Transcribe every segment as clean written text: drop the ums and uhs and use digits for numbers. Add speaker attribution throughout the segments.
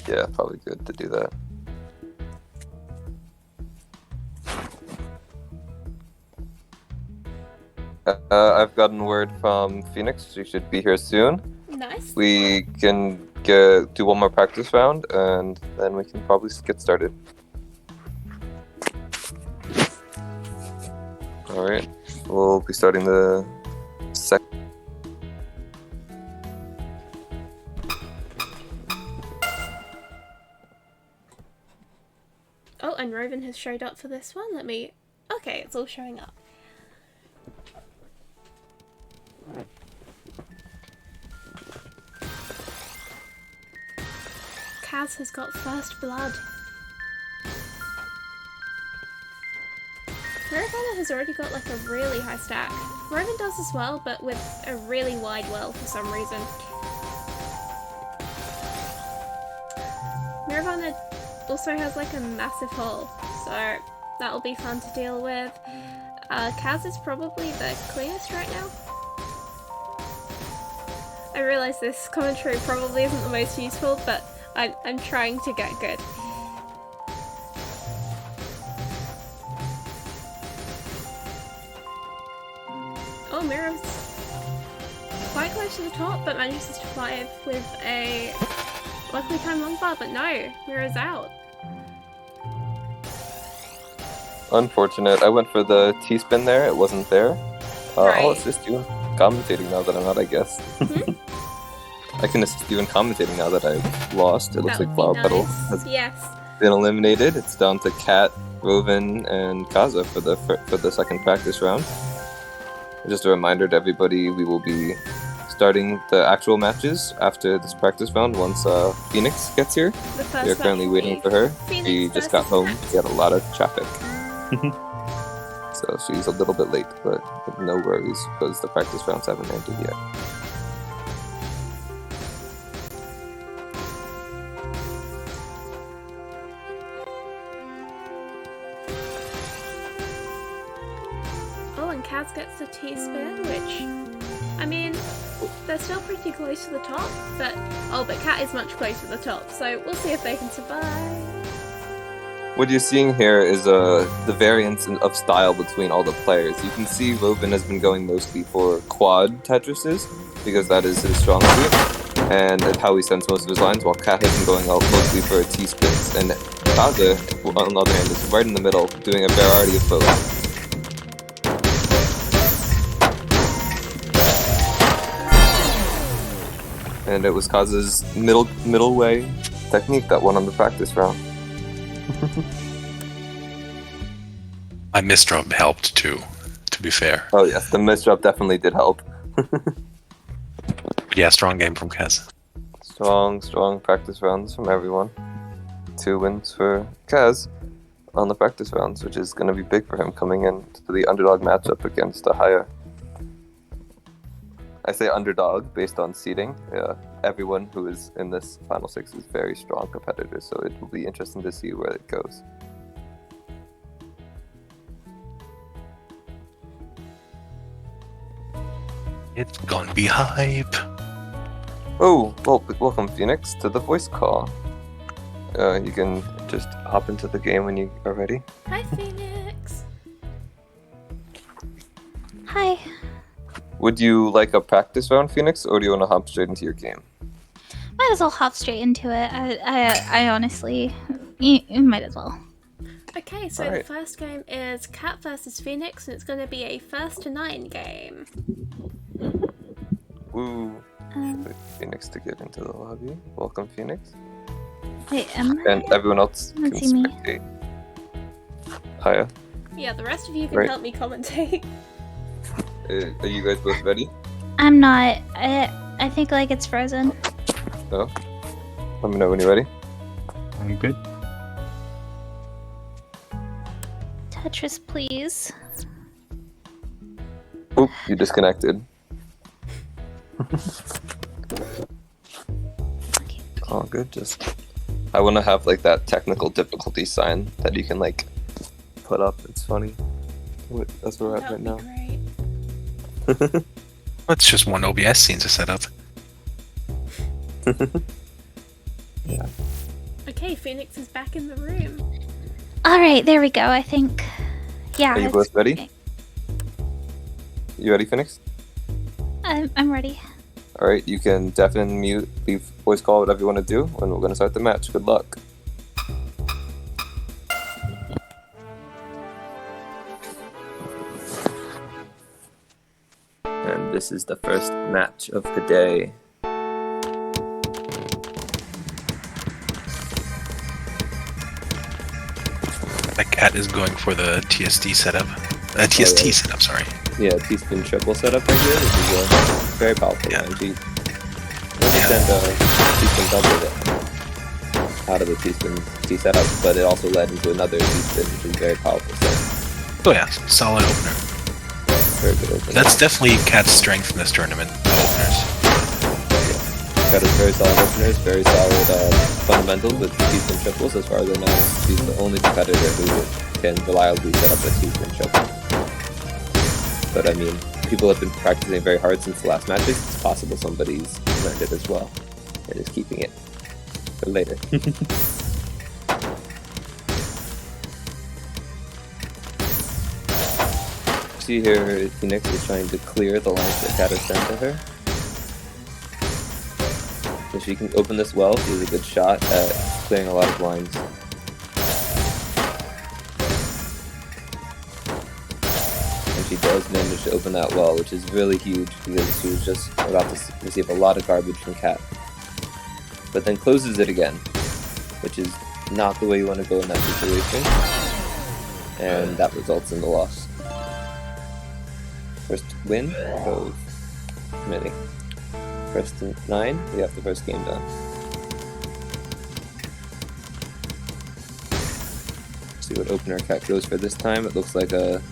Speaker 1: Yeah, probably good to do that. I've gotten word from Phoenix. She should be here soon.
Speaker 2: Nice.
Speaker 1: We can do one more practice round, and then we can probably get started. All right, we'll be starting the second.
Speaker 2: Oh, and Roven has showed up for this one. Okay, it's all showing up. Kaz has got first blood. Miravana has already got like a really high stack. Roven does as well, but with a really wide well for some reason. Miravana also has like a massive hole, so that'll be fun to deal with. Kaz is probably the cleanest right now. I realise this commentary probably isn't the most useful, but I'm trying to get good. Oh, Mira's quite close to the top, but manages to survive with a luckily timed long bar, but no, Mira's out.
Speaker 1: Unfortunate. I went for the T-spin there. It wasn't there.
Speaker 2: Right.
Speaker 1: I'll assist you in commentating now that I'm out, I guess. I can assist you in commentating now that I've lost. It looks like Flower Petal has been eliminated. It's down to Kat, Roven, and Kaza for the second practice round. Just a reminder to everybody, we will be starting the actual matches after this practice round once Phoenix gets here. We are currently waiting for her. She just got home. She had a lot of traffic. So she's a little bit late, but no worries because the practice rounds haven't ended yet.
Speaker 2: Kaz gets the T-spin, which, I mean, they're still pretty close to the top, but Kat is much closer to the top, so we'll see if they can survive.
Speaker 1: What you're seeing here is the variance of style between all the players. You can see Roven has been going mostly for quad Tetrises, because that is his strong suit, and how he sends most of his lines, while Kat has been going out mostly for T-spins, and Kaza, on the other hand, is right in the middle, doing a variety of both. And it was Kaza's middle way technique that won on the practice round.
Speaker 3: My misdrop helped too, to be fair.
Speaker 1: Oh yes, the misdrop definitely did help.
Speaker 3: Yeah, strong game from Kaz.
Speaker 1: Strong practice rounds from everyone. 2 wins for Kaz on the practice rounds, which is going to be big for him coming into the underdog matchup against a higher. I say underdog based on seeding. Everyone who is in this Final Six is very strong competitors, so it will be interesting to see where it goes.
Speaker 3: It's gonna be hype.
Speaker 1: Oh, well, welcome Phoenix to the voice call. You can just hop into the game when you are ready.
Speaker 2: Hi, Phoenix.
Speaker 4: Hi.
Speaker 1: Would you like a practice round, Phoenix, or do you want to hop straight into your game?
Speaker 4: Might as well hop straight into it. I honestly, you might as well.
Speaker 2: Okay, so the first game is Kat versus Phoenix, and it's going to be a 1st-to-9 game.
Speaker 1: Woo. Wait, Phoenix to get into the lobby. Welcome, Phoenix.
Speaker 4: Wait,
Speaker 1: and everyone else can spectate. Hiya.
Speaker 2: Yeah, the rest of you can help me commentate.
Speaker 1: Are you guys both ready?
Speaker 4: I'm not. I think like it's frozen.
Speaker 1: Oh. Let me know when you're ready.
Speaker 3: I'm good.
Speaker 4: Tetris, please.
Speaker 1: Oop, you disconnected. All good, I want to have like that technical difficulty sign that you can like put up. It's funny. That's where we're at right now.
Speaker 3: It's just one OBS scene to set up.
Speaker 1: Yeah.
Speaker 2: Okay, Phoenix is back in the room.
Speaker 4: Alright, there we go, I think. Yeah.
Speaker 1: Are you both ready? You ready, Phoenix?
Speaker 4: I'm ready.
Speaker 1: Alright, you can deafen, mute, leave voice call, whatever you want to do, and we're going to start the match. Good luck. And this is the first match of the day.
Speaker 3: The cat is going for the TSD setup. TST setup, sorry.
Speaker 1: Yeah, T-spin triple setup right here, which is a very powerful line. She understand T-spin double out of the T-spin T setup, but it also led into another T-spin, which is very powerful. So.
Speaker 3: Oh yeah, solid opener.
Speaker 1: Very good opener.
Speaker 3: That's definitely Cat's strength in this tournament, the openers.
Speaker 1: Yeah. Cat has very solid openers, very solid fundamentals with T-spin triples. As far as I know, she's the only competitor who can reliably set up a T-spin triple. But I mean, people have been practicing very hard since the last matches. It's possible somebody's learned it as well and is keeping it for later. See here, Phoenix is trying to clear the lines that Cat has sent to her. If she can open this well, she has a good shot at clearing a lot of lines. She does manage to open that well, which is really huge because she was just about to receive a lot of garbage from Cat. But then closes it again, which is not the way you want to go in that situation. And that results in the loss. First win of committee. First to 9, we have the first game done. See what opener Cat goes for this time. It looks like a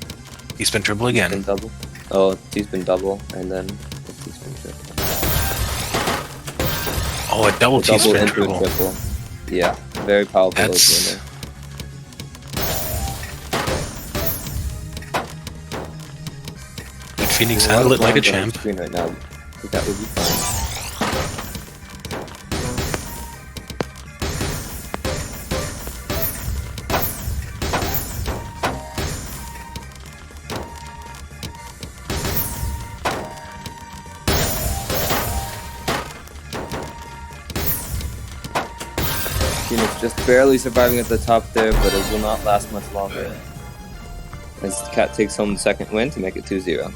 Speaker 3: T-spin triple again.
Speaker 1: T-spin double. Oh, T-spin double, and then a T-spin triple.
Speaker 3: Oh, a double T-spin
Speaker 1: into
Speaker 3: triple.
Speaker 1: a triple. Yeah, very powerful
Speaker 3: That's...
Speaker 1: opener.
Speaker 3: Phoenix handle it like a champ.
Speaker 1: Right now. I think that would be fine. Phoenix just barely surviving at the top there, but it will not last much longer. As Cat takes home the second win to make it 2-0.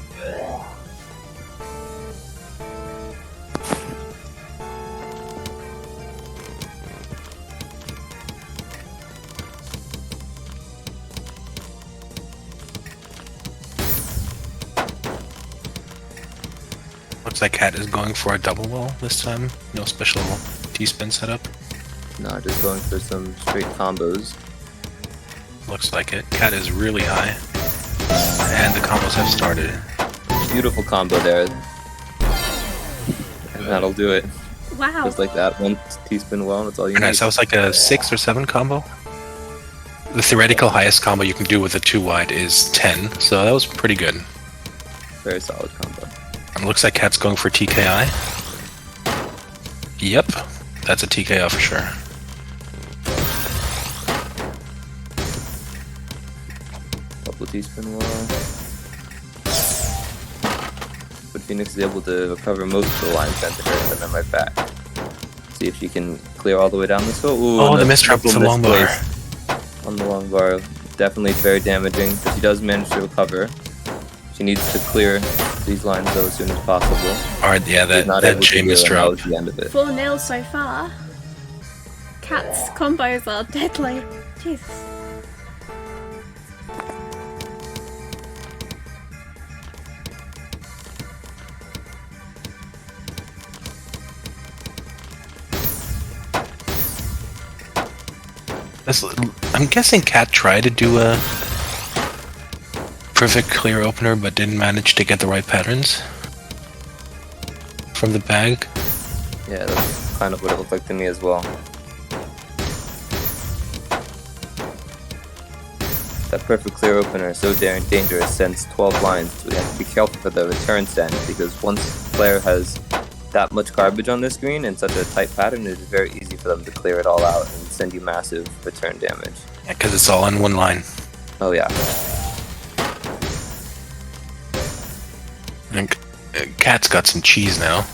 Speaker 3: Looks like Cat is going for a double wall this time. No special T-spin setup.
Speaker 1: No, just going for some straight combos.
Speaker 3: Looks like it. Cat is really high. And the combos have started.
Speaker 1: Beautiful combo there. And that'll do it.
Speaker 2: Wow.
Speaker 1: Just like that. One T-spin well, that's all you need.
Speaker 3: Nice, that was like a 6 or 7 combo. The theoretical highest combo you can do with a 2-wide is 10, so that was pretty good.
Speaker 1: Very solid combo.
Speaker 3: And looks like Cat's going for TKI. Yep, that's a TKO for sure.
Speaker 1: Double T-spin well. But Phoenix is able to recover most of the lines sent to her and send them right back. See if she can clear all the way down this hill. Ooh,
Speaker 3: oh, the mistrap with the long bar.
Speaker 1: On the long bar. Definitely very damaging, but she does manage to recover. She needs to clear these lines though as soon as possible.
Speaker 3: Alright, yeah, that J mistrap.
Speaker 1: Was the end of it.
Speaker 2: 4-0 so far. Cat's combos are deadly. Jesus.
Speaker 3: I'm guessing Cat tried to do a perfect clear opener but didn't manage to get the right patterns from the bag.
Speaker 1: Yeah, that's kind of what it looked like to me as well. That perfect clear opener is so dangerous, sends 12 lines. So we have to be careful for the return send because once the player has that much garbage on this screen in such a tight pattern, it is very easy for them to clear it all out and send you massive return damage.
Speaker 3: Yeah, because it's all in one line.
Speaker 1: Oh yeah.
Speaker 3: And Cat's got some cheese now.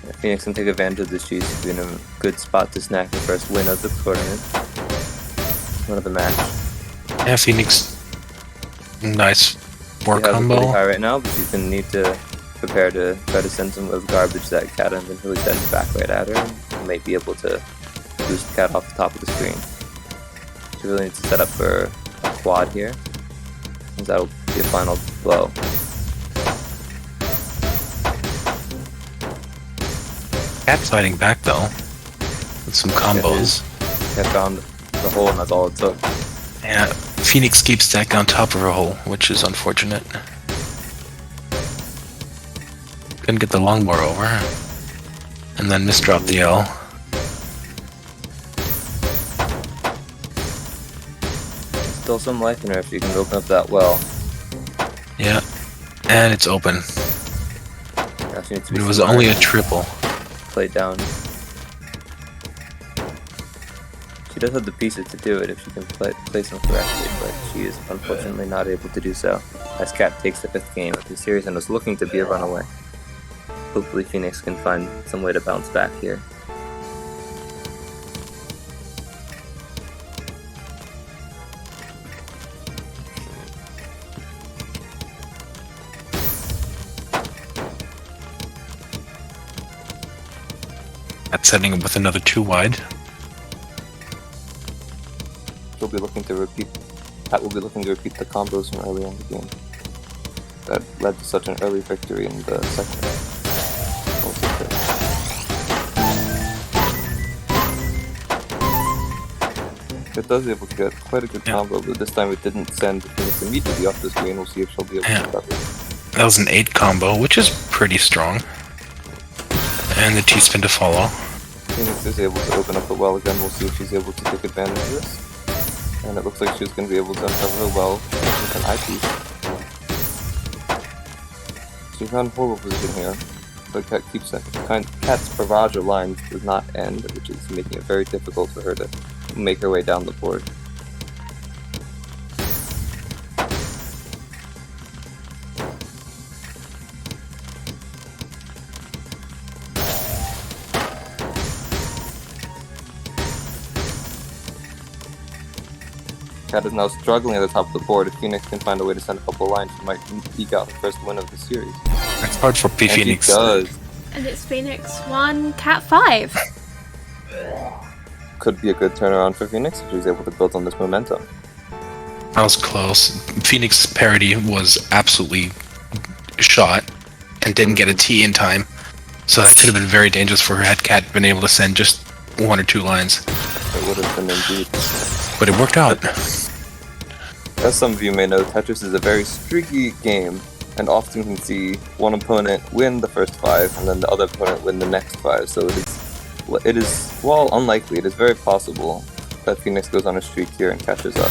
Speaker 1: Yeah, Phoenix can take advantage of this cheese to be in a good spot to snag the first win of the tournament. One of the match.
Speaker 3: Yeah, Phoenix. Nice
Speaker 1: She
Speaker 3: 4
Speaker 1: has it
Speaker 3: combo.
Speaker 1: pretty high right now, but she's gonna need to prepare to try to send some of the garbage that Cat has been really sending back right at her, and may be able to boost Cat off the top of the screen. She really needs to set up for a quad here, as that'll be a final blow.
Speaker 3: Cat's fighting back though, with some combos.
Speaker 1: Cat found the hole, and that's all it took.
Speaker 3: Yeah, Phoenix keeps stacking on top of her hole, which is unfortunate. Couldn't get the longbow over, and then misdropped the L.
Speaker 1: Still some life in her if you can open up that well.
Speaker 3: Yeah, and it's open.
Speaker 1: Yeah, she needs to be
Speaker 3: It was
Speaker 1: smart
Speaker 3: only a
Speaker 1: and
Speaker 3: triple.
Speaker 1: play down. She does have the pieces to do it if she can place them correctly, but she is unfortunately not able to do so, as Cat takes the 5th game of the series and is looking to be a runaway. Hopefully Phoenix can find some way to bounce back here.
Speaker 3: That's setting up with another 2 wide.
Speaker 1: She'll be looking to repeat. Cat will be looking to repeat the combos from earlier in the game that led to such an early victory in the second round. It does able to get quite a good combo, but this time it didn't send Phoenix immediately off the screen. We'll see if she'll be able to recover.
Speaker 3: That was an 8 combo, which is pretty strong. And the T-spin to follow.
Speaker 1: Phoenix is able to open up the well again. We'll see if she's able to take advantage of this. And it looks like she's going to be able to uncover her well with an eyepiece. She found horrible position here, but Cat keeps it. Cat's barrage of lines does not end, which is making it very difficult for her to make her way down the board. Cat is now struggling at the top of the board. If Phoenix can find a way to send a couple of lines, she might eke out the first win of the series.
Speaker 3: It's hard for P.
Speaker 1: And
Speaker 3: Phoenix.
Speaker 1: she does.
Speaker 2: And it's Phoenix 1, Cat 5.
Speaker 1: Could be a good turnaround for Phoenix if she's able to build on this momentum.
Speaker 3: That was close. Phoenix parity was absolutely shot and didn't get a T in time. So that could have been very dangerous for her had Cat been able to send just 1 or 2 lines.
Speaker 1: It would have been indeed.
Speaker 3: But it worked out.
Speaker 1: As some of you may know, Tetris is a very streaky game, and often can see one opponent win the first 5 and then the other opponent win the next 5. So it is, while unlikely, it is very possible that Phoenix goes on a streak here and catches up.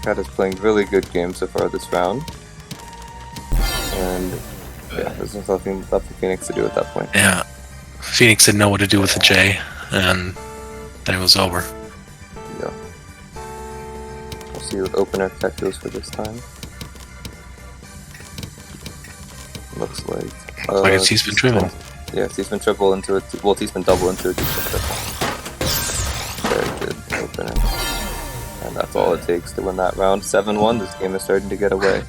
Speaker 1: Cat is playing really good games so far this round. And yeah, there's nothing left for Phoenix to do at that point.
Speaker 3: Yeah. Phoenix didn't know what to do with the J, and then it was over.
Speaker 1: Yeah. We'll see what opener Cat goes for this time. Looks like...
Speaker 3: Like a T-spin triple.
Speaker 1: Yeah, T-spin triple into a... Well, T-spin double into a T-spin triple. Very good opener. And that's all it takes to win that round. 7-1, this game is starting to get away.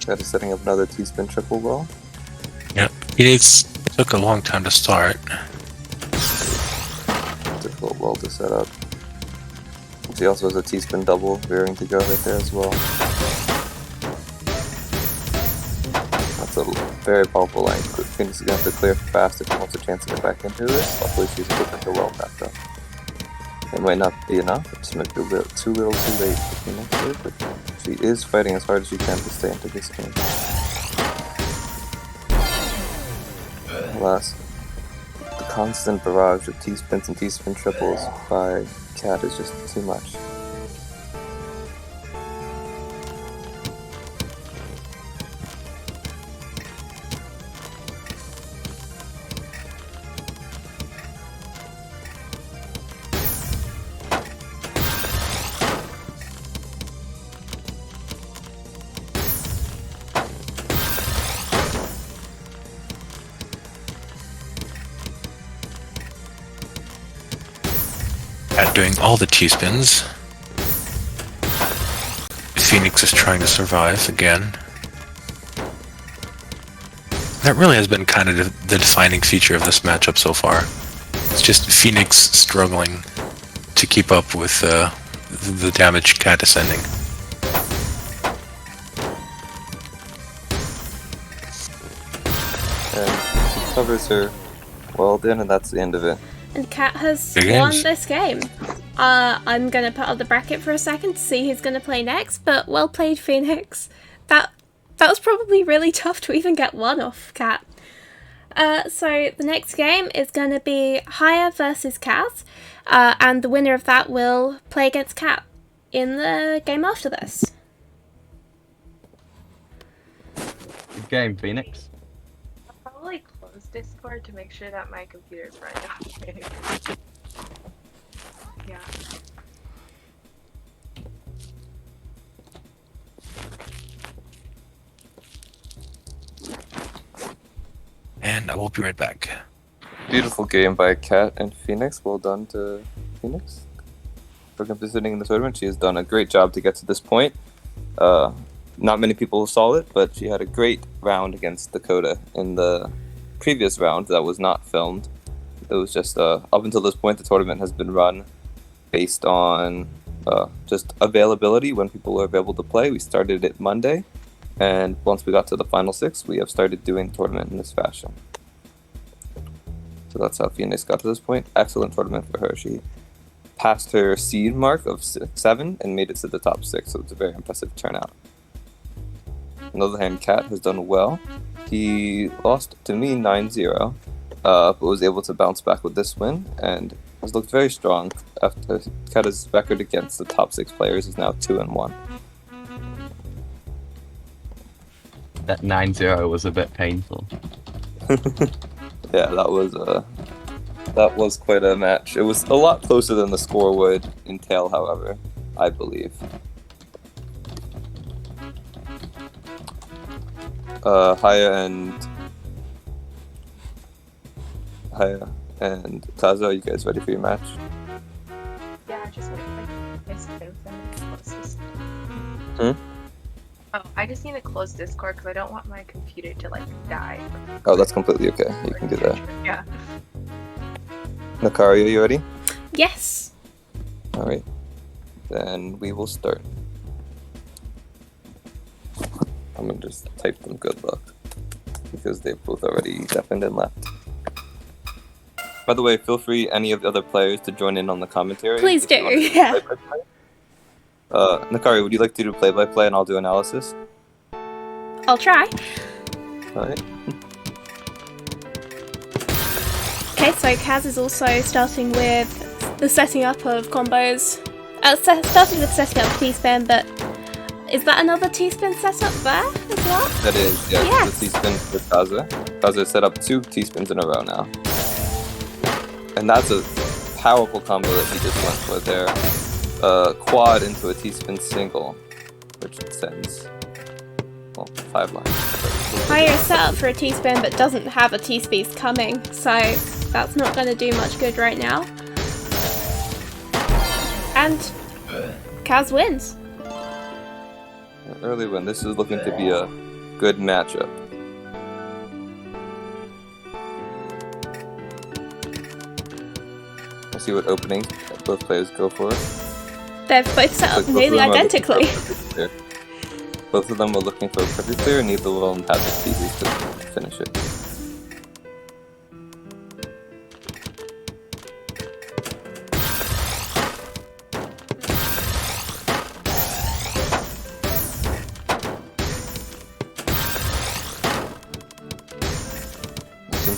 Speaker 1: Cat is setting up another T-spin triple well.
Speaker 3: Yeah. Phoenix took a long time to start.
Speaker 1: Difficult well to set up. She also has a T-spin double rearing to go right there as well. That's a very volatile line. Phoenix is going to have to clear fast if she wants a chance to get back into this. Luckily, she's equipping her well back up. It might not be enough. It just might be a little too late for Phoenix here, but she is fighting as hard as she can to stay into this game. Alas, the constant barrage of T-spins and T-spin triples by Cat is just too much.
Speaker 3: Doing all the T-spins. Phoenix is trying to survive again. That really has been kind of the defining feature of this matchup so far. It's just Phoenix struggling to keep up with the damage Cat is sending.
Speaker 1: And she covers her well then, and that's the end of it.
Speaker 2: And Cat has won this game. I'm gonna put on the bracket for a second to see who's gonna play next, but well played, Phoenix. That was probably really tough to even get one off Cat. So the next game is gonna be Haya versus Cat, and the winner of that will play against Cat in the game after this.
Speaker 5: Good game, Phoenix.
Speaker 6: I'll probably close Discord to make sure that my computer's running. Yeah.
Speaker 3: And I will be right back.
Speaker 1: Beautiful game by Cat and Phoenix. Well done to Phoenix for competing in the tournament. She has done a great job to get to this point. Not many people saw it, but she had a great round against Dakota in the previous round that was not filmed. It was just up until this point, the tournament has been run based on just availability, when people are available to play. We started it Monday, and once we got to the final 6, we have started doing the tournament in this fashion. So that's how Phoenix got to this point. Excellent tournament for her. She passed her seed mark of 7 and made it to the top 6, so it's a very impressive turnout. On the other hand, Cat has done well. He lost to me 9-0, but was able to bounce back with this win, and has looked very strong. After Kata's record against the top 6 players is now 2-1.
Speaker 5: That 9-0 was a bit painful.
Speaker 1: Yeah, that was quite a match. It was a lot closer than the score would entail, however, I believe. Haya and Tazo, are you guys ready for your match?
Speaker 6: Yeah, just wait. I close.
Speaker 1: Hmm?
Speaker 6: Oh, I just need to close Discord because I don't want my computer to die.
Speaker 1: Oh, that's completely okay. You can do that.
Speaker 6: Yeah.
Speaker 1: Nakari, are you ready?
Speaker 2: Yes.
Speaker 1: Alright. Then we will start. I'm gonna just type them good luck, because they've both already deafened and left. By the way, feel free, any of the other players, to join in on the commentary.
Speaker 2: Please do, yeah.
Speaker 1: Nakari, would you like to do play-by-play and I'll do analysis?
Speaker 2: I'll try.
Speaker 1: Alright.
Speaker 2: Okay, so Kaz is also starting with the setting up of combos. Starting with setting up T-spin, but is that another T-spin setup there as well?
Speaker 1: That is, yeah.
Speaker 2: Yes.
Speaker 1: The T-spin with Kaza. Kaza set up 2 T-spins in a row now. And that's a powerful combo that he just went for there. Quad into a T-spin single, which sends, well, 5 lines.
Speaker 2: Haya is set up for a T-spin but doesn't have a T-space coming, so that's not going to do much good right now. And Kaz wins.
Speaker 1: An early win. This is looking to be a good matchup. Let's see what openings both players go for.
Speaker 2: They've both set up nearly identically.
Speaker 1: Both of them were looking for a perfect clear, and neither of them had the pieces to finish it.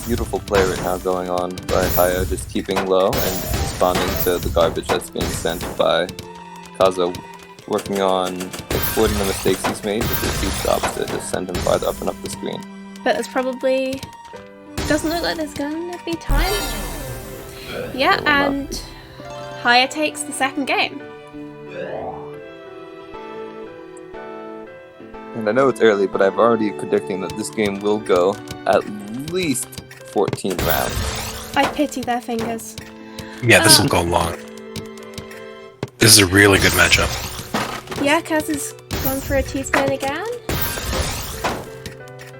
Speaker 1: Beautiful play right now going on by Haya, just keeping low and responding to the garbage that's being sent by Kaza, working on exploiting the mistakes he's made with his deep drops to just send him farther up and up the screen.
Speaker 2: But there's probably... doesn't look like there's gonna be time. Yeah, and Haya takes the second game.
Speaker 1: And I know it's early, but I'm already predicting that this game will go at least 14 rounds.
Speaker 2: I pity their fingers.
Speaker 3: Yeah, this will go long. This is a really good matchup.
Speaker 2: Yeah, Kaz has gone for a T-spin again.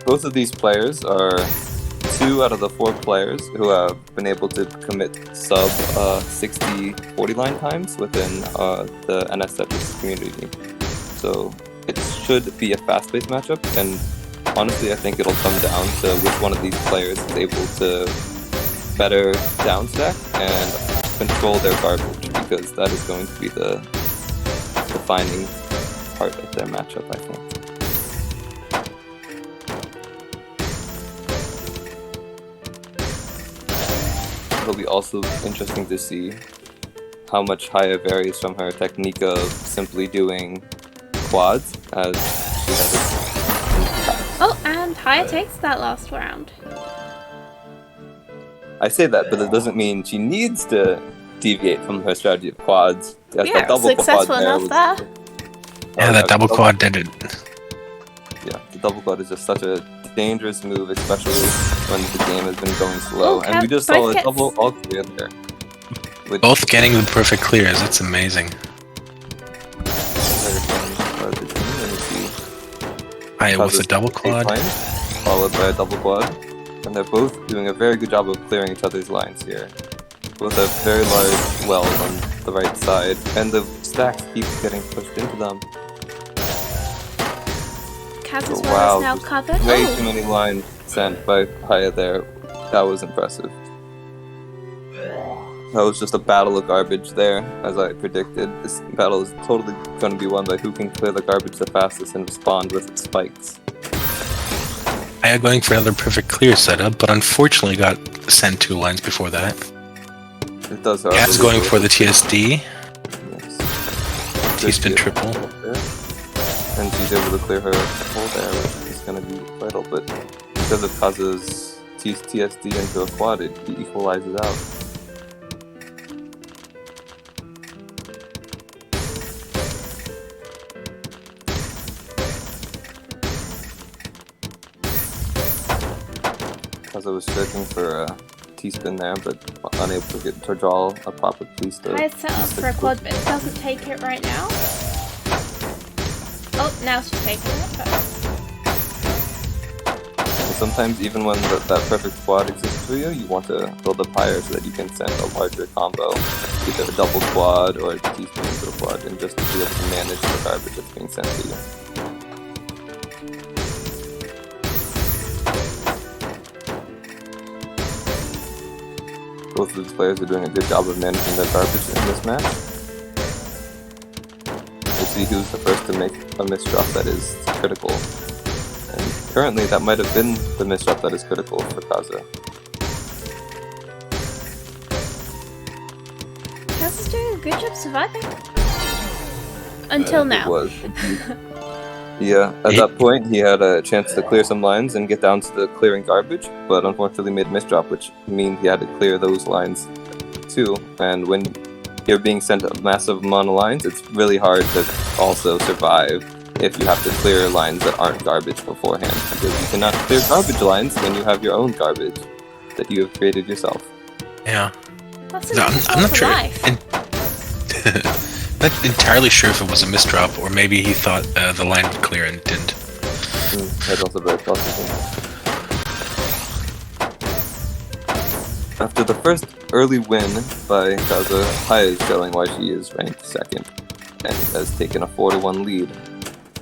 Speaker 1: Both of these players are 2 out of the 4 players who have been able to commit sub 60-40 line times within the NSTrio community. So it should be a fast-paced matchup, and honestly, I think it'll come down to which one of these players is able to better downstack and control their garbage, because that is going to be the defining part of their matchup, I think. It'll be also interesting to see how much Haya varies from her technique of simply doing quads, as she has
Speaker 2: Oh, and Haya takes that last round.
Speaker 1: I say that, but it doesn't mean she needs to deviate from her strategy of quads.
Speaker 2: Yeah, successful enough there.
Speaker 3: Yeah, that double quad did it.
Speaker 1: Yeah, the double quad is just such a dangerous move, especially when the game has been going slow. And we just saw a double all clear there.
Speaker 3: Both getting the perfect clears, it's amazing. It was a double quad.
Speaker 1: Followed by a double quad. And they're both doing a very good job of clearing each other's lines here. Both have very large wells on the right side, and the stacks keep getting pushed into them.
Speaker 2: Kaz's well is now covered.
Speaker 1: Way too many lines sent by Haya there. That was impressive. That was just a battle of garbage there, as I predicted. This battle is totally going to be won by who can clear the garbage the fastest and respond with its spikes.
Speaker 3: Haya going for another perfect clear setup, but unfortunately got sent 2 lines before that.
Speaker 1: It does.
Speaker 3: Kaz going for the TSD.
Speaker 1: Yes.
Speaker 3: T-spin triple.
Speaker 1: And she's able to clear her hole there, which is going to be vital, but because of Kaza's TSD into a quad, it equalizes out. Kaza was searching for a T-spin there, but unable to get to draw a proper piece to...
Speaker 2: I set up for a quad, but it doesn't take it right now. Oh, now she's taking it, but...
Speaker 1: Sometimes even when that perfect quad exists for you, you want to build up higher so that you can send a larger combo, either a double quad or a T-spin into a quad, and just to be able to manage the garbage that's being sent to you. Both of these players are doing a good job of managing their garbage in this match. We'll see who's the first to make a misdrop that is critical. And currently, that might have been the misdrop that is critical for Kaza.
Speaker 2: Kaza's doing a good job surviving. Until now.
Speaker 1: It was. Yeah, at that point, he had a chance to clear some lines and get down to the clearing garbage, but unfortunately made a misdrop, which means he had to clear those lines too. And when you're being sent a massive amount of lines, it's really hard to also survive if you have to clear lines that aren't garbage beforehand, because you cannot clear garbage lines when you have your own garbage that you have created yourself.
Speaker 3: Yeah.
Speaker 2: I'm not sure.
Speaker 3: Not entirely sure if it was a misdrop, or maybe he thought the line would clear and it didn't.
Speaker 1: That's also very possible. After the first early win by Kaza, Haya is showing why she is ranked second and has taken a 4-1 lead.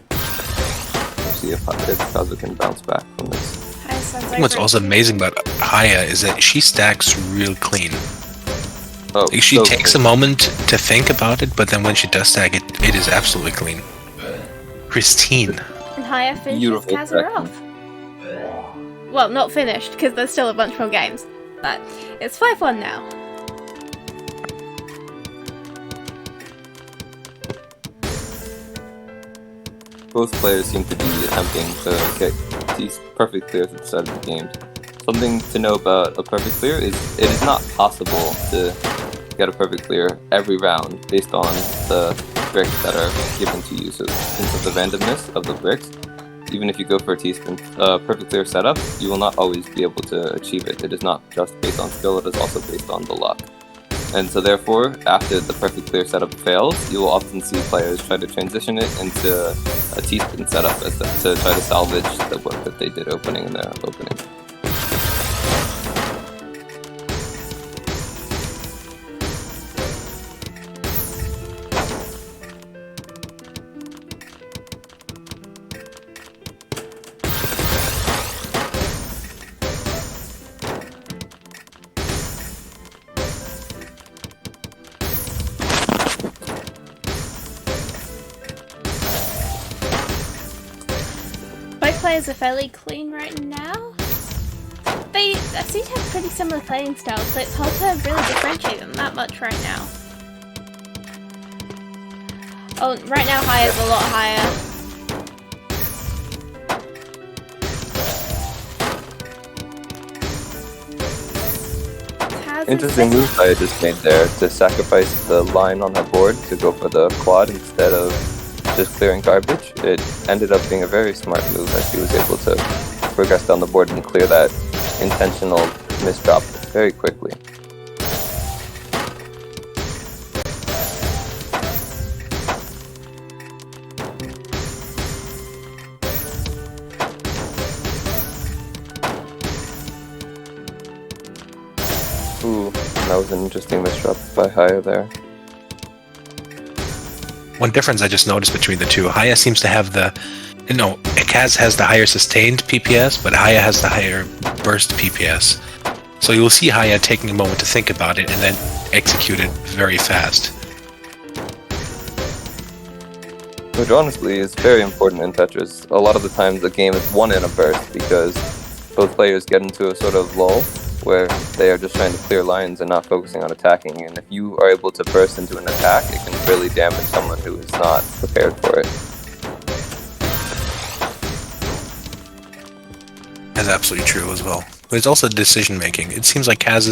Speaker 1: We'll see if Kaza can bounce back from this.
Speaker 2: Haya's
Speaker 3: What's also amazing about Haya is that she stacks real clean.
Speaker 1: Oh,
Speaker 3: Like, she
Speaker 1: so
Speaker 3: takes a moment to think about it, but then when she does stack it, it is absolutely clean. Pristine.
Speaker 2: And Haya finishes
Speaker 1: Beautiful
Speaker 2: Kazza
Speaker 1: stacking.
Speaker 2: off. Well, not finished, because there's still a bunch more games. But it's 5-1 now.
Speaker 1: Both players seem to be attempting to get these perfect clears at the start of the games. Something to know about a perfect clear is it is not possible to get a perfect clear every round based on the bricks that are given to you. So since of the randomness of the bricks, even if you go for a perfect clear setup, you will not always be able to achieve it. It is not just based on skill, it is also based on the luck. And so therefore, after the perfect clear setup fails, you will often see players try to transition it into a T-spin setup to try to salvage the work that they did opening in their opening.
Speaker 2: Players are fairly clean right now. They seem to have pretty similar playing styles, so it's hard to really differentiate them that much right now. Oh, right now Haya's a lot higher.
Speaker 1: Interesting move Haya just made there to sacrifice the line on her board to go for the quad instead of just clearing garbage. It ended up being a very smart move as she was able to progress down the board and clear that intentional misdrop very quickly. Ooh, that was an interesting misdrop by Haya there.
Speaker 3: One difference I just noticed between the two, Haya seems to have Kaz has the higher sustained PPS, but Haya has the higher burst PPS. So you'll see Haya taking a moment to think about it and then execute it very fast.
Speaker 1: Which honestly is very important in Tetris. A lot of the times the game is won in a burst because both players get into a sort of lull where they are just trying to clear lines and not focusing on attacking. And if you are able to burst into an attack, it can really damage someone who is not prepared for it.
Speaker 3: That's absolutely true as well. But it's also decision making. It seems like Haya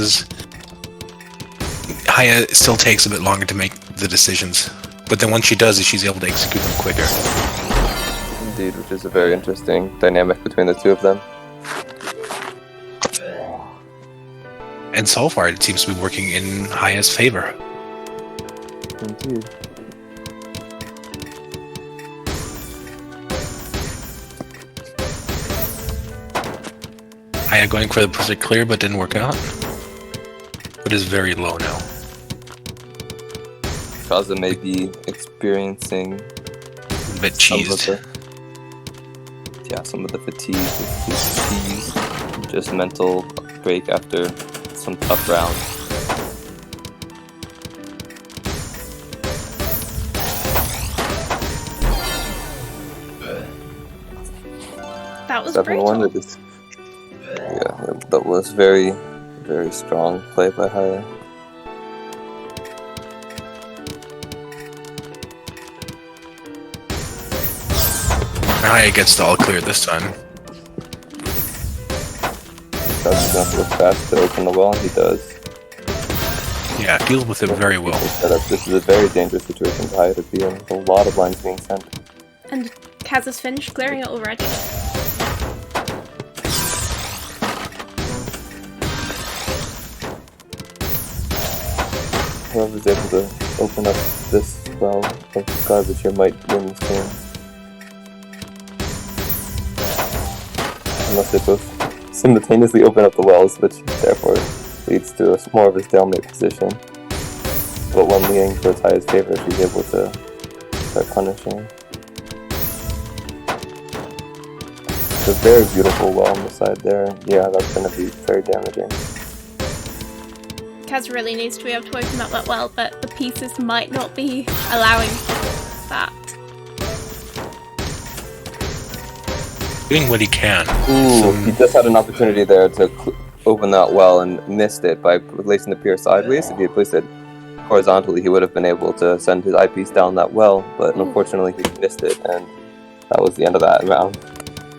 Speaker 3: still takes a bit longer to make the decisions. But then once she does, she's able to execute them quicker.
Speaker 1: Indeed, which is a very interesting dynamic between the two of them.
Speaker 3: And so far, it seems to be working in Haya's favor.
Speaker 1: Indeed.
Speaker 3: Haya going for the perfect clear, but didn't work out. But is very low now.
Speaker 1: Kaza may be experiencing
Speaker 3: A bit cheesed.
Speaker 1: some of the fatigue with his cheese. Just mental break after some tough rounds.
Speaker 2: That was
Speaker 1: 7-1. That was very, very strong play by Haya.
Speaker 3: Haya gets the all clear this time.
Speaker 1: He's going to look fast to open the well, and he does.
Speaker 3: Yeah, deals with it very well.
Speaker 1: This is a very dangerous situation for Haya to be in. A lot of lines being sent.
Speaker 2: And Kaz has finished clearing it already.
Speaker 1: Whoever's able to open up this well of garbage here might win this game. Unless they both simultaneously open up the wells, which therefore leads to more of a stalemate position. But when leaning towards Haya's favor, she's able to start punishing. a very beautiful well on the side there. Yeah, that's going to be very damaging.
Speaker 2: Kaz really needs to be able to open up that well, but the pieces might not be allowing that.
Speaker 3: Doing what he can.
Speaker 1: Ooh, he just had an opportunity there to open that well and missed it by placing the pier sideways. If he had placed it horizontally, he would have been able to send his eyepiece down that well, but unfortunately he missed it, and that was the end of that round.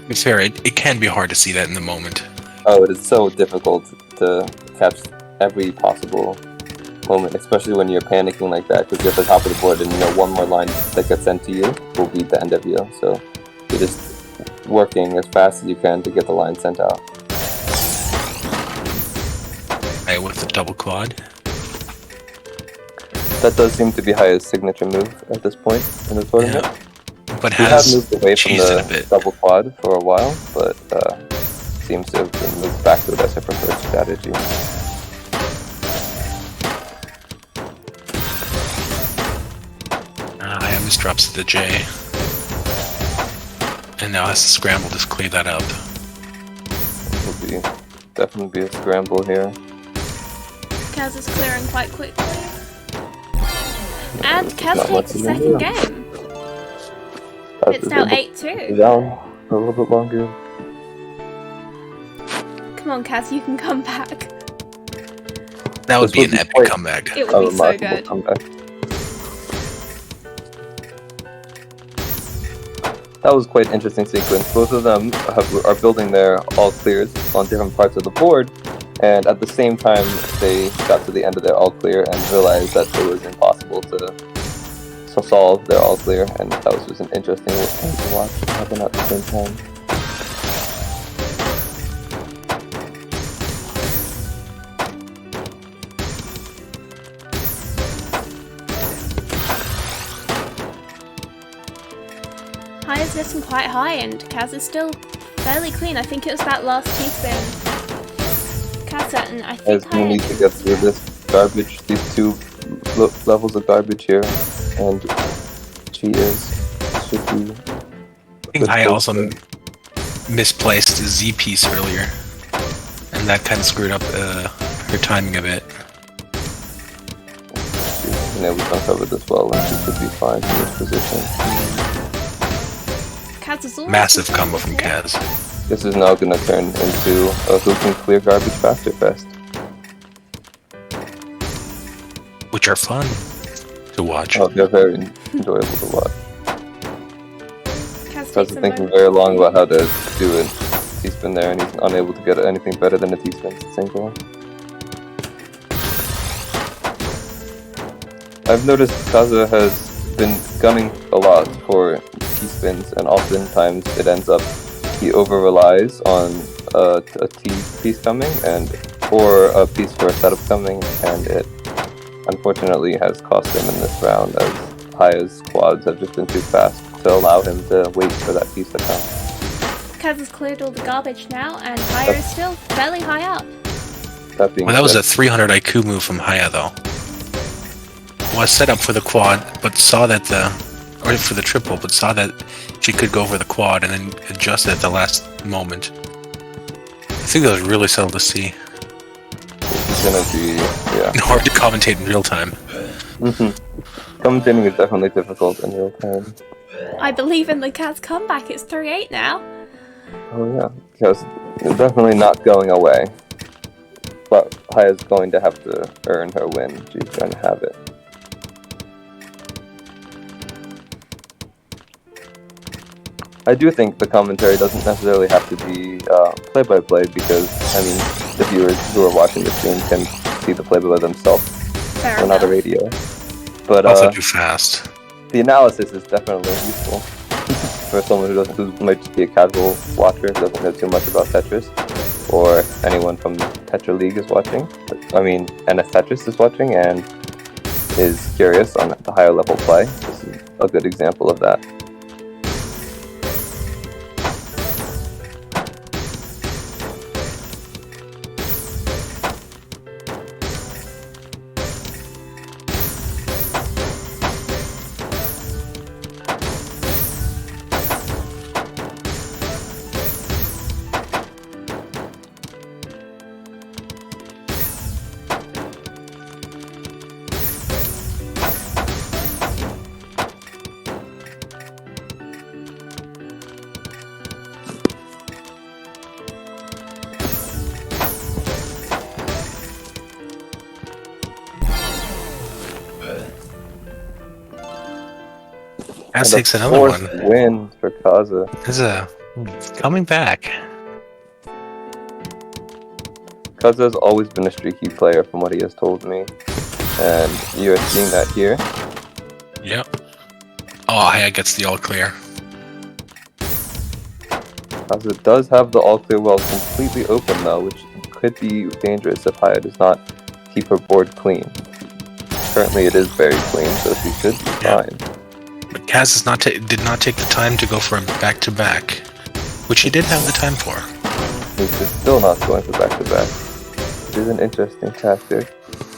Speaker 3: It's fair, it can be hard to see that in the moment.
Speaker 1: Oh, it is so difficult to catch every possible moment, especially when you're panicking like that, because you're at the top of the board and you know one more line that gets sent to you will be the end of you. So you're just working as fast as you can to get the line sent out.
Speaker 3: With the double quad.
Speaker 1: That does seem to be Haya's signature move at this point in the tournament.
Speaker 3: Yeah, but
Speaker 1: he
Speaker 3: has
Speaker 1: had moved away from the double quad for a while, but seems to have been moved back to it as a preferred strategy.
Speaker 3: Haya misdrops the J. And now has to scramble to clear that up.
Speaker 1: It will definitely be a scramble here.
Speaker 2: Kaz is clearing quite quickly. And Kaz takes the second game. It's now 8-2.
Speaker 1: Down for a little bit longer.
Speaker 2: Come on, Kaz, you can come back.
Speaker 3: That would be an epic comeback.
Speaker 2: It would be so good.
Speaker 1: Comeback. That was quite an interesting sequence. Both of them are building their all clears on different parts of the board, and at the same time they got to the end of their all clear and realized that it was impossible to solve their all clear, and that was just an interesting thing to watch happen at the same time.
Speaker 2: Haya's getting quite high and Kaz is still fairly clean. I think it was that last teaspoon. Kaz and I think
Speaker 1: As we need to get through this garbage, these two levels of garbage here, and should be.
Speaker 3: I think Haya also misplaced the Z piece earlier, and that kind of screwed up her timing a bit.
Speaker 1: She's been able to uncover this well, and she should be fine in this position.
Speaker 3: Massive combo from Kaz.
Speaker 1: This is now going to turn into a who can clear garbage faster fest.
Speaker 3: Which are fun to watch.
Speaker 1: Oh, they're very enjoyable to watch.
Speaker 2: Kaz
Speaker 1: was thinking very long about how to do a T-spin there, and he's unable to get anything better than a T-spin single. I've noticed Kaza has been gunning a lot for T-spins, and oftentimes it ends up he over-relies on a T piece coming, or a piece for a setup coming, and it unfortunately has cost him in this round, as Haya's quads have just been too fast to allow him to wait for that piece to come.
Speaker 2: Kaz has cleared all the garbage now, and Haya is still fairly high up.
Speaker 3: That was a 300 IQ move from Haya, though. Was set up for the quad, but saw that or for the triple, but saw that she could go for the quad and then adjusted at the last moment. I think that was really subtle to see.
Speaker 1: It's gonna be, yeah.
Speaker 3: Hard to commentate in real time.
Speaker 1: Commentating is definitely difficult in real time.
Speaker 2: I believe in the Kaz comeback. It's 3-8 now.
Speaker 1: Oh yeah, because it's definitely not going away. But Haya's going to have to earn her win. She's going to have it. I do think the commentary doesn't necessarily have to be play-by-play, because, I mean, the viewers who are watching the stream can see the play-by-play themselves.
Speaker 2: Fair
Speaker 1: not a radio. But
Speaker 3: also too fast.
Speaker 1: The analysis is definitely useful for someone who might just be a casual watcher who doesn't know too much about Tetris, or anyone from Tetra League is watching. I mean, NS Tetris is watching and is curious on the higher level play. This is a good example of that.
Speaker 3: Kaz
Speaker 1: And
Speaker 3: takes
Speaker 1: a
Speaker 3: another
Speaker 1: fourth
Speaker 3: one.
Speaker 1: win for Kaza.
Speaker 3: Is coming back.
Speaker 1: Kaza has always been a streaky player from what he has told me. And you are seeing that here.
Speaker 3: Yep. Oh, Haya gets the all clear.
Speaker 1: Kaza does have the all clear well completely open though, which could be dangerous if Haya does not keep her board clean. Currently it is very clean, so she should be fine.
Speaker 3: But Kaz did not take the time to go for a back-to-back, which he did have the time for.
Speaker 1: He's just still not going for back-to-back. It is an interesting tactic.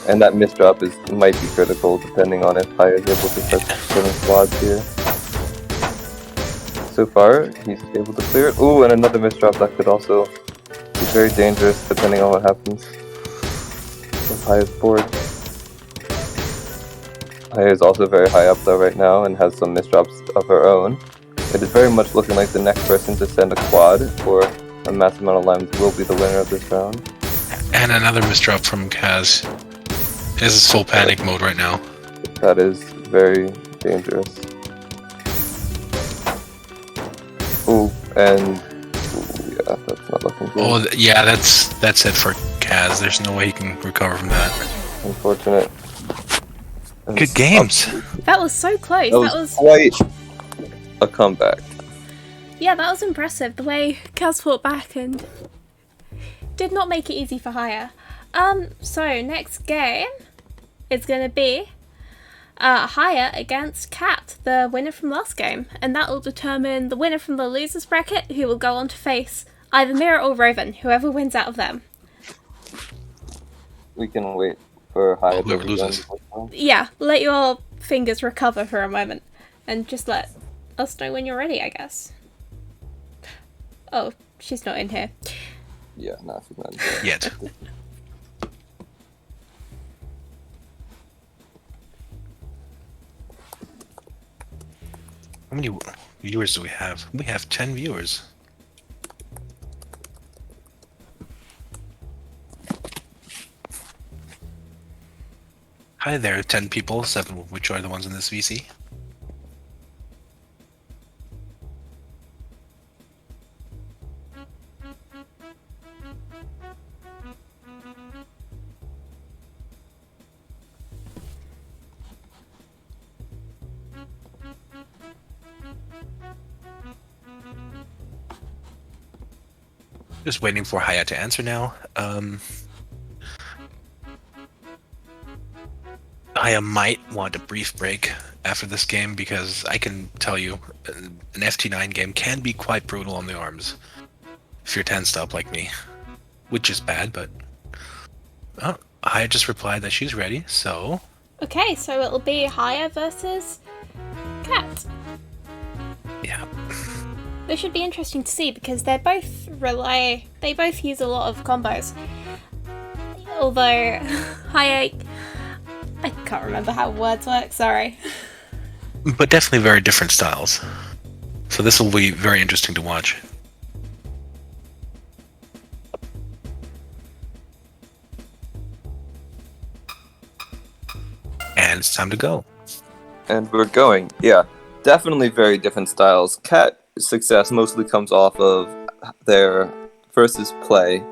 Speaker 1: And that misdrop might be critical depending on if Haya is able to start setting quads here. So far, he's able to clear it. Ooh, and another misdrop that could also be very dangerous depending on what happens with Haya's board. Haya is also very high up though right now and has some misdrops of her own. It is very much looking like the next person to send a quad or a massive amount of limes will be the winner of this round.
Speaker 3: And another misdrop from Kaz. Is full panic mode right now.
Speaker 1: That is very dangerous. Ooh, and ooh, yeah, that's not looking good.
Speaker 3: Oh, yeah, that's it for Kaz. There's no way he can recover from that.
Speaker 1: Unfortunate. And
Speaker 3: Good games.
Speaker 2: That was so close.
Speaker 1: That was quite a comeback.
Speaker 2: Yeah, that was impressive. The way Kaz fought back and did not make it easy for Haya. So next game is going to be Haya against Kat, the winner from last game, and that will determine the winner from the losers bracket, who will go on to face either Mira or Roven, whoever wins out of them.
Speaker 1: We can wait for Haya
Speaker 3: whoever
Speaker 1: to
Speaker 3: loses.
Speaker 2: Yeah, let your fingers recover for a moment, and just let us know when you're ready, I guess. Oh, she's not in here.
Speaker 1: Yeah, no, she's not.
Speaker 3: Yet. How many viewers do we have? We have 10 viewers. Hi there, 10 people, 7 of which are the ones in this VC. Just waiting for Haya to answer now. Haya might want a brief break after this game because I can tell you an FT9 game can be quite brutal on the arms if you're tensed up like me, which is bad, but Haya just replied that she's ready, so...
Speaker 2: Okay, so it'll be Haya versus Kat.
Speaker 3: Yeah.
Speaker 2: This should be interesting to see because they both use a lot of combos. Although Haya, I can't remember how words work, sorry.
Speaker 3: But definitely very different styles. So this will be very interesting to watch. And it's time to go.
Speaker 1: And we're going. Yeah, definitely very different styles. Kat's success mostly comes off of their versus play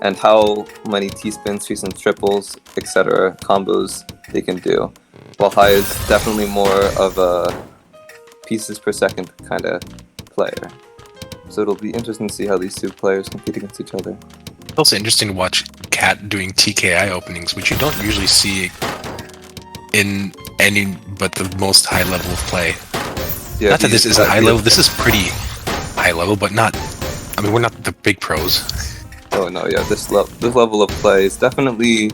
Speaker 1: and how many T-spins, T-spins, triples, etc. combos they can do. While Haya is definitely more of a pieces per second kind of player. So it'll be interesting to see how these two players compete against each other.
Speaker 3: It's also interesting to watch Kat doing TKI openings, which you don't usually see in any but the most high level of play. Yeah, not that this is a high level, this is pretty high level, but not, I mean, we're not the big pros.
Speaker 1: Oh no, yeah, this level of play is definitely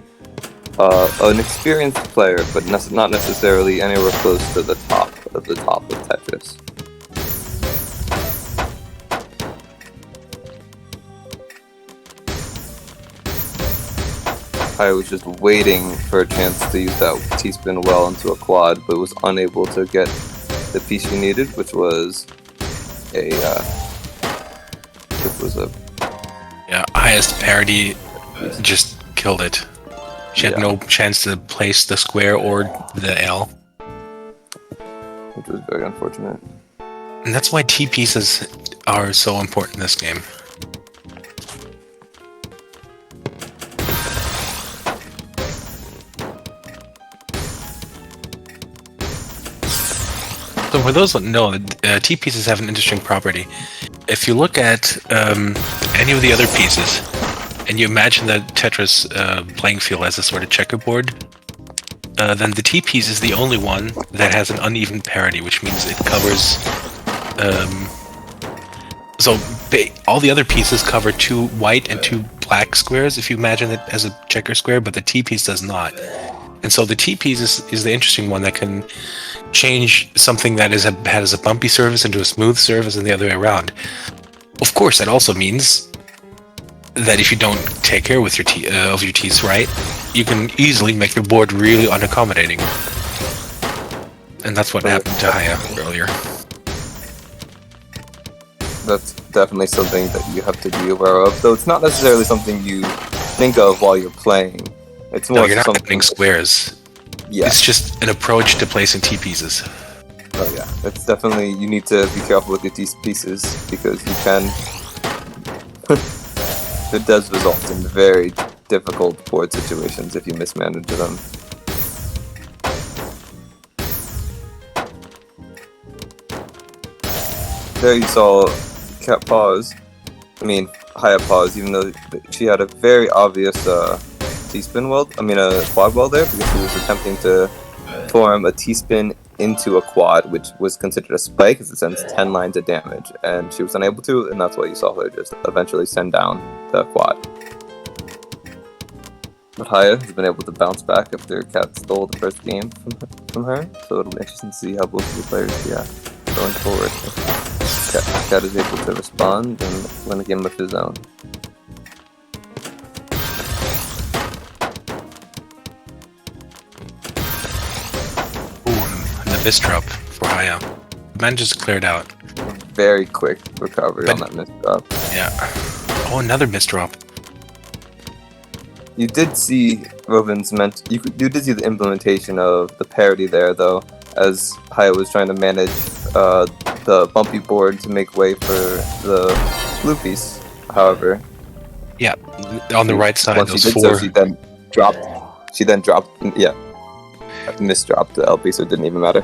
Speaker 1: an experienced player, but not necessarily anywhere close to the top of Tetris. I was just waiting for a chance to use that T-spin well into a quad, but was unable to get the piece she needed, which was a
Speaker 3: yeah, highest parity just killed it. She had no chance to place the square or the L.
Speaker 1: which was very unfortunate.
Speaker 3: And that's why T-pieces are so important in this game. So for those that know, T-pieces have an interesting property. If you look at any of the other pieces, and you imagine that Tetris playing field as a sort of checkerboard, then the T-piece is the only one that has an uneven parity, which means it covers... all the other pieces cover 2 white and 2 black squares, if you imagine it as a checker square, but the T-piece does not. And so the T-piece is the interesting one that can change something that has a bumpy surface into a smooth surface and the other way around. Of course, that also means that if you don't take care with of your T's right, you can easily make your board really unaccommodating. And that's what happened to Haya earlier.
Speaker 1: That's definitely something that you have to be aware of, though it's not necessarily something you think of while you're playing. It's more
Speaker 3: No, you're not
Speaker 1: something
Speaker 3: getting squares.
Speaker 1: Yeah.
Speaker 3: It's just an approach to placing T-pieces.
Speaker 1: Oh yeah, it's definitely, you need to be careful with your T-pieces, because you can... it does result in very difficult board situations if you mismanage them. There you saw Cat pause. Haya pause, even though she had a very obvious T-spin weld. A quad weld there, because she was attempting to form a T-spin into a quad, which was considered a spike, as it sends 10 lines of damage, and she was unable to, and that's why you saw her just eventually send down the quad. But Haya has been able to bounce back after Cat stole the first game from her, so it'll be interesting to see how both of the players react going forward. Cat is able to respond and win a game of his own.
Speaker 3: The misdrop for Haya. Manages to clear it out.
Speaker 1: Very quick recovery on that misdrop.
Speaker 3: Yeah. Oh, another misdrop.
Speaker 1: You did see Rovin's you did see the implementation of the parity there, though, as Haya was trying to manage the bumpy board to make way for the blue piece. However,
Speaker 3: yeah, on the right side,
Speaker 1: once
Speaker 3: those
Speaker 1: she did
Speaker 3: 4.
Speaker 1: so, she then dropped, yeah, misdropped the LP, so it didn't even matter.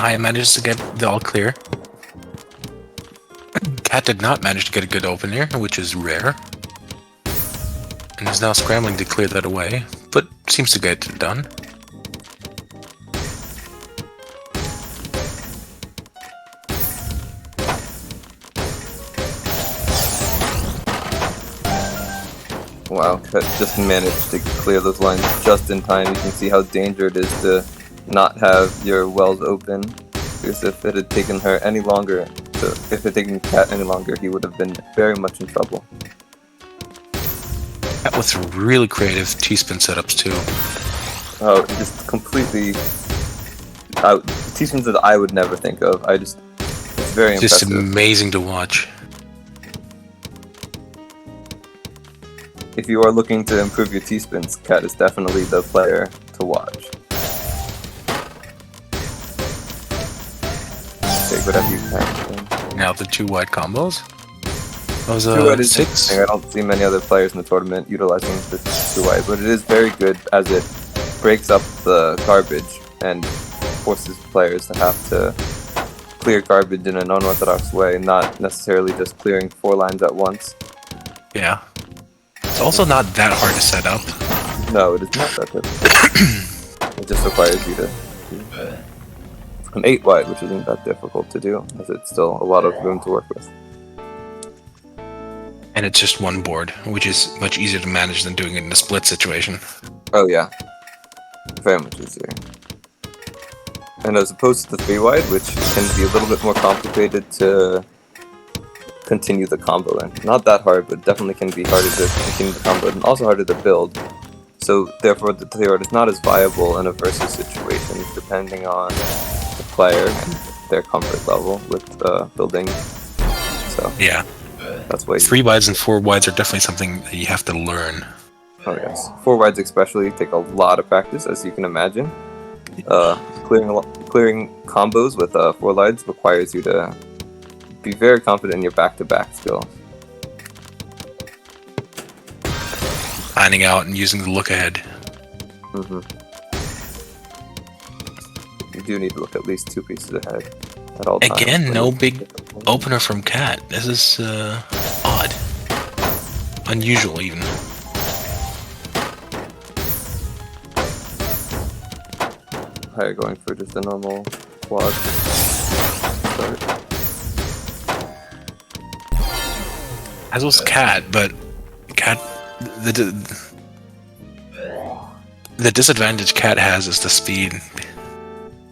Speaker 3: Haya manages to get the all clear. Cat did not manage to get a good opener, which is rare. And is now scrambling to clear that away, but seems to get it done.
Speaker 1: Wow, Cat just managed to clear those lines just in time. You can see how dangerous it is to not have your wells open, because if it had taken her any longer, if it had taken Cat any longer, he would have been very much in trouble.
Speaker 3: Cat with really creative T-spin setups too.
Speaker 1: Oh, just completely out. T-spins that I would never think of. It's very impressive.
Speaker 3: Just amazing to watch.
Speaker 1: If you are looking to improve your T-spins, Cat is definitely the player to watch. Take whatever you can.
Speaker 3: Now the 2 white combos. That was 6.
Speaker 1: I don't see many other players in the tournament utilizing the 2 white, but it is very good as it breaks up the garbage and forces players to have to clear garbage in an unorthodox way, not necessarily just clearing 4 lines at once.
Speaker 3: Yeah. It's also not that hard to set up.
Speaker 1: No, it is not that difficult. It just requires you to do an 8 wide, which isn't that difficult to do, as it's still a lot of room to work with.
Speaker 3: And it's just one board, which is much easier to manage than doing it in a split situation.
Speaker 1: Oh yeah, very much easier. And as opposed to the 3 wide, which can be a little bit more complicated to continue the combo in. Not that hard, but definitely can be harder to continue the combo and also harder to build. So therefore the 3 wide is not as viable in a versus situation, depending on the player and their comfort level with building. So
Speaker 3: yeah.
Speaker 1: That's why
Speaker 3: 3 wides and 4 wides are definitely something that you have to learn.
Speaker 1: Oh yes, 4 wides especially take a lot of practice, as you can imagine. Clearing combos with 4 wides requires you to be very confident in your back-to-back skills.
Speaker 3: Planning out and using the look ahead.
Speaker 1: You do need to look at least 2 pieces ahead at all times.
Speaker 3: Again, no big opener from Cat. This is odd. Unusual, even.
Speaker 1: Higher going for just a normal quad start.
Speaker 3: As was Cat, but Cat... The disadvantage Cat has is the speed.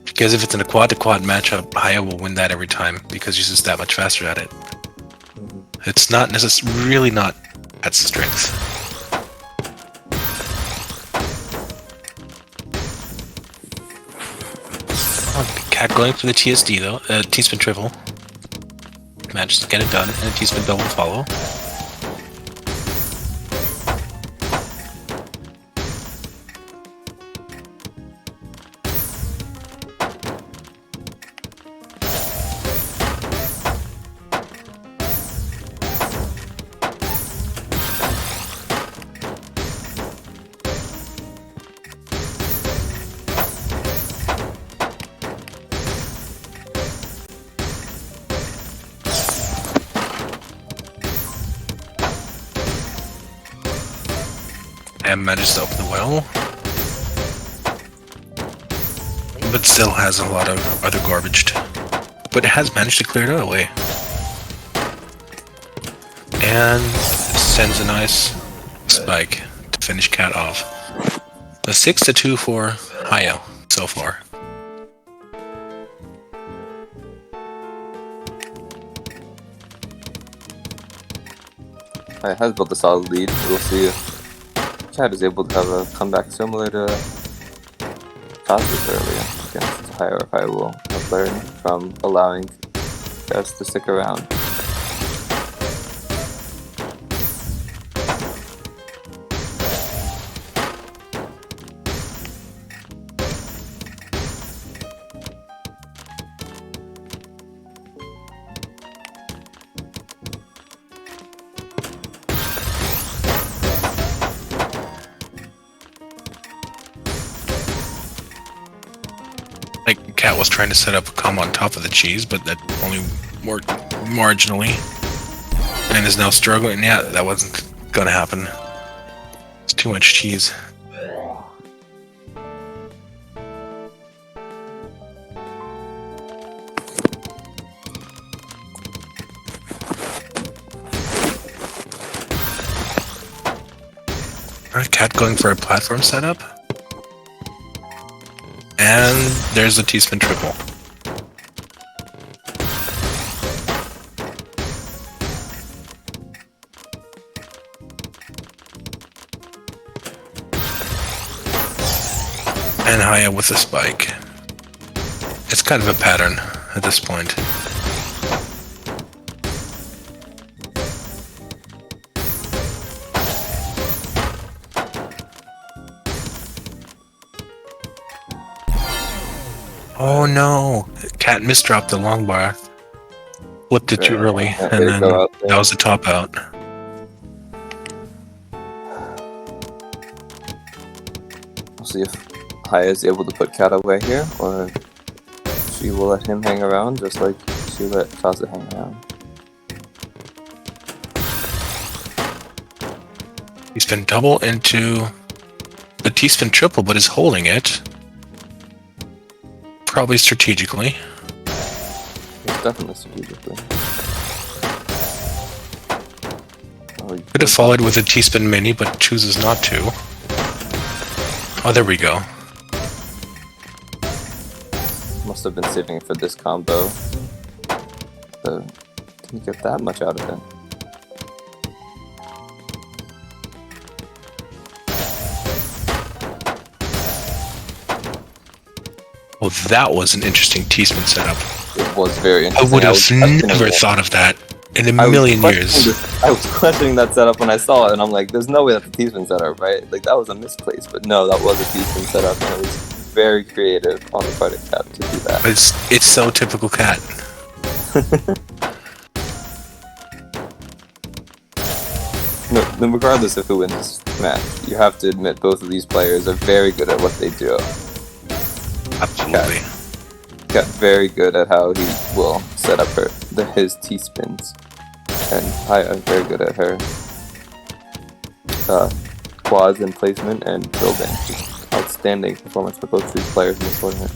Speaker 3: Because if it's in a quad-to-quad matchup, Haya will win that every time because she's just that much faster at it. It's not really not Cat's strength. Cat going for the TSD though, T-spin triple. Managed to get it done, and a T-spin double follow. And managed to open the well, but still has a lot of other garbage. But it has managed to clear it away, and sends a nice spike to finish Cat off. A 6-2 for Haya so far.
Speaker 1: Haya has built a solid lead. We'll see if Cat is able to have a comeback similar to Cosmos earlier against Haya, or Haya will have learned from allowing guys to stick around.
Speaker 3: Like, Cat was trying to set up a combo on top of the cheese, but that only worked marginally. And is now struggling. Yeah, that wasn't gonna happen. It's too much cheese. Alright, Cat going for a platform setup. And there's the T-spin triple. And Haya with the spike. It's kind of a pattern at this point. Oh no! Cat misdropped the long bar. Flipped it too early, and then that was the top out.
Speaker 1: We'll see if Haya is able to put Cat away here, or she will let him hang around just like she let Kaza hang around.
Speaker 3: T-spin double into the T-spin triple, but is holding it. Probably strategically.
Speaker 1: It's definitely strategically. Oh,
Speaker 3: could have followed with a T-spin mini, but chooses not to. Oh, there we go.
Speaker 1: Must have been saving it for this combo. So didn't get that much out of it.
Speaker 3: Well, that was an interesting T-spin setup.
Speaker 1: It was very
Speaker 3: I
Speaker 1: interesting.
Speaker 3: would have never thought of that. in a million years.
Speaker 1: I was questioning that setup when I saw it, and I'm like, there's no way that's a T-spin setup, right? Like, that was a misplaced, but no, that was a T-spin setup, and it was very creative on the part of Cat to do that.
Speaker 3: It's so typical Cat.
Speaker 1: No, regardless of who wins this match, you have to admit both of these players are very good at what they do.
Speaker 3: Absolutely.
Speaker 1: Cat very good at how he will set up his T-spins. And Haya very good at her quads and placement and building. Just outstanding performance for both of these players in this tournament.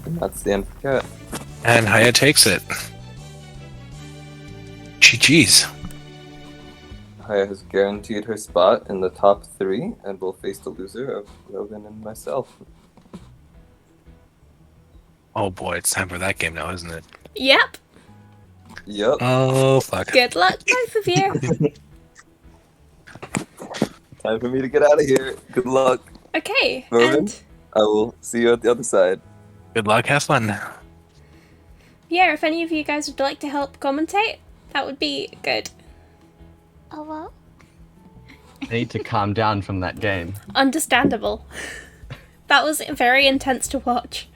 Speaker 1: And that's the end for Cat.
Speaker 3: And Haya takes it. GG's.
Speaker 1: Haya has guaranteed her spot in the top 3 and will face the loser of Rogan and myself.
Speaker 3: Oh boy, it's time for that game now, isn't it?
Speaker 2: Yep.
Speaker 1: Yep.
Speaker 3: Oh fuck.
Speaker 2: Good luck, both of you.
Speaker 1: Time for me to get out of here. Good luck.
Speaker 2: Okay,
Speaker 1: Rogan,
Speaker 2: and
Speaker 1: I will see you at the other side.
Speaker 3: Good luck, have fun.
Speaker 2: yeah, if any of you guys would like to help commentate, that would be good.
Speaker 4: Oh well.
Speaker 5: I need to calm down from that game.
Speaker 2: Understandable. That was very intense to watch.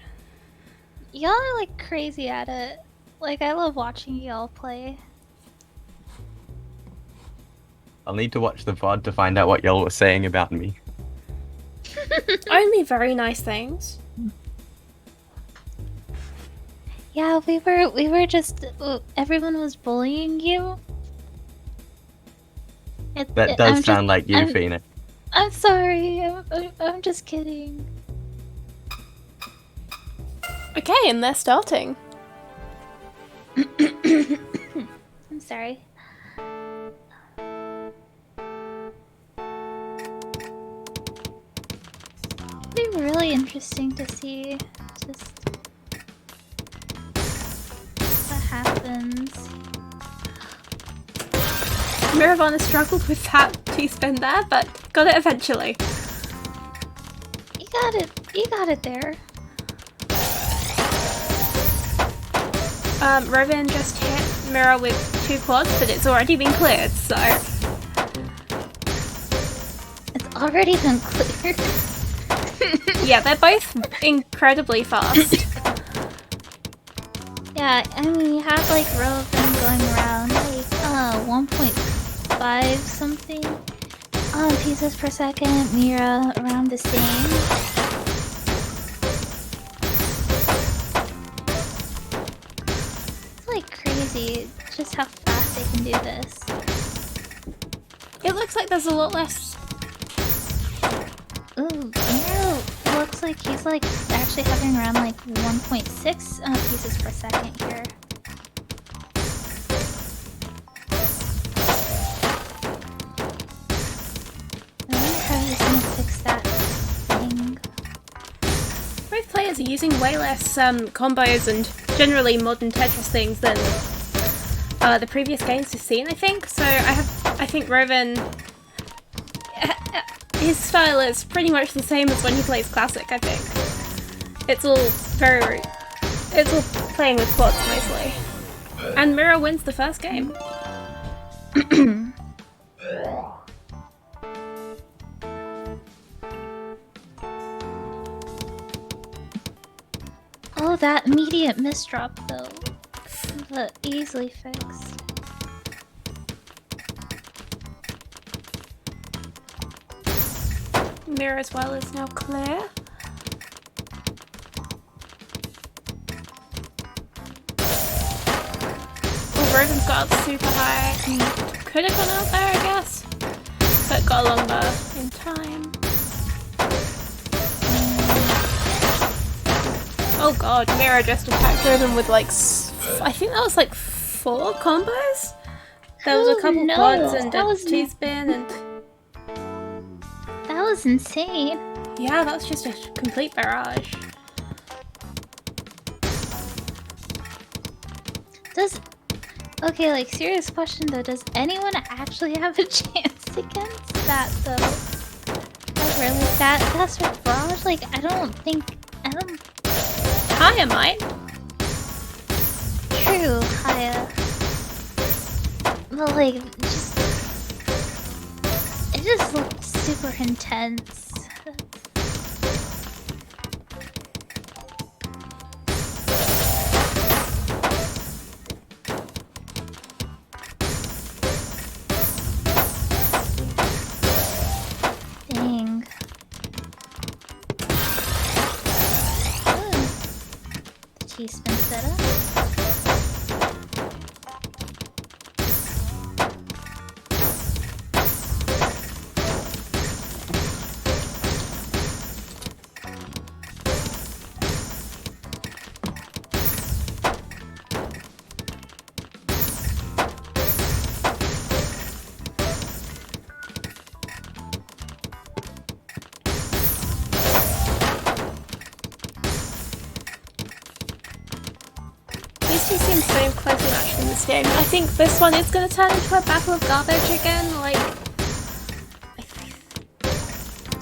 Speaker 4: Y'all are like crazy at it. Like, I love watching y'all play.
Speaker 5: I'll need to watch the VOD to find out what y'all were saying about me.
Speaker 2: Only very nice things.
Speaker 4: Yeah, we were just everyone was bullying you.
Speaker 5: That does sound like you, Phoenix.
Speaker 4: I'm sorry. I'm just kidding.
Speaker 2: Okay, and they're starting.
Speaker 4: I'm sorry. It'd be really interesting to see just what happens.
Speaker 2: Miravana struggled with that T-spin there, but got it eventually.
Speaker 4: You got it there.
Speaker 2: Robin just hit Mira with 2 quads, but it's already been cleared, so...
Speaker 4: It's already been cleared.
Speaker 2: yeah, they're both incredibly fast.
Speaker 4: Yeah, I mean, you have like Robin going around like 1.5 something pieces per second, Mira around the same. Crazy just how fast they can do this.
Speaker 2: It looks like there's a lot less.
Speaker 4: Ooh, Miro looks like he's like actually hovering around like 1.6 pieces per second here. I wonder how he's gonna fix that thing.
Speaker 2: Both players are using way less combos and generally modern Tetris things than the previous games we've seen, I think. So I think Rovan, his style is pretty much the same as when he plays Classic, I think. It's all playing with quads mostly. And Mira wins the first game.
Speaker 4: Oh, that immediate misdrop though. But easily fixed.
Speaker 2: Mira as well is now clear. Oh, Roven's got up super high. Could have gone out there, I guess. But got along there in time. Oh god, Mira just attacked Roven with like, I think that was like 4 combos? There was a couple quads and a T-spin and...
Speaker 4: That was insane.
Speaker 2: Yeah, that was just a complete barrage.
Speaker 4: Okay, like, serious question though, does anyone actually have a chance against that though? Like really? That's for Barrage? Like, I don't...
Speaker 2: Hiya, mate.
Speaker 4: True, Hiya. But like, it just looks super intense. Dang. The T-spin setup.
Speaker 2: These two seem so closely matched in this game. I think this one is going to turn into a battle of garbage again, like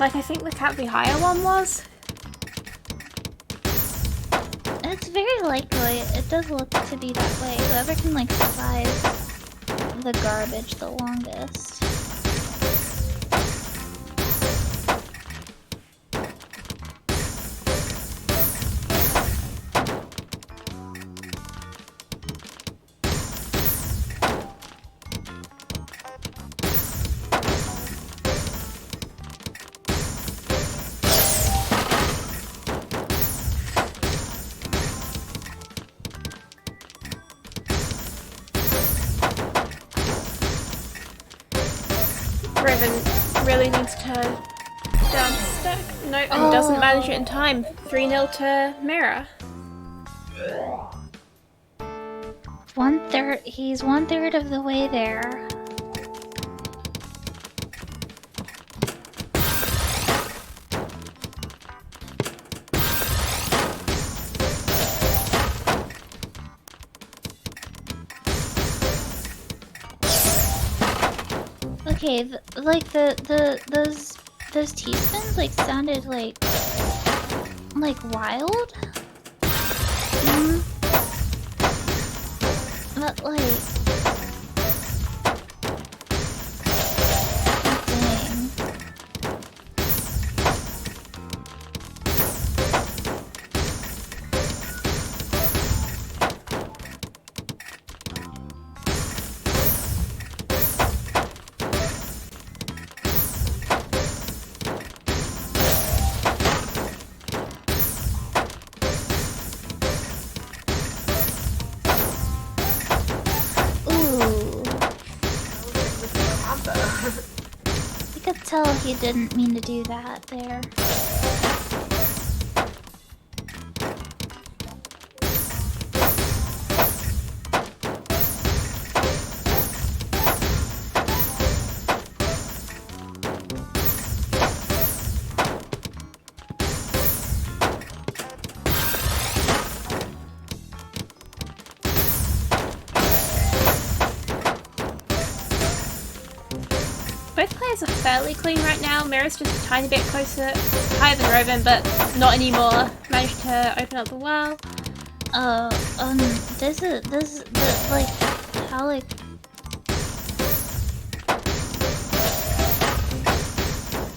Speaker 2: I think the Cat v Higher one was.
Speaker 4: It's very likely. It does look to be that way. Whoever can like survive the garbage the longest.
Speaker 2: Raven really needs to down stack. No, and doesn't manage it in time. 3-0 to Mira.
Speaker 4: He's 1/3 of the way there. Okay, those T-spins like sounded like wild. But like, dang. Tell he didn't mean to do that there.
Speaker 2: Both players are fairly clean right now. Mira's just a tiny bit closer, higher than Roven, but not anymore. Managed to open up the well.
Speaker 4: Like, how, like...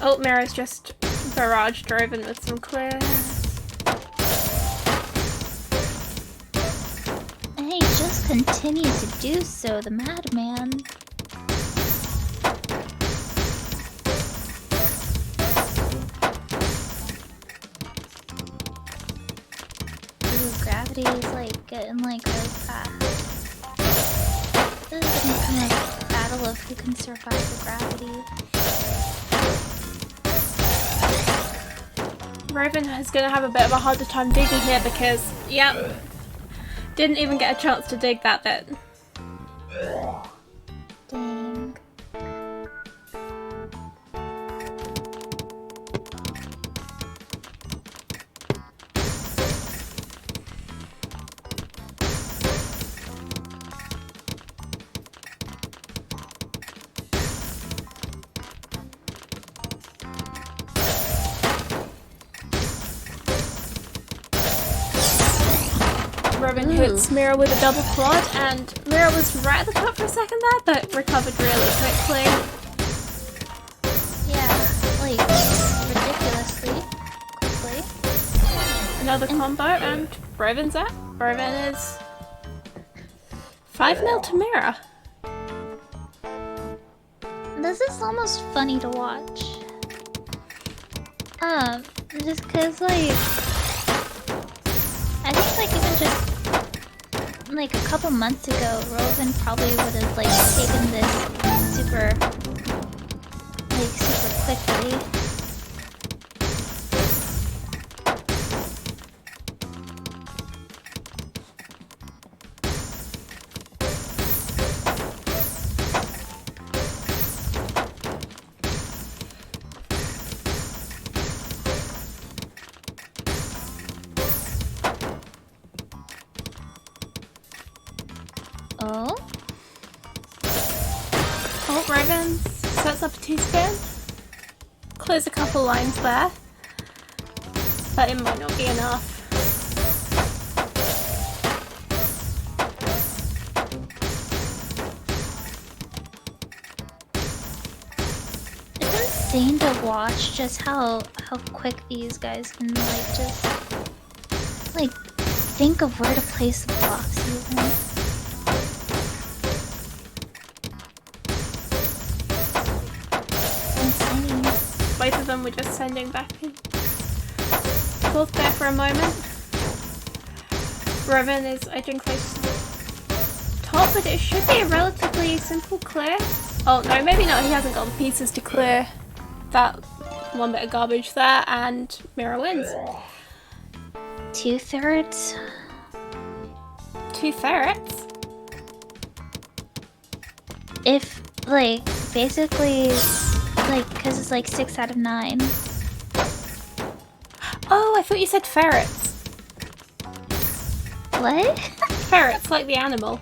Speaker 2: Oh, Mira's just barraged Roven with some clear.
Speaker 4: And he just continues to do so, the madman. Gravity's like getting like really fast. This is gonna become like a battle of who can survive the gravity.
Speaker 2: Roven is gonna have a bit of a harder time digging here because, yep, didn't even get a chance to dig that bit.
Speaker 4: Dang.
Speaker 2: Robin hits Mira with a double quad, and Mira was right at the top for a second there, but recovered really quickly.
Speaker 4: Yeah, like, ridiculously quickly.
Speaker 2: Another combo, and Robin's out. Robin is 5-0 to Mira.
Speaker 4: This is almost funny to watch. Just cause like, I think like even just like a couple months ago, Rovan probably would have like taken this super quickly. Oh?
Speaker 2: Oh, Robin sets up a two-spin. Clears a couple lines there. But it might not be enough.
Speaker 4: It's insane to watch just how quick these guys can like just like think of where to place the blocks even. Insane.
Speaker 2: Both of them were just sending back and forth there for a moment. Robin is edging close to the top, but it should be a relatively simple clear. Oh no, maybe not. He hasn't got the pieces to clear that one bit of garbage there, and Mira wins.
Speaker 4: 2/3.
Speaker 2: 2/3?
Speaker 4: If like basically like because it's like 6 out of 9.
Speaker 2: Oh, I thought you said ferrets.
Speaker 4: What?
Speaker 2: Ferrets, like the animal.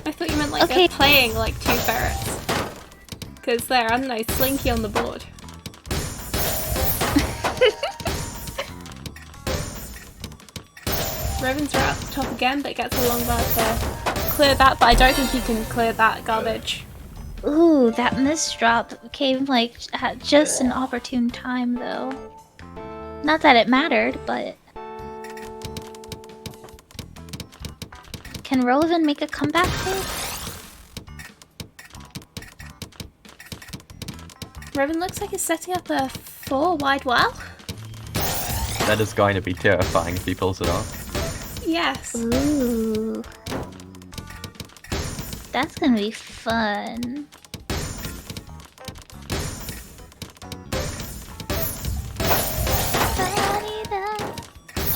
Speaker 2: I thought you meant like
Speaker 4: Okay.
Speaker 2: they're playing like 2 ferrets. Because they're, I don't know, slinky on the board. Robin's right at the top again, but gets a long bar to clear that, but I don't think he can clear that garbage.
Speaker 4: Ooh, that misdrop came like at just an opportune time though. Not that it mattered, but can Rovan make a comeback though?
Speaker 2: Robin looks like he's setting up a 4 wide well.
Speaker 5: That is going to be terrifying if he pulls it off.
Speaker 2: Yes.
Speaker 4: Ooh. That's gonna be fun.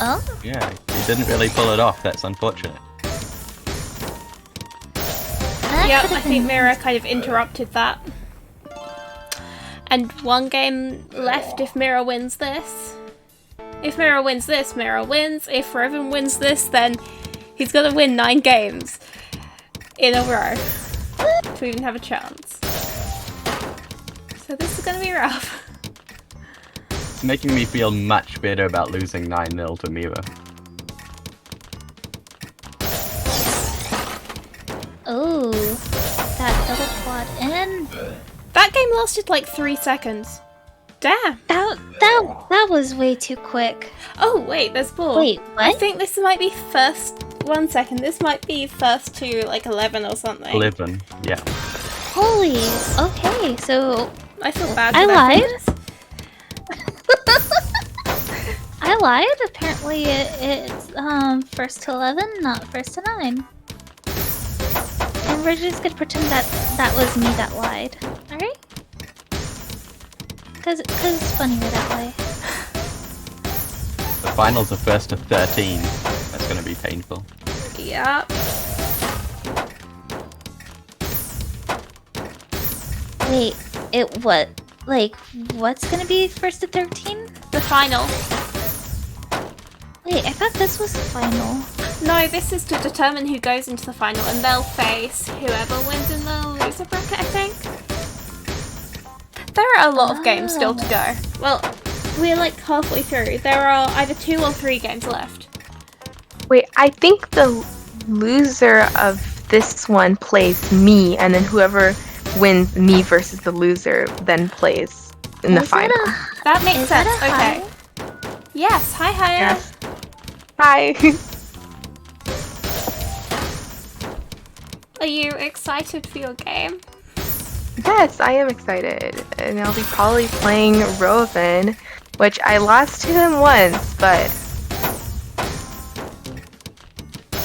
Speaker 4: Oh?
Speaker 5: Yeah, he didn't really pull it off. That's unfortunate.
Speaker 4: That
Speaker 2: Yep,
Speaker 4: could've
Speaker 2: I think
Speaker 4: been-
Speaker 2: Mira kind of interrupted that. And 1 game left if Mira wins this. If Mira wins this, Mira wins. If Robin wins this, then he's got to win 9 games in a row to even have a chance. So this is going to be rough.
Speaker 5: It's making me feel much better about losing 9-0 to Mira.
Speaker 4: Oh, that double quad in.
Speaker 2: That game lasted like 3 seconds. Damn.
Speaker 4: That was way too quick.
Speaker 2: Oh, wait, there's more.
Speaker 4: Wait,
Speaker 2: I
Speaker 4: what?
Speaker 2: think this might be first... 1 second. This might be first to like 11 or something.
Speaker 5: 11, yeah.
Speaker 4: Holy. Okay, so
Speaker 2: I feel bad.
Speaker 4: I
Speaker 2: for
Speaker 4: lied.
Speaker 2: this.
Speaker 4: I lied. Apparently, it's first to 11, not first to 9. And we're just gonna pretend that was me that lied. All right? Cause it's funnier that way.
Speaker 5: The finals are first to 13. That's going to be painful.
Speaker 2: Yeah.
Speaker 4: Wait, it what? Like, what's gonna be first to 13?
Speaker 2: The final.
Speaker 4: Wait, I thought this was the final.
Speaker 2: No, this is to determine who goes into the final, and they'll face whoever wins in the loser bracket, I think. There are a lot of games still to go. Well, We're like halfway through. There are either 2 or 3 games left.
Speaker 7: Wait, I think the loser of this one plays me, and then whoever wins me versus the loser then plays in the final.
Speaker 2: That makes
Speaker 4: Is
Speaker 2: sense.
Speaker 4: that a
Speaker 2: Okay. Yes. Hi, Haya.
Speaker 7: Yes. Hi.
Speaker 2: Are you excited for your game?
Speaker 7: Yes, I am excited, and I'll be probably playing Rovan, which I lost to him once, but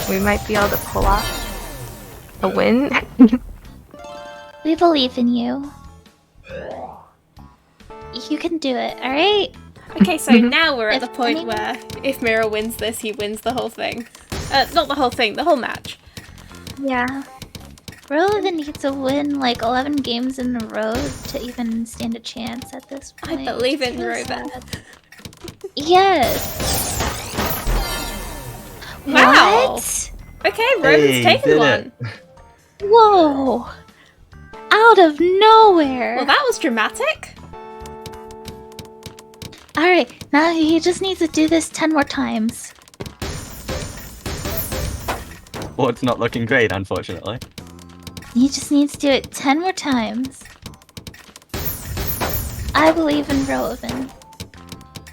Speaker 7: we might be able to pull off a win.
Speaker 4: We believe in you. You can do it, alright?
Speaker 2: Okay, so now we're at the
Speaker 4: If
Speaker 2: point
Speaker 4: anyone-
Speaker 2: where if Mira wins this, he wins the whole thing. Not the whole thing, the whole match.
Speaker 4: Yeah. Rovan needs to win like 11 games in a row to even stand a chance at this
Speaker 2: I
Speaker 4: point.
Speaker 2: believe in
Speaker 4: It's really
Speaker 2: Rovan.
Speaker 4: sad. Yes.
Speaker 2: Wow.
Speaker 4: What?
Speaker 2: Okay, Rovan's
Speaker 5: Hey,
Speaker 2: taken
Speaker 5: did
Speaker 2: one.
Speaker 5: it.
Speaker 4: Whoa. Out of nowhere.
Speaker 2: Well, that was dramatic.
Speaker 4: Alright, now he just needs to do this 10 more times.
Speaker 5: Well, it's not looking great, unfortunately.
Speaker 4: He just needs to do it 10 more times. I believe in Rovan.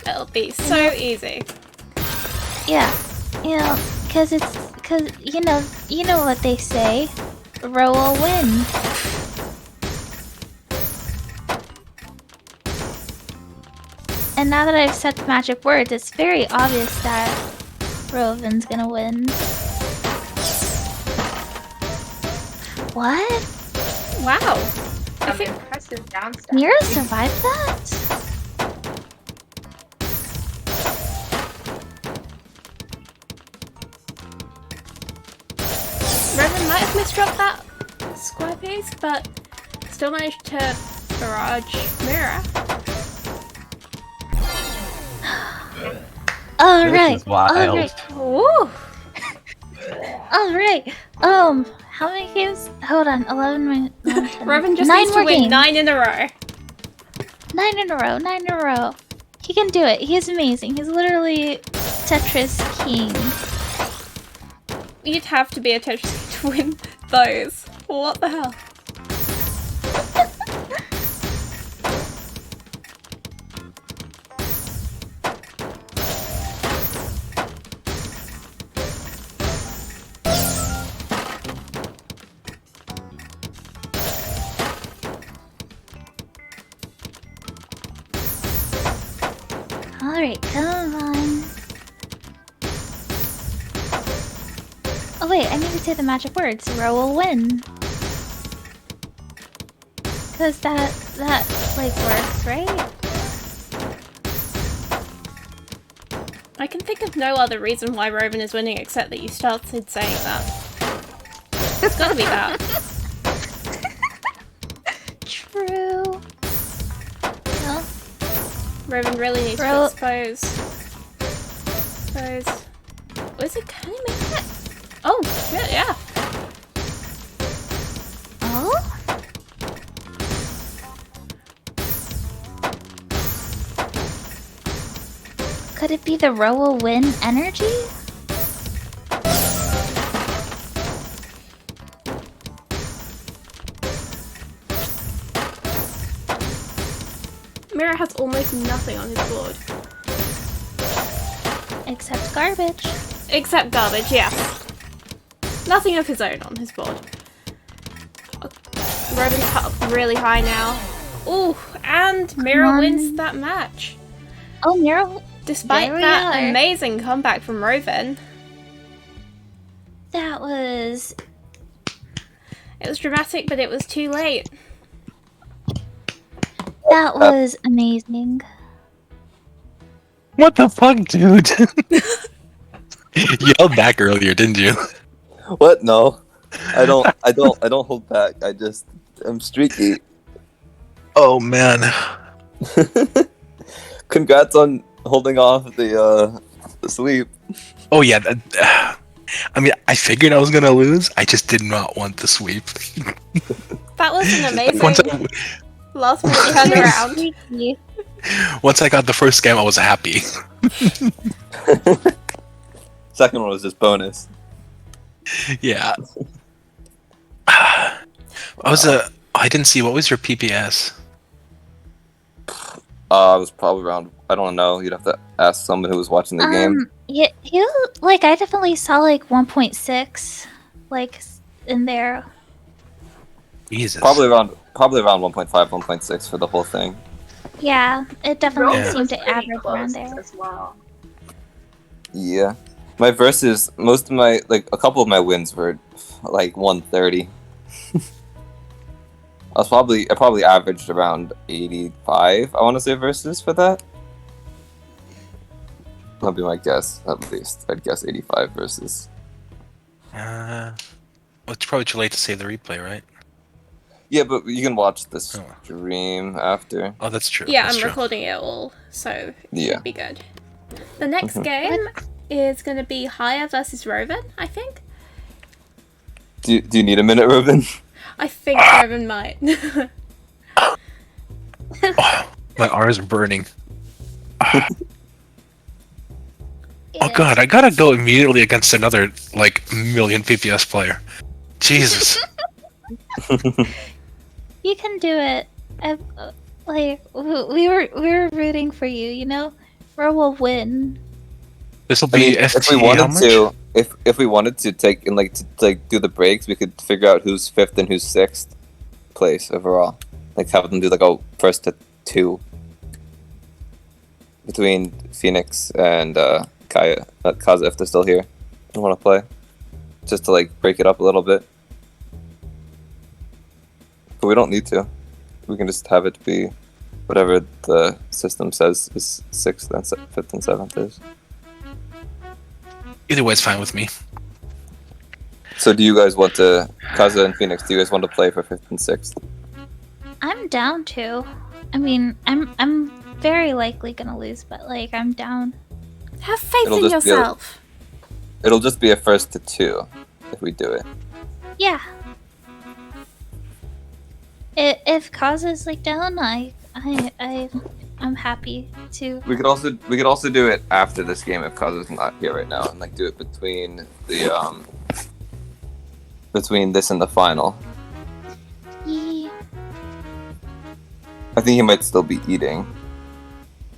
Speaker 2: It'll be so easy.
Speaker 4: Yeah, you know, cause you know what they say, row will win. And now that I've said the magic words, it's very obvious that Rovan's gonna win. What?
Speaker 2: Wow.
Speaker 6: Some impressive downside.
Speaker 4: Mira survived that?
Speaker 2: Rovan might have misdropped that square piece, but still managed to barrage Mira.
Speaker 4: Alright,
Speaker 5: is wild.
Speaker 4: alright,
Speaker 2: Ooh.
Speaker 4: alright. How many games? Hold on, 11, 10.
Speaker 2: Rovan just
Speaker 4: 9
Speaker 2: needs to
Speaker 4: more
Speaker 2: win
Speaker 4: games.
Speaker 2: 9 in a row.
Speaker 4: 9 in a row, 9 in a row. He can do it. He's amazing. He's literally Tetris King.
Speaker 2: You'd have to be a Tetris to win those. What the hell?
Speaker 4: Alright, come on. Oh wait, I need to say the magic words. Row will win. Cause that like works, right?
Speaker 2: I can think of no other reason why Rovan is winning except that you started saying that. It's gotta be that.
Speaker 4: True. No.
Speaker 2: Rovan really needs to
Speaker 4: Bro-
Speaker 2: expose. Was it can he make it? Oh shit, yeah.
Speaker 4: Oh? Could it be the row will win energy?
Speaker 2: Mira has almost nothing on his board.
Speaker 4: Except garbage.
Speaker 2: Except garbage, yes. Nothing of his own on his board. Rovan's cut up really high now. Ooh, and Mira
Speaker 4: on.
Speaker 2: wins that match.
Speaker 4: Oh, Mira.
Speaker 2: Despite
Speaker 4: There we
Speaker 2: that
Speaker 4: are.
Speaker 2: amazing comeback from Rovan.
Speaker 4: That was.
Speaker 2: It was dramatic, but it was too late.
Speaker 4: That was amazing.
Speaker 3: What the fuck, dude? You yelled back earlier, didn't you?
Speaker 1: What? No, I don't hold back. I'm streaky.
Speaker 3: Oh man.
Speaker 1: Congrats on holding off the sweep.
Speaker 3: Oh yeah. I mean, I figured I was gonna lose. I just did not want the sweep.
Speaker 2: That was an amazing
Speaker 3: Once I,
Speaker 2: last minute turnaround.
Speaker 4: Freaky.
Speaker 3: Once I got the first game, I was happy.
Speaker 1: Second one was just bonus.
Speaker 3: Yeah. I didn't see. What was your PPS?
Speaker 1: I was probably around. I don't know. You'd have to ask someone who was watching the game.
Speaker 4: Yeah, like I definitely saw like 1.6, like in there.
Speaker 3: Jesus.
Speaker 1: Probably around 1.5, 1.6 for the whole thing.
Speaker 4: Yeah, it definitely
Speaker 6: Rose
Speaker 4: seemed
Speaker 6: was
Speaker 4: to
Speaker 6: pretty
Speaker 4: average around
Speaker 6: close
Speaker 4: there.
Speaker 6: as well.
Speaker 1: Yeah, my versus most of my a couple of my wins were like 130. I probably averaged around 85. I want to say versus for that. That'll be my guess at least. I'd guess 85 versus.
Speaker 3: Well, it's probably too late to save the replay, right?
Speaker 1: Yeah, but you can watch the stream after.
Speaker 3: Oh, that's true.
Speaker 2: Yeah,
Speaker 3: that's
Speaker 2: I'm
Speaker 3: true.
Speaker 2: recording it all, so it
Speaker 1: Yeah.
Speaker 2: should be good. The next game is going to be Haya versus Roven, I think.
Speaker 1: Do you need a minute, Ruben?
Speaker 2: I think Roven might.
Speaker 3: My arms are burning. Oh god, I gotta go immediately against another million PPS player. Jesus.
Speaker 4: You can do it. We were rooting for you. You know, Ro will win.
Speaker 3: This will
Speaker 1: I
Speaker 3: be
Speaker 1: mean,
Speaker 3: FT.
Speaker 1: if we wanted to, if we wanted to take and do the breaks, we could figure out who's 5th and who's 6th place overall. Like have them do a first to 2 between Phoenix and Kaza if they're still here and want to play, just to break it up a little bit. But we don't need to. We can just have it be whatever the system says is 6th and 5th and 7th is.
Speaker 3: Either way, it's fine with me.
Speaker 1: So do you guys want to, Kaza and Phoenix, do you guys want to play for 5th and 6th?
Speaker 4: I'm down to. I mean, I'm very likely gonna lose, but I'm down.
Speaker 2: Have faith
Speaker 1: It'll
Speaker 2: in
Speaker 1: just be
Speaker 2: yourself.
Speaker 1: It'll just be a first to 2 if we do it.
Speaker 4: Yeah. If Kaz is down, I'm happy to.
Speaker 1: We could also do it after this game if Kaza's not here right now, and do it between the between this and the final.
Speaker 4: Yeah,
Speaker 1: I think he might still be eating.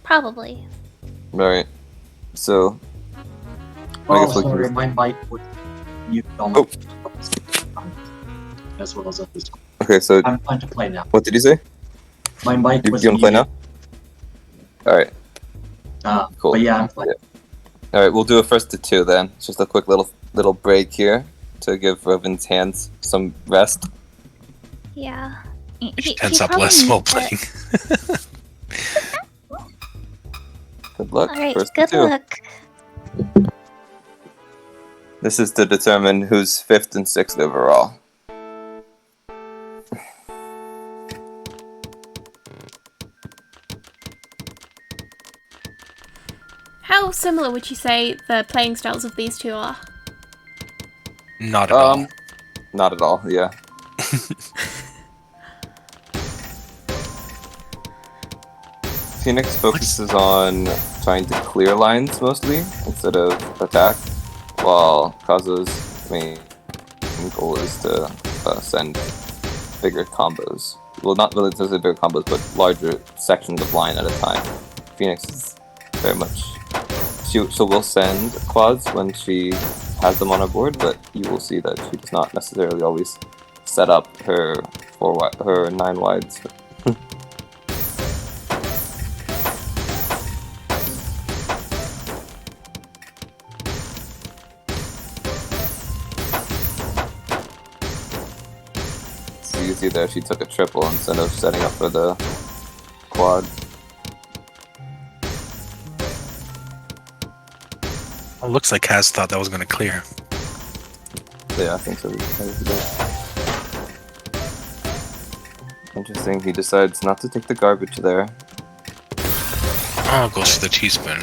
Speaker 4: probably.
Speaker 1: Right. So.
Speaker 8: Oh, sorry, my mic was mute on my as well as at this.
Speaker 1: Okay, so
Speaker 8: I'm fine to play now.
Speaker 1: what did you say?
Speaker 8: My mic
Speaker 1: You
Speaker 8: was
Speaker 1: want to play now? Alright, cool.
Speaker 8: But yeah, I'm fine.
Speaker 1: Alright, we'll do a first to 2 then. It's just a quick little break here to give Rovin's hands some rest.
Speaker 4: Yeah.
Speaker 3: Tense up less while playing.
Speaker 1: Good luck.
Speaker 4: Alright,
Speaker 1: First
Speaker 4: good
Speaker 1: to 2.
Speaker 4: luck.
Speaker 1: This is to determine who's 5th and 6th overall.
Speaker 2: How similar would you say the playing styles of these two are?
Speaker 3: Not at all.
Speaker 1: Not at all, yeah. Phoenix focuses on trying to clear lines mostly instead of attack, while Kaza's main goal is to send bigger combos. Well, not really necessarily bigger combos, but larger sections of line at a time. Phoenix is very much... She will send quads when she has them on her board, but you will see that she does not necessarily always set up her 9 wides. So you see there she took a triple instead of setting up for the quad.
Speaker 3: It looks like Kaz thought that was going to clear.
Speaker 1: Yeah, I think so. Interesting, he decides not to take the garbage there.
Speaker 3: Oh, goes for the teaspoon.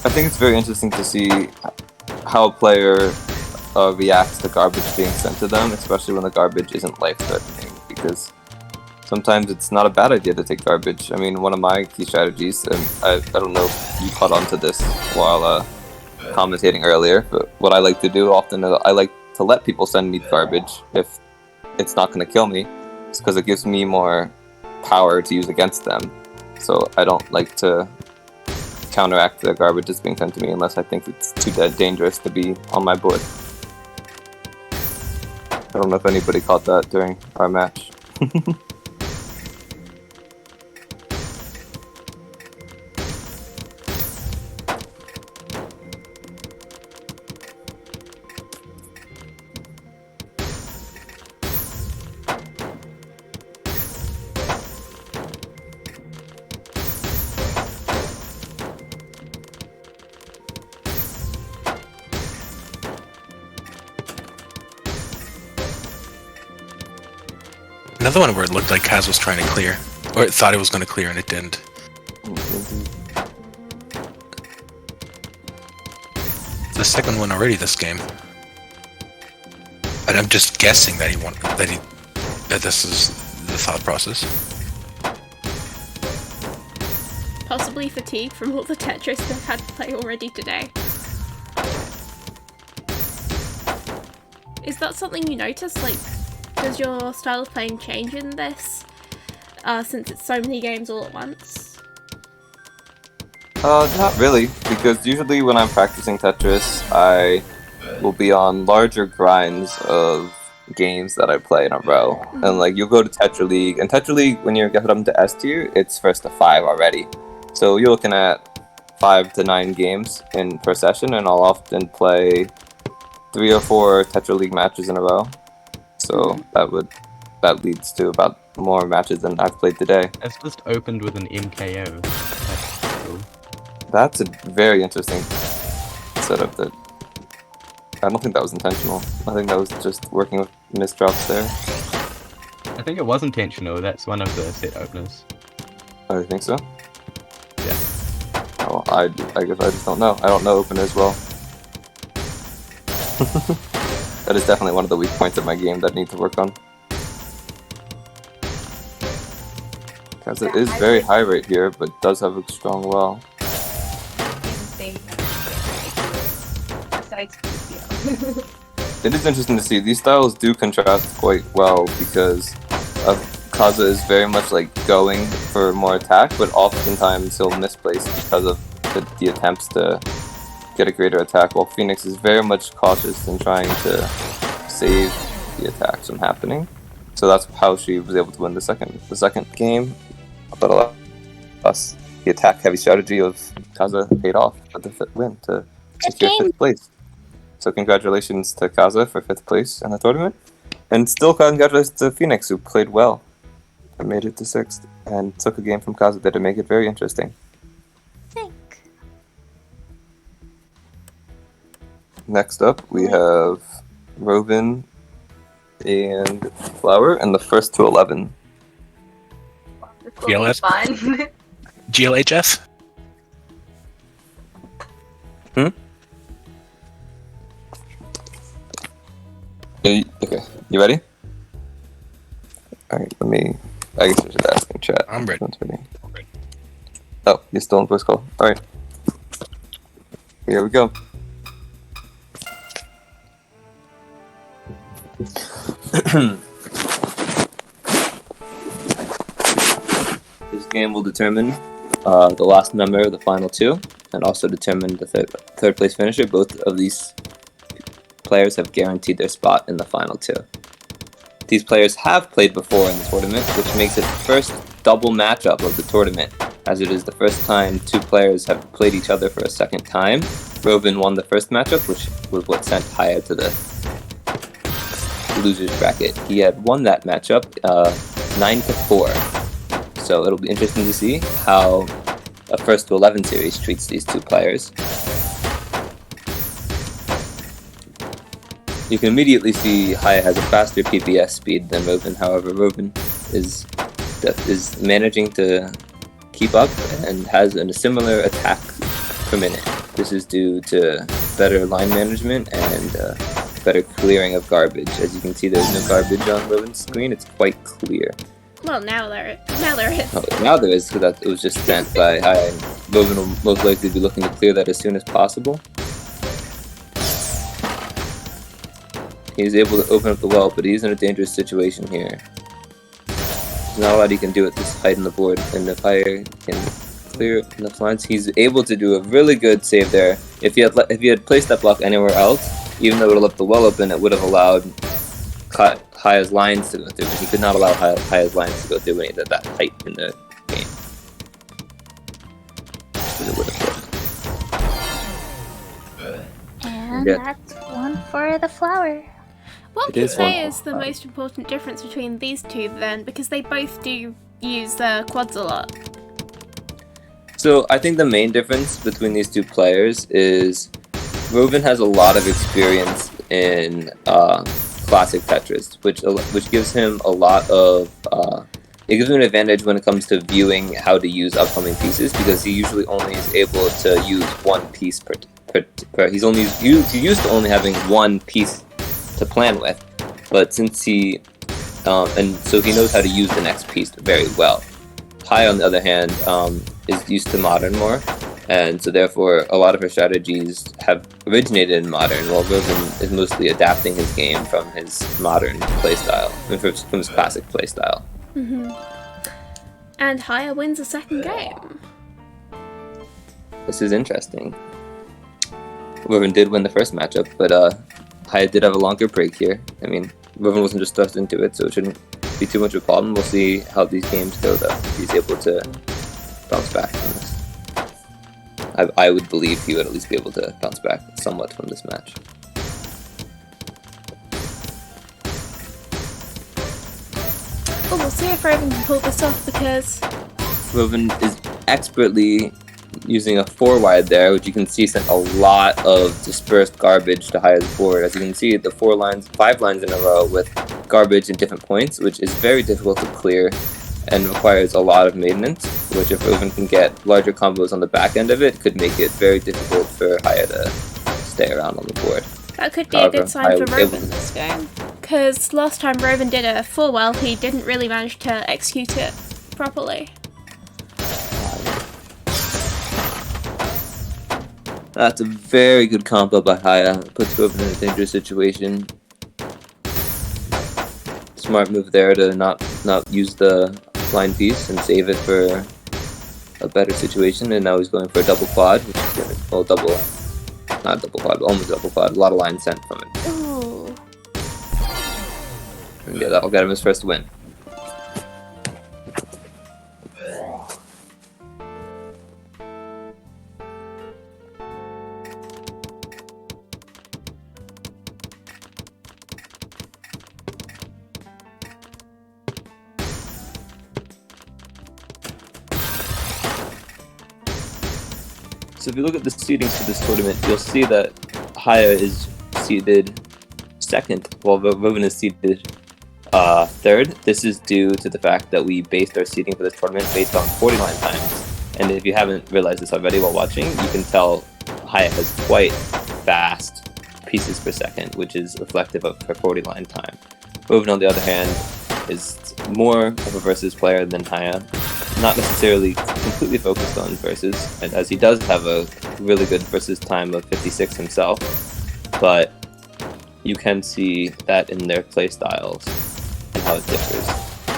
Speaker 1: I think it's very interesting to see how a player reacts to garbage being sent to them, especially when the garbage isn't life-threatening, because sometimes it's not a bad idea to take garbage. I mean, one of my key strategies, and I don't know if you caught on to this while commentating earlier, but what I like to do often is I like to let people send me garbage if it's not going to kill me. It's because it gives me more power to use against them. So I don't like to counteract the garbage that's being sent to me unless I think it's too dangerous to be on my board. I don't know if anybody caught that during our match.
Speaker 3: Another one where it looked like Kaz was trying to clear, or it thought it was going to clear and it didn't. The second one already this game, and I'm just guessing that that this is the thought process.
Speaker 2: Possibly fatigue from all the Tetris they've had to play already today. Is that something you notice? Like, does your style of playing change in this, since it's so many games all at once?
Speaker 1: Not really, because usually when I'm practicing Tetris, I will be on larger grinds of games that I play in a row. Mm-hmm. And like, you'll go to Tetra League, and Tetra League, when you get up to S tier, it's first to 5 already. So you're looking at 5 to 9 games per session, and I'll often play 3 or 4 Tetra League matches in a row. So that leads to about more matches than I've played today.
Speaker 5: It's just opened with an MKO. That's cool.
Speaker 1: That's a very interesting setup. That I don't think that was intentional. I think that was just working with missed drops there.
Speaker 5: I think it was intentional. That's one of the set openers.
Speaker 1: Oh, you think so?
Speaker 5: Yeah.
Speaker 1: Oh, I guess I just don't know. I don't know openers well. That is definitely one of the weak points of my game that I need to work on. Because it is very high rate here, but does have a strong well. It is interesting to see. These styles do contrast quite well because Kaza is very much like going for more attack, but oftentimes he'll misplace because of the attempts to get a greater attack, while Phoenix is very much cautious in trying to save the attacks from happening. So that's how she was able to win the second game. But alas, the attack-heavy strategy of Kaza paid off for the win to secure 5th place. So congratulations to Kaza for 5th place in the tournament, and still congratulations to Phoenix, who played well and made it to 6th and took a game from Kaza there to make it very interesting. Next up, we have Robin and Flower in the first to 11.
Speaker 6: GLS? Fun.
Speaker 3: GLHF?
Speaker 1: Okay, you ready? Alright, I guess I should ask in chat.
Speaker 3: I'm ready.
Speaker 1: Oh, you're still in voice call. Alright. Here we go. This game will determine the last member of the final 2, and also determine the third place finisher. Both of these players have guaranteed their spot in the final 2. These players have played before in the tournament, which makes it the first double matchup of the tournament, as it is the first time 2 players have played each other for a second time. Robin won the first matchup, which was what sent Haya to the losers bracket. He had won that matchup 9-4. So it'll be interesting to see how a first to 11 series treats these 2 players. You can immediately see Haya has a faster PPS speed than Robin. However, Robin is managing to keep up and has a similar attack per minute. This is due to better line management and better clearing of garbage. As you can see, there's no garbage on Robin's screen. It's quite clear.
Speaker 2: Well, now there is.
Speaker 1: Oh, now there is, because it was just spent by Haya. Rovan will most likely be looking to clear that as soon as possible. He's able to open up the well, but he's in a dangerous situation here. There's not a lot he can do at this height on the board, and if Haya can clear enough lines, he's able to do a really good save there. If he had placed that block anywhere else, even though it would have left the well open, it would have allowed Haya's lines to go through. He could not allow Haya's lines to go through when he's at that height in the game. It would have
Speaker 4: And that's one for the flower.
Speaker 2: What would you say is the most important difference between these two then? Because they both do use quads a lot.
Speaker 1: So I think the main difference between these two players is Rovan has a lot of experience in classic Tetris, which gives him a lot of it gives him an advantage when it comes to viewing how to use upcoming pieces, because he usually only is able to use one piece per he's used to only having one piece to plan with, but since he and so he knows how to use the next piece very well. Haya, on the other hand, is used to Modern more, and so therefore a lot of her strategies have originated in Modern, while Rovan is mostly adapting his game from his Modern playstyle, from his classic playstyle.
Speaker 2: And Haya wins the second game.
Speaker 1: This is interesting. Rovan did win the first matchup, but Haya did have a longer break here. I mean, Rovan wasn't just thrust into it, so it shouldn't be too much of a problem. We'll see how these games go, though. If he's able to bounce back from this. I would believe he would at least be able to bounce back somewhat from this match.
Speaker 2: Well, we'll see if Rovan can pull this off, because
Speaker 1: Rovan is expertly using a 4-wide there, which you can see sent a lot of dispersed garbage to Haya's board. As you can see, the 5 lines in a row with garbage in different points, which is very difficult to clear and requires a lot of maintenance, which if Rovan can get larger combos on the back end of it, could make it very difficult for Haya to stay around on the board.
Speaker 2: that could be a good sign for Rovan this game. Because last time Rovan did a 4-well, he didn't really manage to execute it properly.
Speaker 1: That's a very good combo by Haya. Puts Rovan in a dangerous situation. Smart move there to not use the line piece and save it for a better situation. And now he's going for a double quad, which is going to, well, not double quad, but almost double quad. A lot of lines sent from it.
Speaker 2: Ooh.
Speaker 1: And yeah, that'll get him his first win. So if you look at the seedings for this tournament, you'll see that Haya is seeded second, while Rovan is seeded third. This is due to the fact that we based our seeding for this tournament based on 40 line times. And if you haven't realized this already while watching, you can tell Haya has quite fast pieces per second, which is reflective of her 40 line time. Rovan, on the other hand, is more of a versus player than Haya. Not necessarily completely focused on versus, and as he does have a really good versus time of 56 himself, but you can see that in their play styles and how it differs.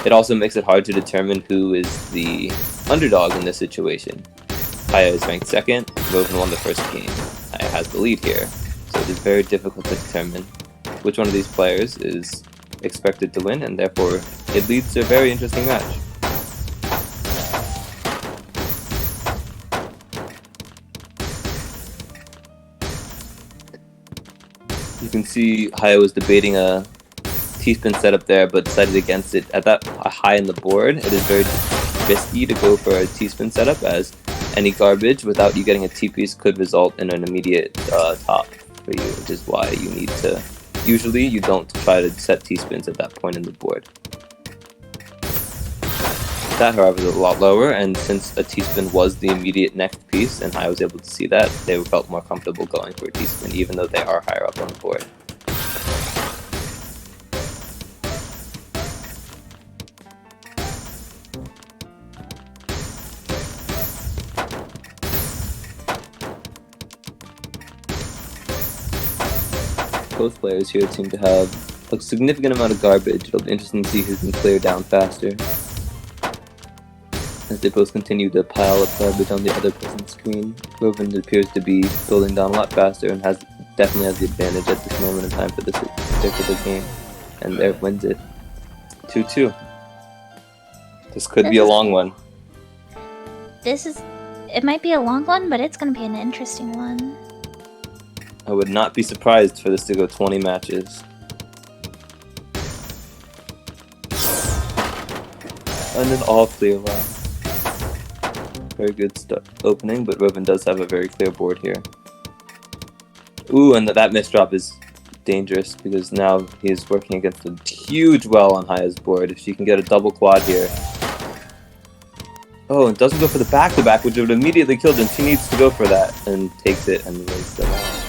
Speaker 1: It also makes it hard to determine who is the underdog in this situation. Haya is ranked second, Rovan won the first game. Haya has the lead here, so it is very difficult to determine which one of these players is expected to win, and therefore it leads to a very interesting match. You can see Haya was debating a T-spin setup there, but decided against it. At that high in the board, it is very risky to go for a T-spin setup, as any garbage without you getting a T-piece could result in an immediate top for you, which is why you need to... Usually, you don't try to set T-spins at that point in the board. That, however, is a lot lower, and since a T-spin was the immediate next piece, and I was able to see that, they felt more comfortable going for a T-spin, even though they are higher up on the board. both players here seem to have a significant amount of garbage. It'll be interesting to see who can clear down faster. As they both continue to pile up garbage on the other person's screen, Roven appears to be building down a lot faster and definitely has the advantage at this moment in time for this particular game. And there wins it. 2-2. This could be a long one.
Speaker 4: It might be a long one, but it's gonna be an interesting one.
Speaker 1: I would not be surprised for this to go 20 matches. And an all clear line. Very good opening, but Roven does have a very clear board here. Ooh, and that misdrop is dangerous because now he's working against a huge well on Haya's board. If she can get a double quad here. Oh, and doesn't go for the back-to-back, which would immediately kill him. She needs to go for that and takes it and wins the round.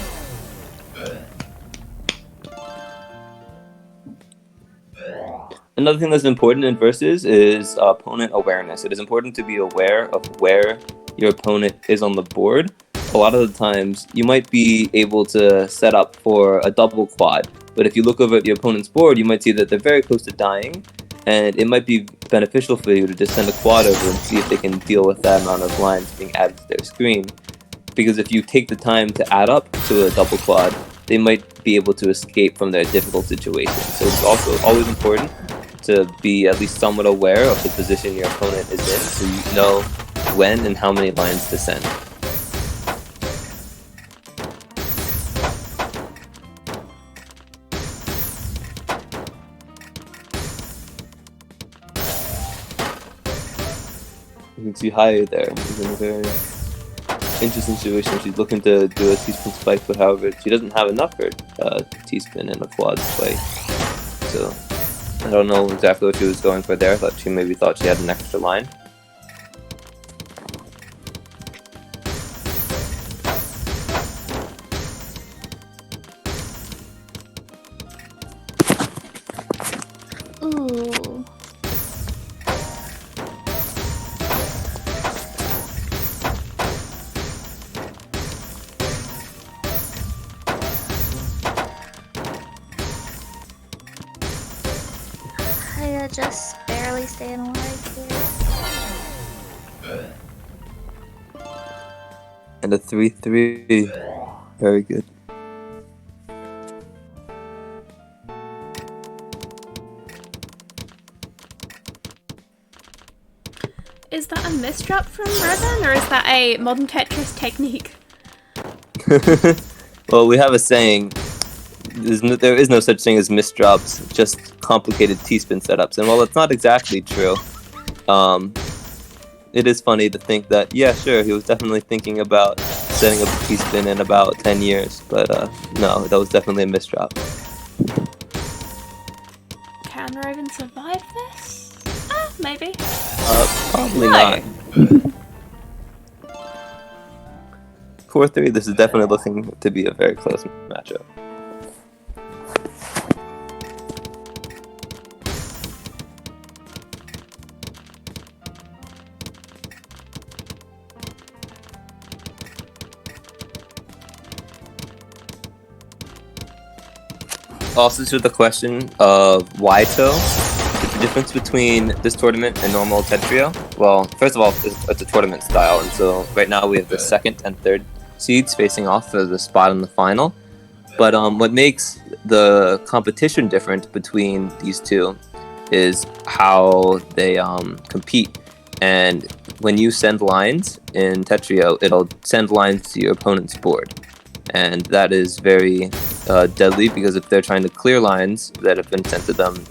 Speaker 1: Another thing that's important in versus is opponent awareness. It is important to be aware of where your opponent is on the board. A lot of the times, you might be able to set up for a double quad, but if you look over at the opponent's board, you might see that they're very close to dying, and it might be beneficial for you to just send a quad over and see if they can deal with that amount of lines being added to their screen. Because if you take the time to add up to a double quad, they might be able to escape from their difficult situation. So it's also always important to be at least somewhat aware of the position your opponent is in, so you know when and how many lines to send. You can see Haya there. She's in a very interesting situation. She's looking to do a T-spin spike, but however, she doesn't have enough for T-spin and a quad spike. So I don't know exactly what she was going for there. I thought she maybe thought she had an extra line.
Speaker 4: Ooh. Just barely staying alive here.
Speaker 1: And a 3-3. Very good.
Speaker 2: Is that a misdrop from Roven, or is that a modern Tetris technique?
Speaker 1: Well, we have a saying. There is no such thing as misdrops, just complicated T-spin setups. And while it's not exactly true, it is funny to think that, yeah, sure, he was definitely thinking about setting up a T-spin in about 10 years. But no, that was definitely a misdrop.
Speaker 2: Can Roven survive this? Maybe.
Speaker 1: Probably not. 4-3, this is definitely looking to be a very close matchup. Also, to the question of why toe, the difference between this tournament and normal NSTrio. Well, first of all, it's a tournament style, and so right now we have the second and third seeds facing off for the spot in the final. But what makes the competition different between these two is how they compete. And when you send lines in NSTrio, it'll send lines to your opponent's board. And that is very deadly, because if they're trying to clear lines that have been sent to them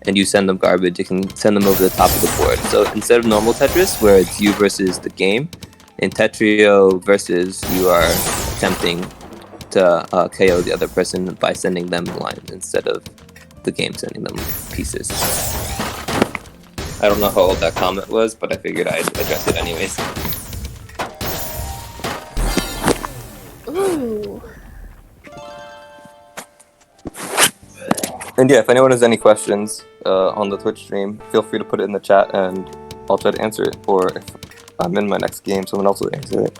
Speaker 1: and you send them garbage, you can send them over the top of the board. So instead of normal Tetris, where it's you versus the game, in NSTrio versus you are attempting to KO the other person by sending them lines instead of the game sending them pieces. I don't know how old that comment was, but I figured I'd address it anyways.
Speaker 4: Ooh.
Speaker 1: And yeah, if anyone has any questions on the Twitch stream, feel free to put it in the chat and I'll try to answer it. Or if I'm in my next game, someone else will answer it.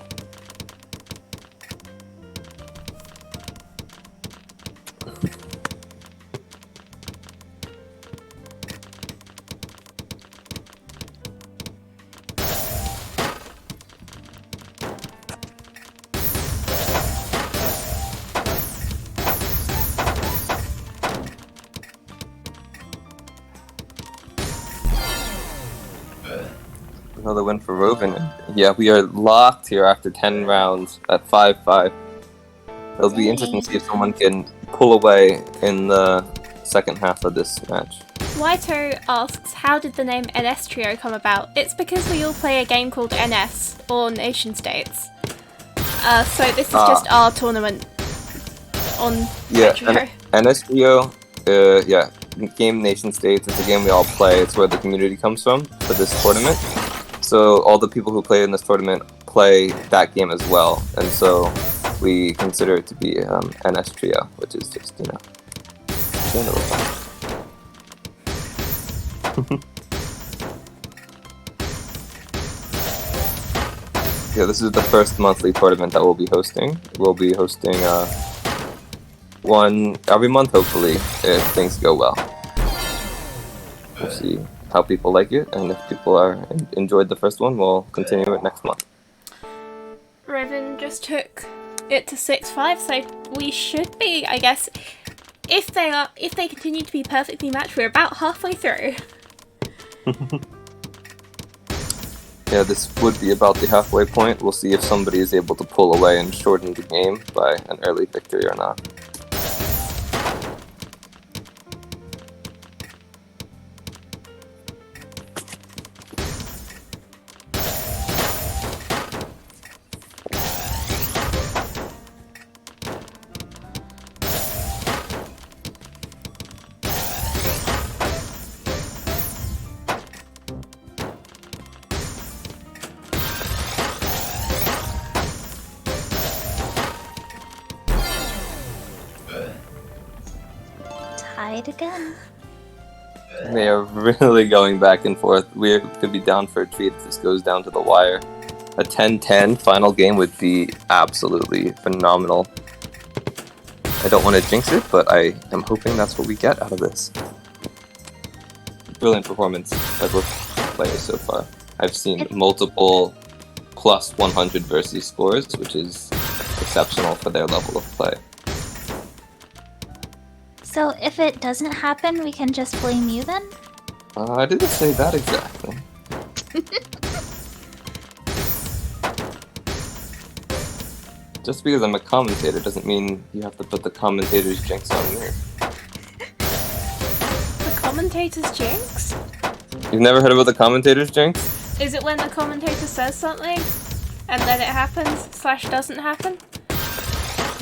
Speaker 1: Another win for Rovin. Yeah, we are locked here after 10 rounds at 5-5. It'll be interesting to see if someone can pull away in the second half of this match.
Speaker 2: Waito asks, how did the name NSTrio come about? It's because we all play a game called NS, or Nation States. So this is just our tournament on NSTrio.
Speaker 1: NSTrio, game Nation States, it's a game we all play. It's where the community comes from for this tournament. So all the people who play in this tournament play that game as well. And so we consider it to be NSTrio, which is just, doing a little fun. Yeah, this is the first monthly tournament that we'll be hosting. We'll be hosting one every month, hopefully, if things go well. We'll see how people like it, and if people enjoyed the first one, we'll continue it next month.
Speaker 2: Revan just took it to 6-5, so we should be, I guess, if they continue to be perfectly matched, we're about halfway through.
Speaker 1: Yeah, this would be about the halfway point. We'll see if somebody is able to pull away and shorten the game by an early victory or not.
Speaker 4: Tied again.
Speaker 1: They are really going back and forth. We could be down for a treat if this goes down to the wire. A 10-10 final game would be absolutely phenomenal. I don't want to jinx it, but I am hoping that's what we get out of this. Brilliant performance by both players so far. I've seen multiple plus 100 versus scores, which is exceptional for their level of play.
Speaker 4: So if it doesn't happen, we can just blame you then?
Speaker 1: I didn't say that exactly. Just because I'm a commentator doesn't mean you have to put the commentator's jinx on me.
Speaker 2: The commentator's jinx?
Speaker 1: You've never heard about the commentator's jinx?
Speaker 2: Is it when the commentator says something and then it happens / doesn't happen?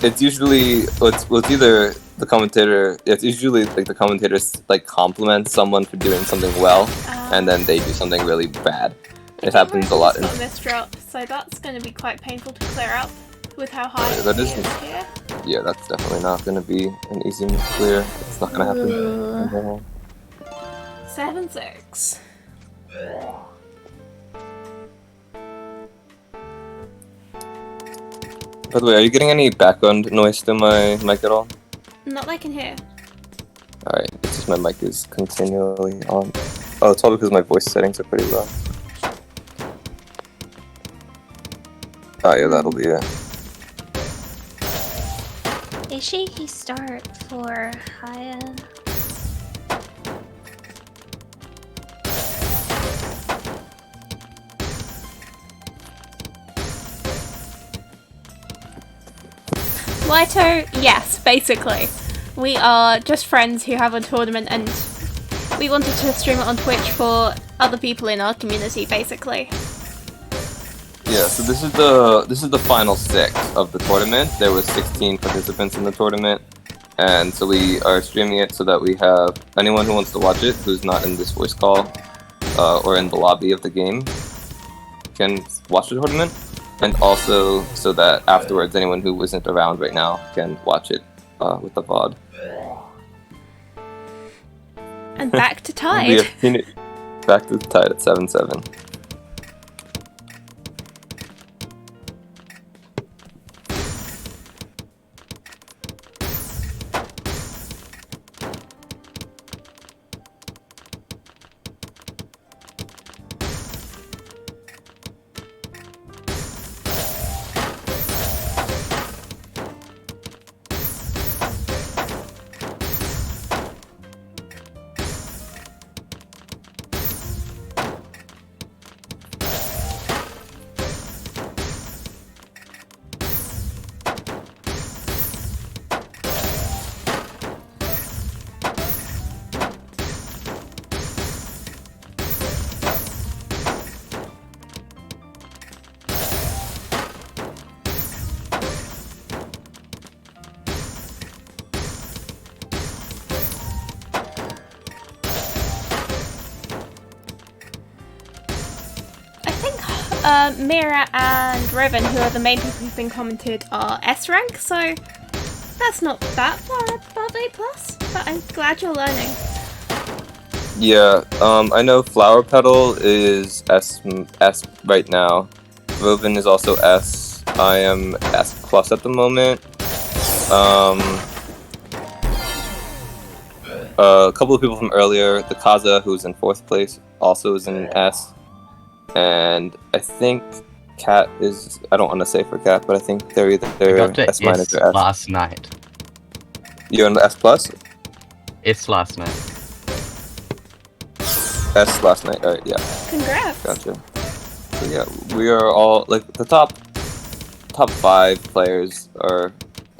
Speaker 1: It's usually it's either the commentator. It's usually like the commentator compliments someone for doing something well, and then they do something really bad. It happens a lot.
Speaker 2: Got misdrop, so that's going to be quite painful to clear up with how high
Speaker 1: that
Speaker 2: it
Speaker 1: is
Speaker 2: is here.
Speaker 1: Yeah, that's definitely not going to be an easy clear. It's not going to happen.
Speaker 2: 7-6.
Speaker 1: By the way, are you getting any background noise to my mic at all?
Speaker 2: Not that I can hear.
Speaker 1: Alright, it's just my mic is continually on. Oh, it's all because my voice settings are pretty low. Oh yeah, that'll be it.
Speaker 4: A shaky start for Haya.
Speaker 2: Waito, yes, basically. We are just friends who have a tournament and we wanted to stream it on Twitch for other people in our community, basically.
Speaker 1: Yeah, so this is the final 6 of the tournament. There was 16 participants in the tournament, and so we are streaming it so that we have anyone who wants to watch it who's not in this voice call or in the lobby of the game can watch the tournament. And also, so that afterwards, anyone who isn't around right now can watch it with the VOD.
Speaker 2: And back to tied.
Speaker 1: We have seen it back to tied at 7-7.
Speaker 2: Mira and Riven, who are the main people who've been commented, are S rank, so that's not that bad above A+, but I'm glad you're learning.
Speaker 1: Yeah, I know Flower Petal is S right now. Roven is also S. I am S+ at the moment. A couple of people from earlier, the Kaza, who's in 4th place, also is in S. And I think Cat is, I don't want to say for Cat, but I think they're either S- or S.
Speaker 5: last night.
Speaker 1: You're in the S+?
Speaker 5: It's last night.
Speaker 1: S last night, alright, yeah.
Speaker 2: Congrats!
Speaker 1: Gotcha. So yeah, we are all, like, the top 5 players are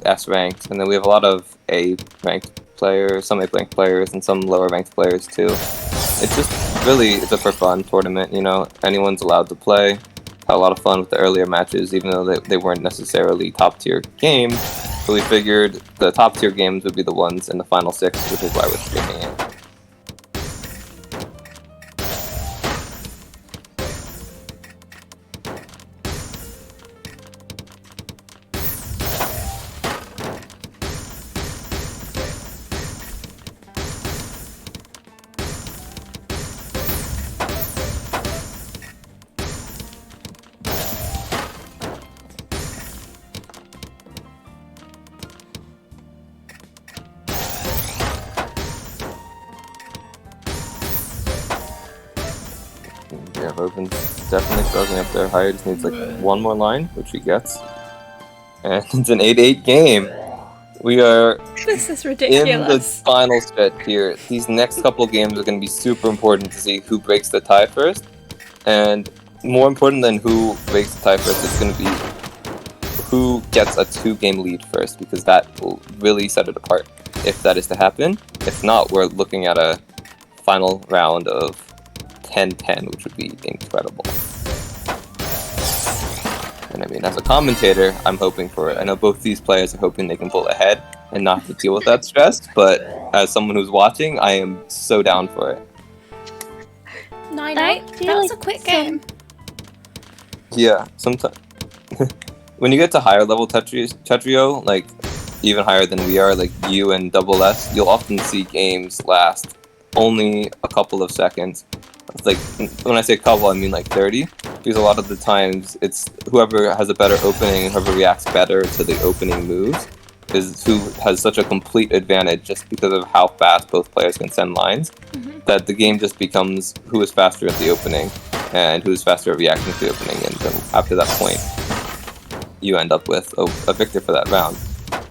Speaker 1: S ranked, and then we have a lot of A ranked players, some A ranked players, and some lower ranked players too. It's just really, it's a for fun tournament, you know, anyone's allowed to play. Had a lot of fun with the earlier matches, even though they weren't necessarily top tier games. So we figured the top tier games would be the ones in the final 6, which is why we're streaming it. Yeah, Roven's definitely struggling up there. Haya just needs like one more line, which he gets. And it's an 8-8 game. We are
Speaker 2: This is
Speaker 1: in
Speaker 2: ridiculous.
Speaker 1: the final stretch here. These next couple games are going to be super important to see who breaks the tie first. And more important than who breaks the tie first, it's going to be who gets a 2-game lead first, because that will really set it apart if that is to happen. If not, we're looking at a final round of 10-10, which would be incredible. And I mean, as a commentator, I'm hoping for it. I know both these players are hoping they can pull ahead and not have to deal with that stress, but as someone who's watching, I am so down for it.
Speaker 2: 9-8? That was a quick game.
Speaker 1: Yeah, sometimes when you get to higher level Tetrio, like even higher than we are, like U and double S, you'll often see games last only a couple of seconds. It's like, when I say couple, I mean like 30, because a lot of the times it's whoever has a better opening and whoever reacts better to the opening moves is who has such a complete advantage just because of how fast both players can send lines, that the game just becomes who is faster at the opening and who is faster at reacting to the opening, and then after that point you end up with a victor for that round.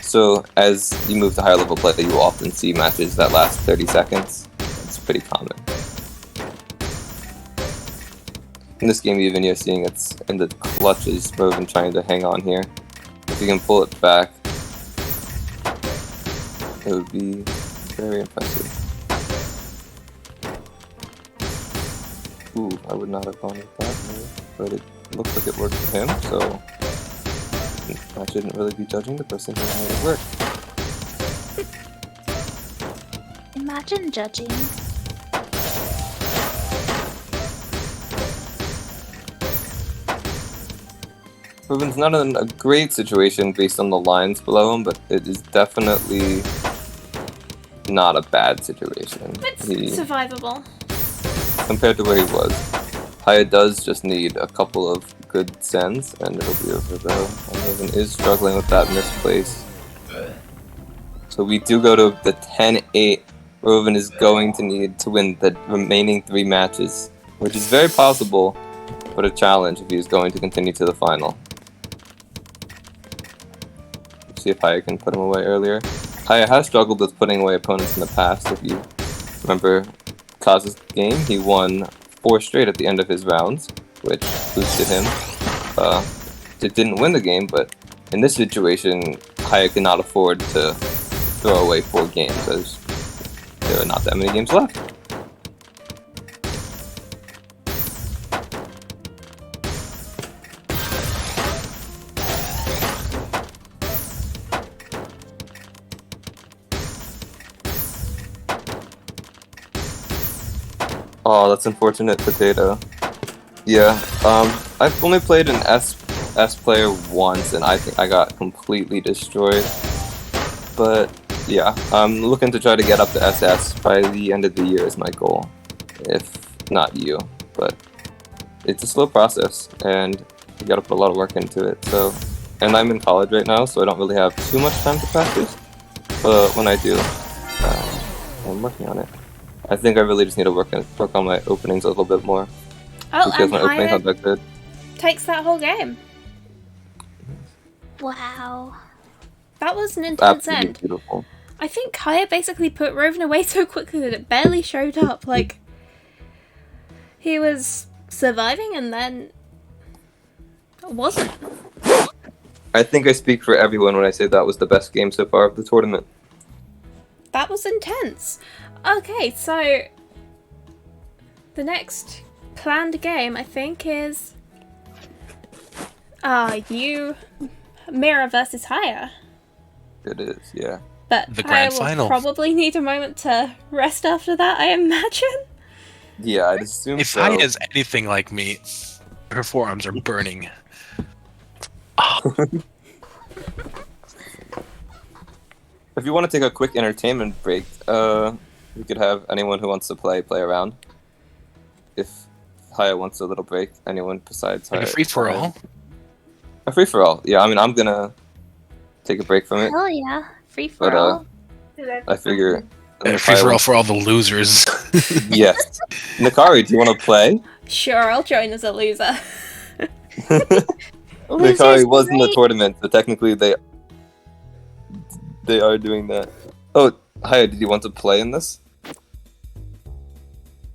Speaker 1: So as you move to higher level play, you will often see matches that last 30 seconds. It's pretty common. In this game even, you're seeing it's in the clutches, Roven trying to hang on here. If you can pull it back, it would be very impressive. Ooh, I would not have gone with that move, but it looks like it worked for him, so I shouldn't really be judging the person who made it work.
Speaker 4: Imagine judging.
Speaker 1: Roven's not in a great situation based on the lines below him, but it is definitely not a bad situation.
Speaker 2: It's survivable.
Speaker 1: Compared to where he was. Haya does just need a couple of good sends, and it'll be over though. And Roven is struggling with that misplace. So we do go to the 10-8. Roven is going to need to win the remaining 3 matches, which is very possible, but a challenge if he's going to continue to the final. See if Haya can put him away earlier. Haya has struggled with putting away opponents in the past. If you remember Kaza's game, he won 4 straight at the end of his rounds, which boosted him. It didn't win the game, but in this situation, Haya cannot afford to throw away 4 games, as there are not that many games left. Oh, that's unfortunate, Potato. Yeah, I've only played an S player once, and I think I got completely destroyed. But yeah, I'm looking to try to get up to SS by the end of the year is my goal, if not you. But it's a slow process, and you gotta put a lot of work into it. So, and I'm in college right now, so I don't really have too much time to practice. But when I do, I'm working on it. I think I really just need to work on my openings a little bit more.
Speaker 2: Oh,
Speaker 1: because my openings aren't that good.
Speaker 2: Takes that whole game.
Speaker 4: Wow.
Speaker 2: That was an intense
Speaker 1: Absolutely
Speaker 2: end.
Speaker 1: beautiful.
Speaker 2: I think Kaya basically put Roven away so quickly that it barely showed up. Like, he was surviving and then wasn't.
Speaker 1: I think I speak for everyone when I say that was the best game so far of the tournament.
Speaker 2: That was intense. Okay, so the next planned game, I think, is you Mira versus Haya.
Speaker 1: It is, yeah.
Speaker 2: But
Speaker 3: The
Speaker 2: Haya
Speaker 3: grand
Speaker 2: will
Speaker 3: final.
Speaker 2: probably need a moment to rest after that, I imagine.
Speaker 1: Yeah, I'd assume
Speaker 3: If
Speaker 1: so.
Speaker 3: Haya is anything like me, her forearms are burning.
Speaker 1: If you want to take a quick entertainment break, we could have anyone who wants to play around. If Haya wants a little break, anyone besides Haya.
Speaker 3: Like a free for all.
Speaker 1: A free for all. Yeah, I mean, I'm gonna take a break from it.
Speaker 4: Hell yeah. Free for
Speaker 1: But
Speaker 4: all.
Speaker 1: I figure.
Speaker 3: Free for all for all the losers.
Speaker 1: Yes. Nakari, do you want to play?
Speaker 2: Sure, I'll join as a loser.
Speaker 4: Losers
Speaker 1: Nakari was in the
Speaker 4: great.
Speaker 1: tournament, so technically they are doing that. Oh, Haya, did you want to play in this?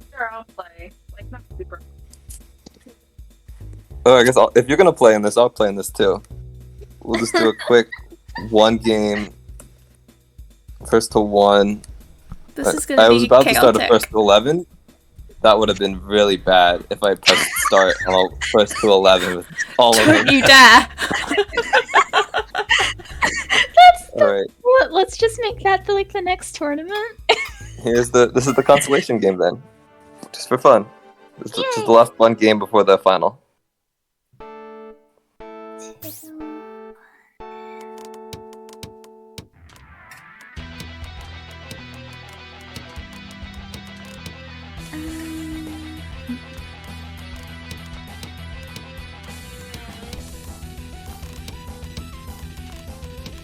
Speaker 6: Sure, I'll play. Like, not super.
Speaker 1: Oh, I guess if you're gonna play in this, I'll play in this too. We'll just do a quick one game, first to one.
Speaker 2: This is gonna
Speaker 1: I
Speaker 2: be
Speaker 1: was about to start a
Speaker 2: chaotic.
Speaker 1: first to 11. That would have been really bad if I pressed start on first to 11 with all of them.
Speaker 2: Don't you dare!
Speaker 1: Alright,
Speaker 4: Let's just make that the next tournament.
Speaker 1: this is the consolation game then. Just for fun. This is just the last one game before the final.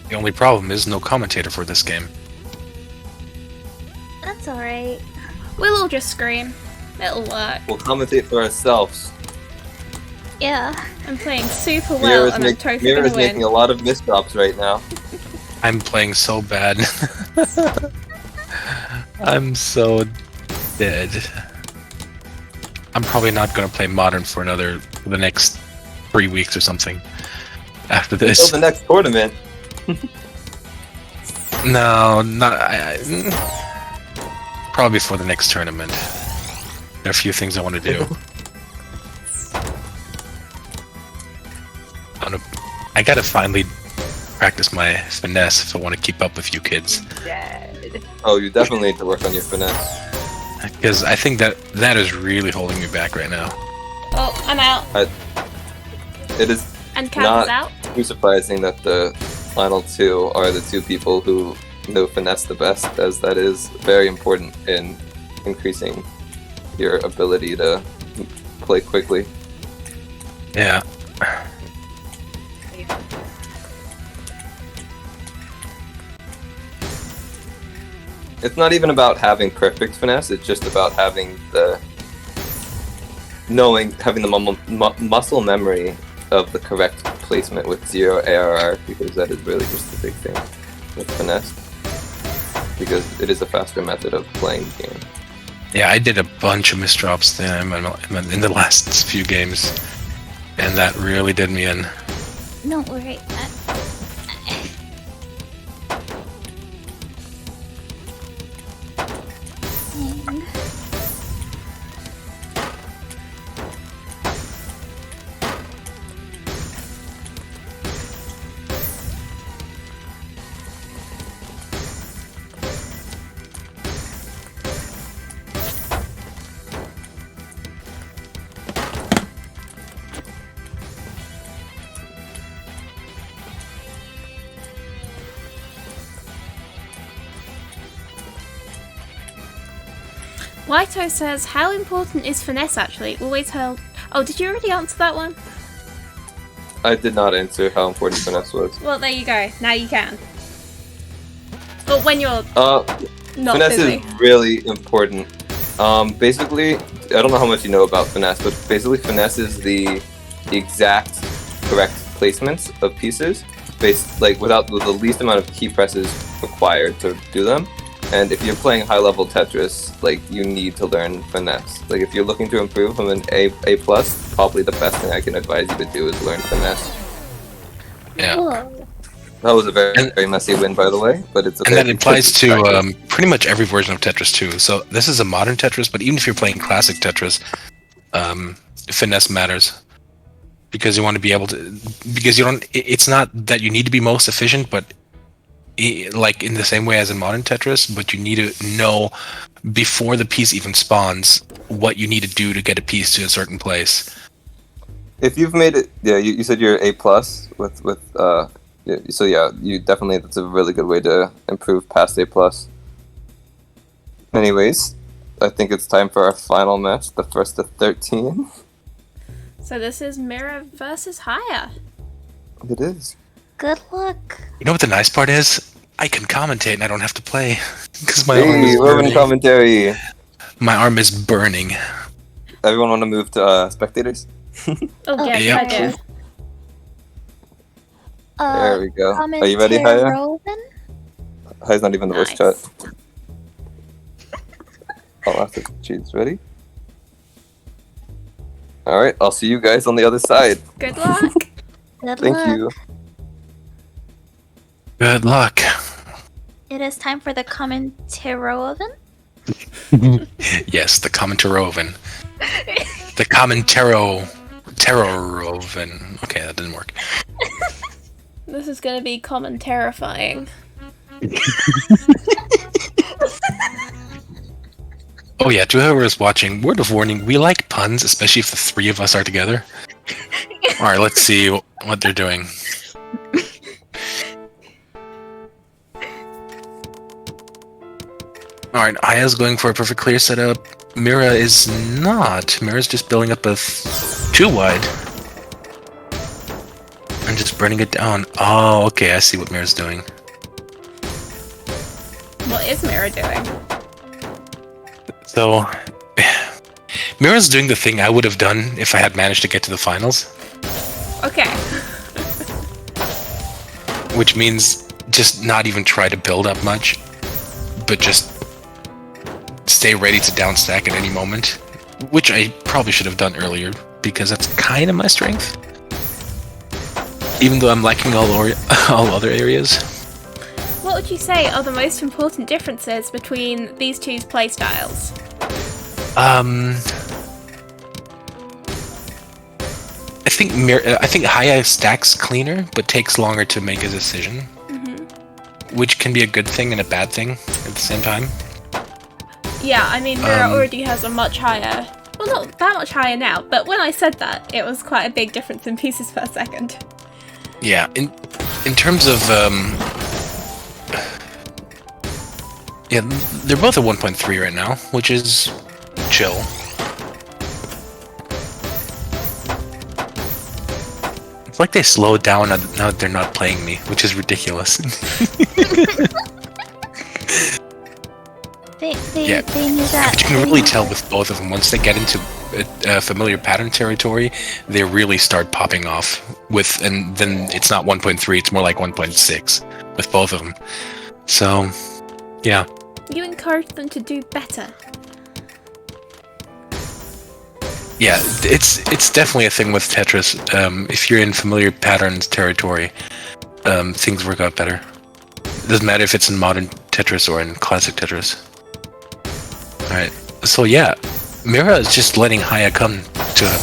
Speaker 3: The only problem is no commentator for this game.
Speaker 4: That's alright.
Speaker 2: We'll all just scream. It'll work.
Speaker 1: We'll commentate for ourselves.
Speaker 4: Yeah.
Speaker 2: I'm playing super well and I'm totally
Speaker 1: Mira's
Speaker 2: gonna win.
Speaker 1: making a lot of misdrops right now.
Speaker 3: I'm playing so bad. I'm so dead. I'm probably not going to play Modern for the next 3 weeks or something. After this.
Speaker 1: Until the next tournament.
Speaker 3: No, not. Probably before the next tournament. There are a few things I want to do. I gotta finally practice my finesse if I want to keep up with you kids.
Speaker 6: Dead.
Speaker 1: Oh, you definitely need to work on your finesse.
Speaker 3: Because I think that is really holding me back right now.
Speaker 2: Oh, I'm out.
Speaker 1: It is
Speaker 2: And Kat
Speaker 1: not
Speaker 2: is out.
Speaker 1: too surprising that the final two are the two people who know finesse the best, as that is very important in increasing your ability to play quickly.
Speaker 3: Yeah.
Speaker 1: It's not even about having perfect finesse, it's just about having the muscle memory of the correct placement with 0 ARR, because that is really just the big thing with finesse. Because it is a faster method of playing the game.
Speaker 3: Yeah, I did a bunch of misdrops in the last few games, and that really did me in.
Speaker 4: Don't worry.
Speaker 2: Whito says, how important is finesse actually? Always held... Oh, did you already answer that one?
Speaker 1: I did not answer how important finesse was.
Speaker 2: Well, there you go. Now you can. But when you're not
Speaker 1: finesse
Speaker 2: busy.
Speaker 1: is really important. Basically, I don't know how much you know about finesse, but basically finesse is the exact correct placements of pieces, without the least amount of key presses required to do them. And if you're playing high-level Tetris, you need to learn finesse. If you're looking to improve from an A+, probably the best thing I can advise you to do is learn finesse.
Speaker 3: Yeah.
Speaker 4: Whoa.
Speaker 1: That was a very, very messy win, by the way, but it's okay.
Speaker 3: And that applies to pretty much every version of Tetris too. So this is a modern Tetris, but even if you're playing classic Tetris, finesse matters. Because you want to be able to... Because you don't... It's not that you need to be most efficient, but in the same way as in modern Tetris, but you need to know before the piece even spawns what you need to do to get a piece to a certain place.
Speaker 1: If you've made it, you said you're A+ so you definitely, that's a really good way to improve past A+. Anyways, I think it's time for our final match, the first of 13.
Speaker 2: So this is Mira versus Haya.
Speaker 1: It is.
Speaker 4: Good luck.
Speaker 3: You know what the nice part is? I can commentate and I don't have to play. Because my
Speaker 1: Hey,
Speaker 3: arm is
Speaker 1: we're in
Speaker 3: burning.
Speaker 1: commentary.
Speaker 3: My arm is burning.
Speaker 1: Everyone want to move to spectators?
Speaker 2: Oh, yes,
Speaker 3: yeah.
Speaker 2: I do.
Speaker 1: There we go. Are you ready, Haya? Haya's not even in the voice chat. I'll ask if she's ready. Alright, I'll see you guys on the other side.
Speaker 2: Good luck.
Speaker 4: Good
Speaker 1: Thank
Speaker 4: luck.
Speaker 1: you.
Speaker 3: Good luck.
Speaker 4: It is time for the Commentary-oven.
Speaker 3: Yes, the Commentary-oven. The Commentary-oven. Okay, that didn't work.
Speaker 2: This is gonna be common terrifying.
Speaker 3: Oh yeah, to whoever is watching, word of warning, we like puns, especially if the three of us are together. Alright, let's see what they're doing. Alright, Aya's going for a perfect clear setup. Mira is not. Mira's just building up a too wide. And just burning it down. Oh, okay, I see what Mira's doing.
Speaker 2: What is Mira doing?
Speaker 3: So, Mira's doing the thing I would have done if I had managed to get to the finals.
Speaker 2: Okay.
Speaker 3: Which means just not even try to build up much, but just stay ready to downstack at any moment. Which I probably should have done earlier, because that's kind of my strength. Even though I'm lacking all other areas.
Speaker 2: What would you say are the most important differences between these two playstyles?
Speaker 3: I think Haya stacks cleaner, but takes longer to make a decision. Which can be a good thing and a bad thing at the same time.
Speaker 2: Yeah, I mean, Mira already has a much higher... Well, not that much higher now, but when I said that, it was quite a big difference in pieces per second.
Speaker 3: Yeah, in terms of... yeah, they're both at 1.3 right now, which is chill. It's like they slowed down now that they're not playing me, which is ridiculous.
Speaker 4: They knew that.
Speaker 3: But you can really tell with both of them. Once they get into familiar pattern territory, they really start popping off. And then it's not 1.3, it's more like 1.6 with both of them. So, yeah.
Speaker 2: You encourage them to do better.
Speaker 3: Yeah, it's definitely a thing with Tetris. If you're in familiar patterns territory, things work out better. It doesn't matter if it's in modern Tetris or in classic Tetris. Alright, so yeah, Mira is just letting Haya come to him.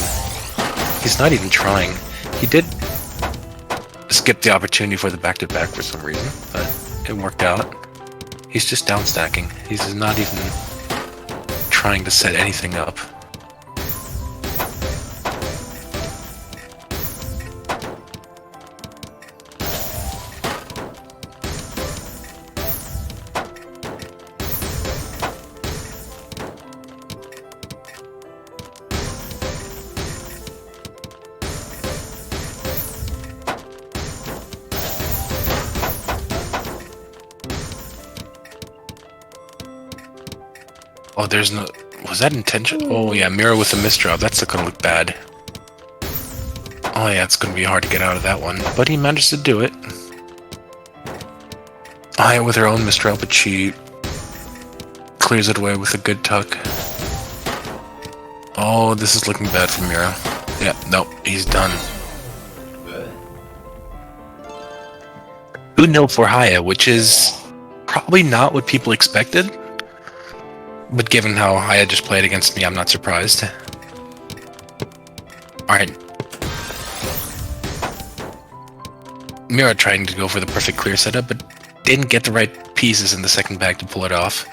Speaker 3: He's not even trying. He did skip the opportunity for the back-to-back for some reason, but it worked out. He's just downstacking. He's not even trying to set anything up. Oh, there's no... Was that intention? Oh yeah, Mira with the misdrop. That's gonna look bad. Oh yeah, it's gonna be hard to get out of that one. But he managed to do it. Aya with her own misdrop, but she clears it away with a good tuck. Oh, this is looking bad for Mira. Yeah, nope, he's done. 2-0 for Haya, which is probably not what people expected. But given how Haya just played against me, I'm not surprised. Alright. Mira trying to go for the perfect clear setup, but didn't get the right pieces in the second bag to pull it off.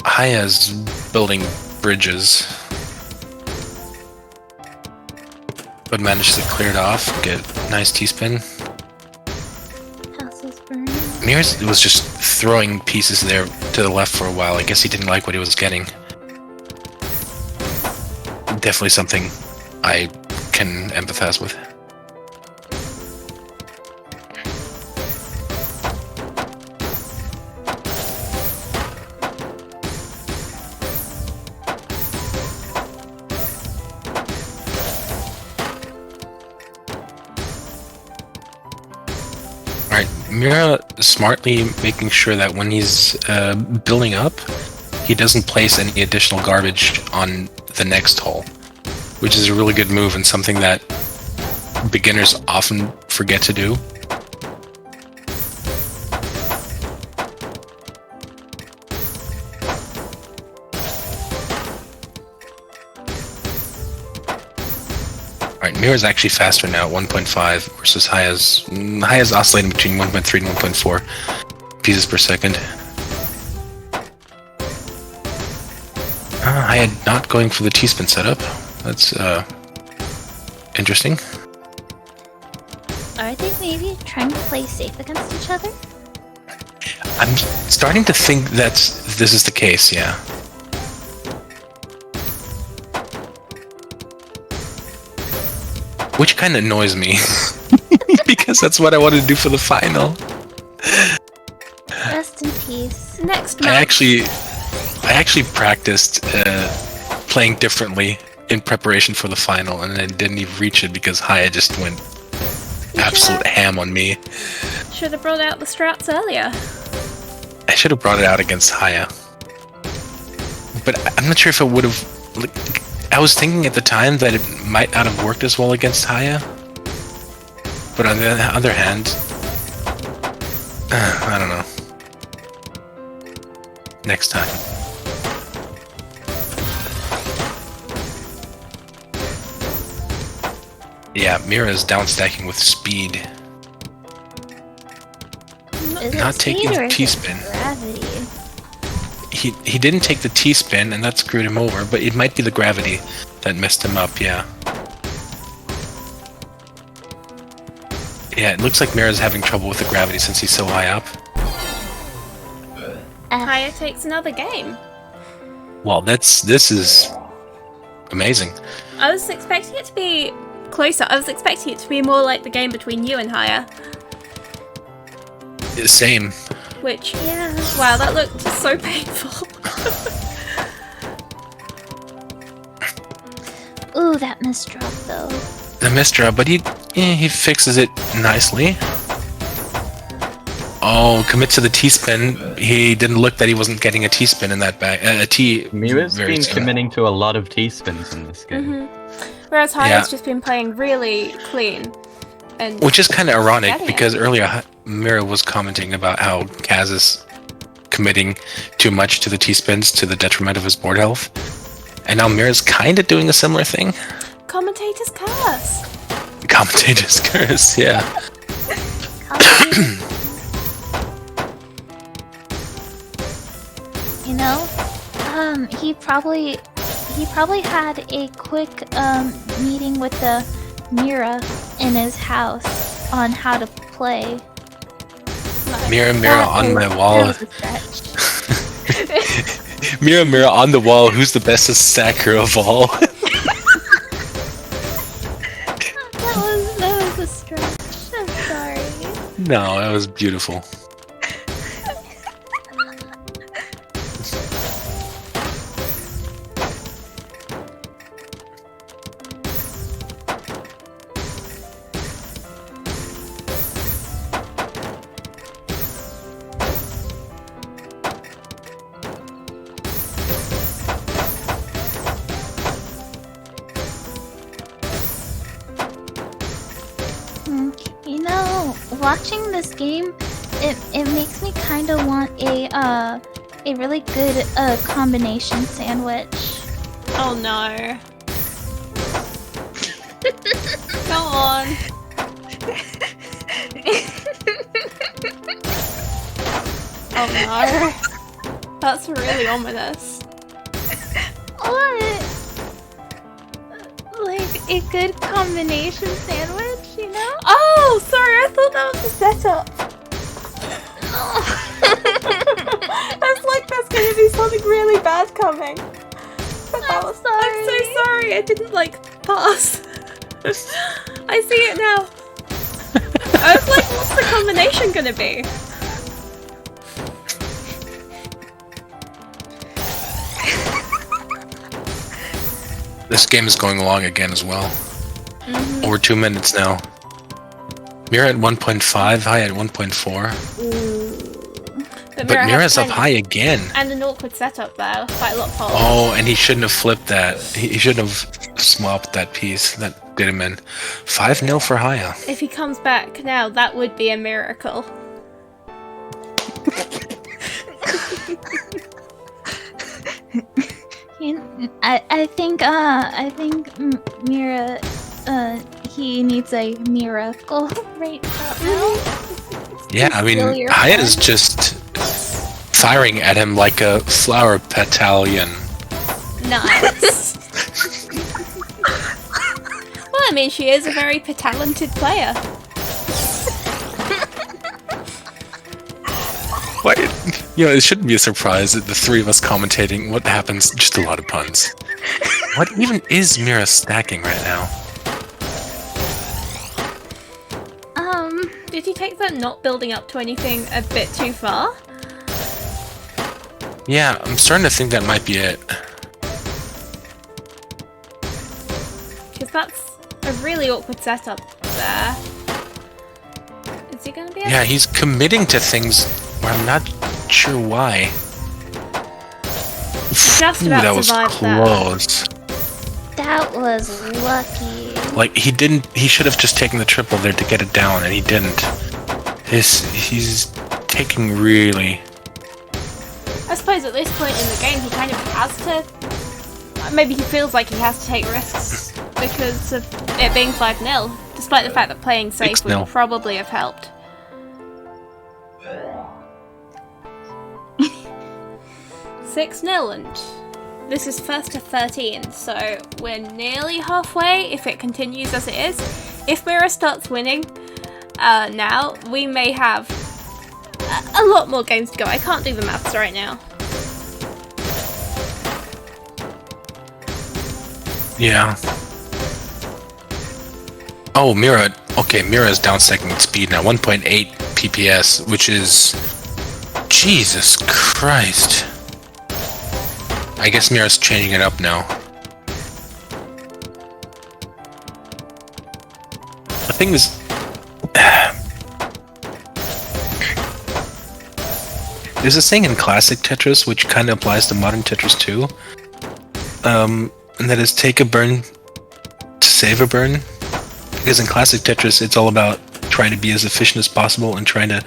Speaker 3: Haya's building bridges. But managed to clear it off, get a nice T-spin. Mira's was just throwing pieces there to the left for a while. I guess he didn't like what he was getting. Definitely something I can empathize with. Mira smartly making sure that when he's building up, he doesn't place any additional garbage on the next hole, which is a really good move and something that beginners often forget to do. Alright, Mira's actually faster now at 1.5 versus Haya's oscillating between 1.3 and 1.4 pieces per second. Haya not going for the T-spin setup. That's interesting.
Speaker 4: Are they maybe trying to play safe against each other?
Speaker 3: I'm starting to think that this is the case, yeah. Which kind of annoys me, because that's what I wanted to do for the final.
Speaker 4: Rest in peace.
Speaker 2: Next
Speaker 3: I
Speaker 2: match.
Speaker 3: actually practiced playing differently in preparation for the final, and I didn't even reach it because Haya just went absolute ham on me.
Speaker 2: Should have brought out the strats earlier.
Speaker 3: I should have brought it out against Haya, but I'm not sure if it would have. I was thinking at the time that it might not have worked as well against Haya, but on the other hand, I don't know. Next time. Yeah, Mira's downstacking with speed. Not taking the T-spin. He didn't take the T-spin, and that screwed him over, but it might be the gravity that messed him up, yeah. Yeah, it looks like Mira's having trouble with the gravity since he's so high up.
Speaker 2: Haya takes another game.
Speaker 3: Well, this is amazing.
Speaker 2: I was expecting it to be closer. I was expecting it to be more like the game between you and Haya.
Speaker 3: Same.
Speaker 2: Which, yeah, wow, that looked so painful.
Speaker 4: Ooh, that misdrop though.
Speaker 3: The misdrop, but he fixes it nicely. Oh, commit to the T-spin. He didn't look that he wasn't getting a T-spin in that bag.
Speaker 5: Mira's been committing to a lot of T-spins in this game.
Speaker 2: Whereas Haya's just been playing really clean. And
Speaker 3: which is kind of ironic because earlier Mira was commenting about how Kaz is committing too much to the T-spins to the detriment of his board health. And now Mira's kind of doing a similar thing.
Speaker 2: Commentator's curse.
Speaker 3: Commentator's curse, yeah.
Speaker 4: You know, he probably had a quick meeting with the Mira in his house on how to play.
Speaker 3: Mira on my wall. Mira on the wall. Who's the bestest stacker of all?
Speaker 4: that was a stretch. I'm sorry.
Speaker 3: No, that was beautiful.
Speaker 4: watching this game, it makes me kind of want a really good combination sandwich.
Speaker 2: Oh no. Go on. Oh no. That's really ominous.
Speaker 4: What? Like a good combination sandwich, you know?
Speaker 2: Oh, sorry, I thought that was the setup.
Speaker 4: No.
Speaker 2: That's like there's gonna be something really bad coming.
Speaker 4: I'm sorry.
Speaker 2: I'm so sorry, I didn't like pass. I see it now. I was like, what's the combination gonna be?
Speaker 3: This game is going along again as well. Over 2 minutes now. Mira at 1.5, high at 1.4. But Mira's up high again.
Speaker 2: And an awkward setup there, quite a lot of holes.
Speaker 3: Oh, and he shouldn't have flipped that. He shouldn't have swapped that piece. That did him in. 5-0 for Haya.
Speaker 2: If he comes back now, that would be a miracle.
Speaker 4: I think Mira, he needs a miracle right now.
Speaker 3: Yeah, I mean, Haya is just firing at him like a flower battalion.
Speaker 2: Nice. Well, I mean, she is a very talented player.
Speaker 3: What? You know, it shouldn't be a surprise that the three of us commentating what happens. Just a lot of puns. What even is Mira stacking right now?
Speaker 2: Did he take that not building up to anything a bit too far?
Speaker 3: Yeah, I'm starting to think that might be it.
Speaker 2: Because that's a really awkward setup there. Is he gonna be able
Speaker 3: Yeah, he's committing to things where I'm not sure why.
Speaker 2: Just
Speaker 3: Ooh,
Speaker 2: about
Speaker 3: that was
Speaker 2: survived
Speaker 3: close.
Speaker 4: That was lucky.
Speaker 3: Like, he should have just taken the triple there to get it down, and he didn't. He's taking really...
Speaker 2: I suppose at this point in the game he kind of has to... Maybe he feels like he has to take risks because of it being 5-0, despite the fact that playing safe would
Speaker 3: 6-0.
Speaker 2: probably have helped. 6-0, and this is first to 13, so we're nearly halfway if it continues as it is. If Mira starts winning now, we may have a lot more games to go. I can't do the maths right now.
Speaker 3: Yeah. Oh, Mira. Okay, Mira's down second in speed now. 1.8 PPS, which is... Jesus Christ. I guess Mira's changing it up now. The thing is... There's a saying in classic Tetris, which kind of applies to modern Tetris too. And that is take a burn to save a burn. Because in classic Tetris, it's all about trying to be as efficient as possible and trying to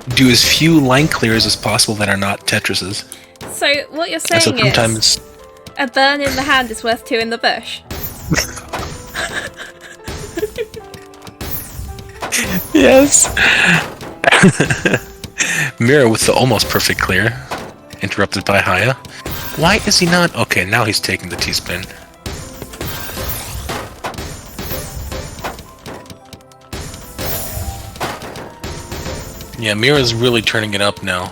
Speaker 3: do as few line clears as possible that are not Tetrises.
Speaker 2: So what you're saying
Speaker 3: so sometimes
Speaker 2: is a burn in the hand is worth 2 in the bush.
Speaker 3: Yes. Mira with the almost perfect clear, interrupted by Haya. Why is he not? Okay, now he's taking the T-spin. Yeah, Mira's really turning it up now.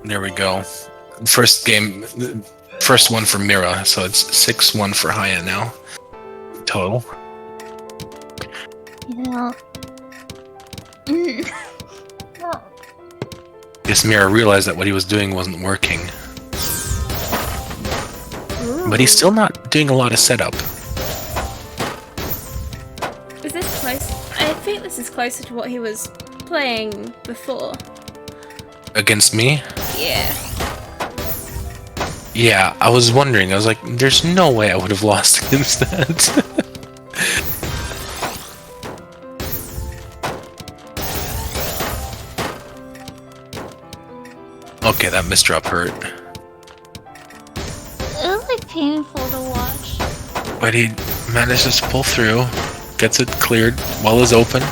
Speaker 3: There we go. First game, first one for Mira, so it's 6-1 for Haya now. Total.
Speaker 4: You know... Well,
Speaker 3: Guess Mira realized that what he was doing wasn't working. But he's still not doing a lot of setup.
Speaker 2: Is this close? I think this is closer to what he was playing before.
Speaker 3: Against me?
Speaker 2: Yeah.
Speaker 3: Yeah, I was wondering. I was like, there's no way I would have lost against that. Okay, that misdrop hurt.
Speaker 4: It was like painful to watch.
Speaker 3: But he manages to pull through, gets it cleared, well is open.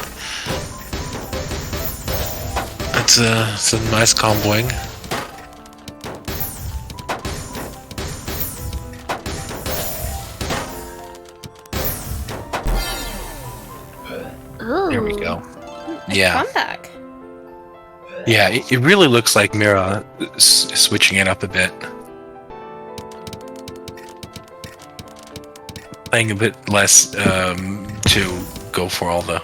Speaker 3: It's a nice comboing.
Speaker 4: Ooh.
Speaker 3: There we go.
Speaker 2: A
Speaker 3: Yeah.
Speaker 2: comeback.
Speaker 3: Yeah, it really looks like Mira is switching it up a bit. Playing a bit less to go for all the...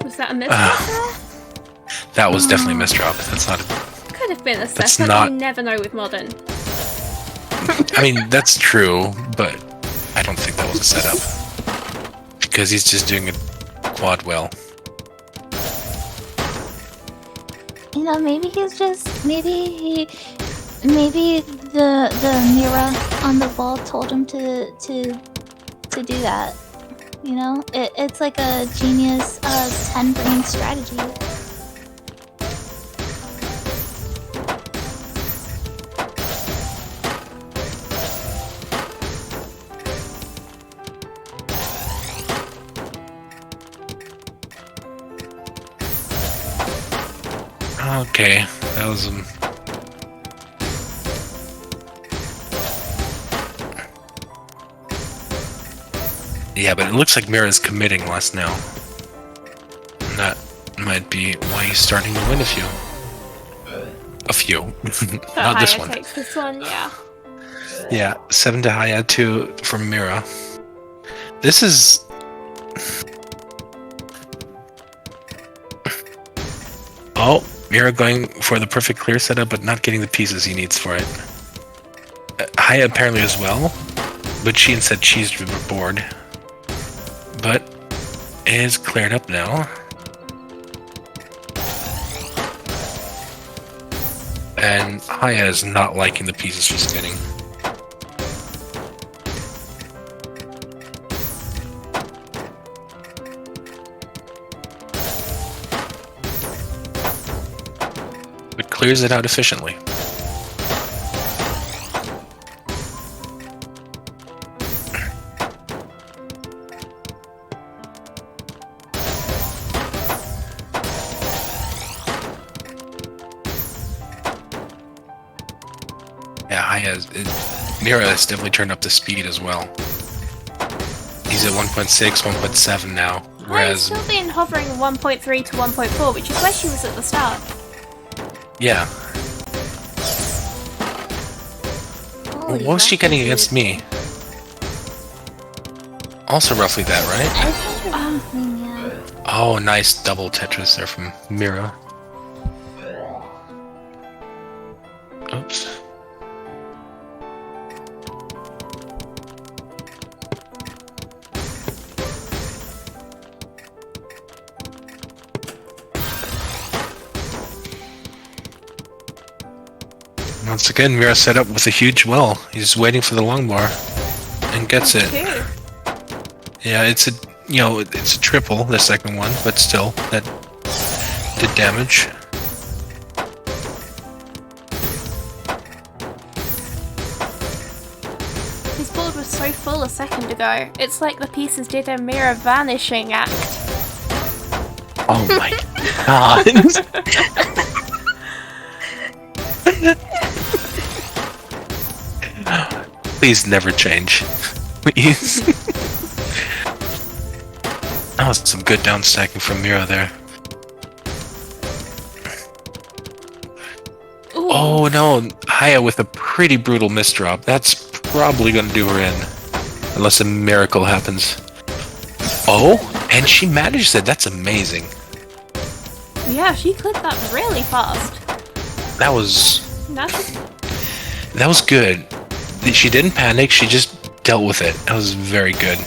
Speaker 2: Was that a misdrop there?
Speaker 3: That was definitely a misdrop. That's not...
Speaker 2: Could have been a
Speaker 3: That's
Speaker 2: setup.
Speaker 3: not-
Speaker 2: You never know with modern.
Speaker 3: I mean, that's true, but I don't think that was a setup. Because he's just doing a quad well.
Speaker 4: You know, maybe he's just maybe the mirror on the wall told him to do that. You know, it's like a genius 10 brain strategy.
Speaker 3: Okay, that was yeah, but it looks like Mira's committing less now. And that might be why he's starting to win a few. Not this
Speaker 2: Haya
Speaker 3: one.
Speaker 2: takes this one, yeah.
Speaker 3: Yeah, 7 to Haya, 2 from Mira. This is... Oh, Mira going for the perfect clear setup, but not getting the pieces he needs for it. Haya apparently as well, but she instead cheesed the board. But it is cleared up now. And Haya is not liking the pieces she's getting. But clears it out efficiently. Mira has definitely turned up the speed as well. He's at 1.6, 1.7 now.
Speaker 2: I've
Speaker 3: Whereas,
Speaker 2: still been hovering 1.3 to 1.4, which is where she was at the start.
Speaker 3: yeah.
Speaker 4: Holy
Speaker 3: What was she getting
Speaker 4: crap,
Speaker 3: against me? Also roughly that, right?
Speaker 4: I think it's something, yeah.
Speaker 3: Oh, nice double Tetris there from Mira. Oops. Once again, Mira set up with a huge well. He's waiting for the long bar and gets it. Yeah, it's a it's a triple, the second one, but still, that did damage.
Speaker 2: His board was so full a second ago. It's like the pieces did a Mira vanishing act.
Speaker 3: Oh my god! Please never change. Please. That was some good down stacking from Mira there.
Speaker 2: Ooh.
Speaker 3: Oh no, Haya with a pretty brutal misdrop. That's probably gonna do her in. Unless a miracle happens. Oh, and she managed it. That's amazing.
Speaker 2: Yeah, she cleared that really fast.
Speaker 3: That was
Speaker 2: That's
Speaker 3: good. She didn't panic, she just dealt with it. That was very good.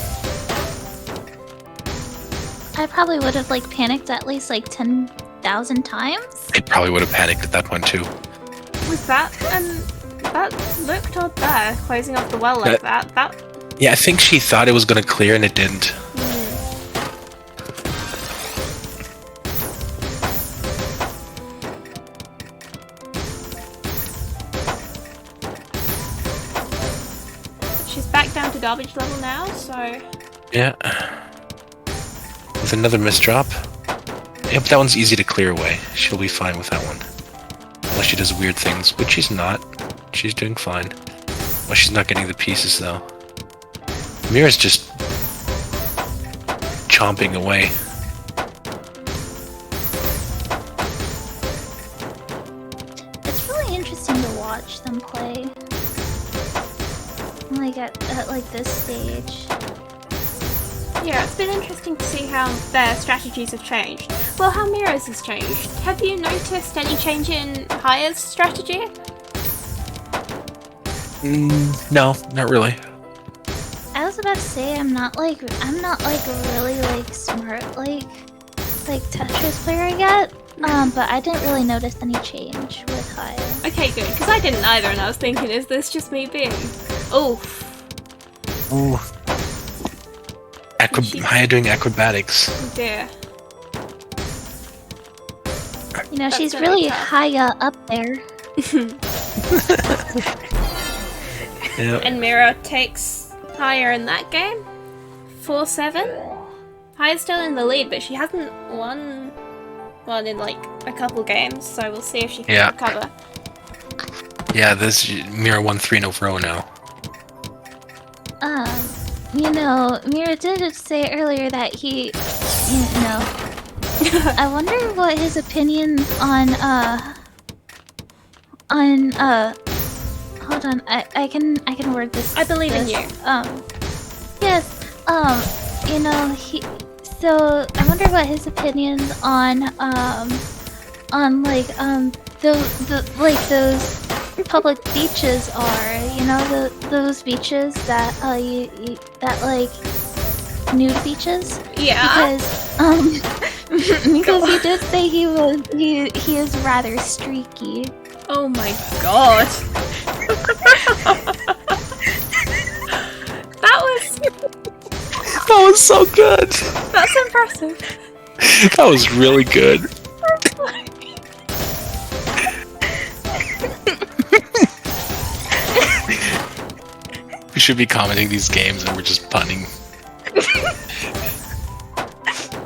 Speaker 4: I probably would have like panicked at least like 10,000 times.
Speaker 3: It probably would have panicked at that point too.
Speaker 2: was that, that looked odd there, closing off the well like that.
Speaker 3: Yeah, I think she thought it was gonna clear and it didn't.
Speaker 2: back down to garbage level now, so...
Speaker 3: Yeah. With another misdrop. Yeah, but that one's easy to clear away. She'll be fine with that one. Unless she does weird things, which she's not. She's doing fine. Well, she's not getting the pieces, though. Mira's just... chomping away.
Speaker 4: It's really interesting to watch them play. Like at like this stage.
Speaker 2: Yeah, it's been interesting to see how their strategies have changed. Well, how Mira's has changed. Have you noticed any change in Haya's strategy?
Speaker 3: No, not really.
Speaker 4: I was about to say I'm not like really like smart like Tetris player yet. But I didn't really notice any change with Haya.
Speaker 2: Okay, good, because I didn't either, and I was thinking, is this just me being... Ooh.
Speaker 3: Ooh. Haya doing acrobatics.
Speaker 2: Oh dear.
Speaker 4: You know,
Speaker 2: That's
Speaker 4: she's
Speaker 2: gonna be
Speaker 4: really
Speaker 2: tough.
Speaker 4: Haya up there.
Speaker 3: Yeah.
Speaker 2: And Mira takes Haya in that game. 4-7. Haya's still in the lead, but she hasn't won one in like a couple games, so we'll see if she can recover.
Speaker 3: Yeah, this Mira won 3 in a row now.
Speaker 4: You know, Mira did say earlier that he, you know, I wonder what his opinion on, hold on, I can word this.
Speaker 2: I believe in you.
Speaker 4: Yes, you know, so I wonder what his opinions on those public beaches are, you know, those beaches that that like nude beaches.
Speaker 2: Yeah.
Speaker 4: Because he did say he is rather streaky.
Speaker 2: Oh my god.
Speaker 3: That was so good.
Speaker 2: That's impressive.
Speaker 3: That was really good. We should be commenting these games and we're just punning.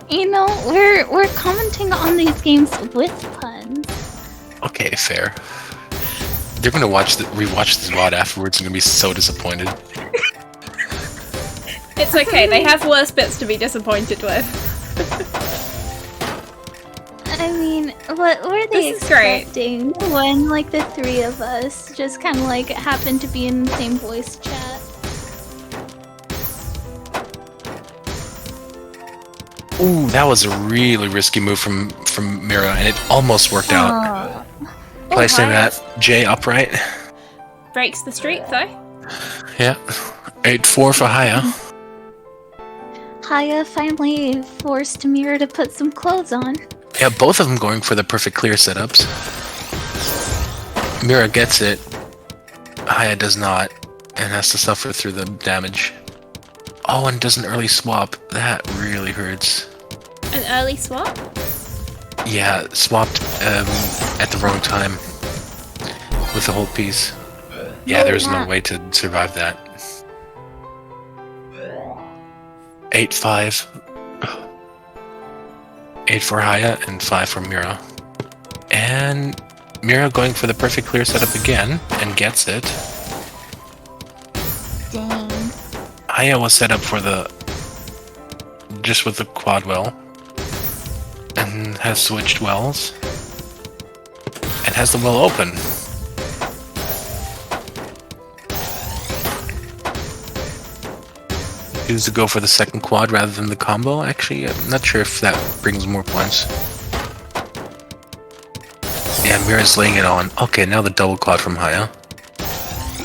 Speaker 4: You know, we're commenting on these games with puns.
Speaker 3: Okay, fair. They're gonna rewatch this VOD afterwards and gonna be so disappointed.
Speaker 2: It's okay, they have worse bits to be disappointed with.
Speaker 4: I mean, what were they
Speaker 2: This is great.
Speaker 4: expecting when, like, the three of us just kind of, like, happened to be in the same voice chat?
Speaker 3: Ooh, that was a really risky move from Mira, and it almost worked out. Placing that J upright.
Speaker 2: Breaks the streak, though.
Speaker 3: Yeah. 8-4 for Haya.
Speaker 4: Haya finally forced Mira to put some clothes on.
Speaker 3: Yeah, both of them going for the perfect clear setups. Mira gets it. Haya does not, and has to suffer through the damage. Oh, and does an early swap. That really hurts.
Speaker 2: An early swap?
Speaker 3: Yeah, swapped at the wrong time with the whole piece. Yeah, there's no way to survive that. 8-5. 8 for Haya and 5 for Mira. And Mira going for the perfect clear setup again and gets it.
Speaker 4: Dang.
Speaker 3: Haya was set up for just with the quad well. And has switched wells. And has the well open. Choose to go for the second quad rather than the combo. Actually, I'm not sure if that brings more points. Yeah, Mira's laying it on. Okay, now the double quad from Haya.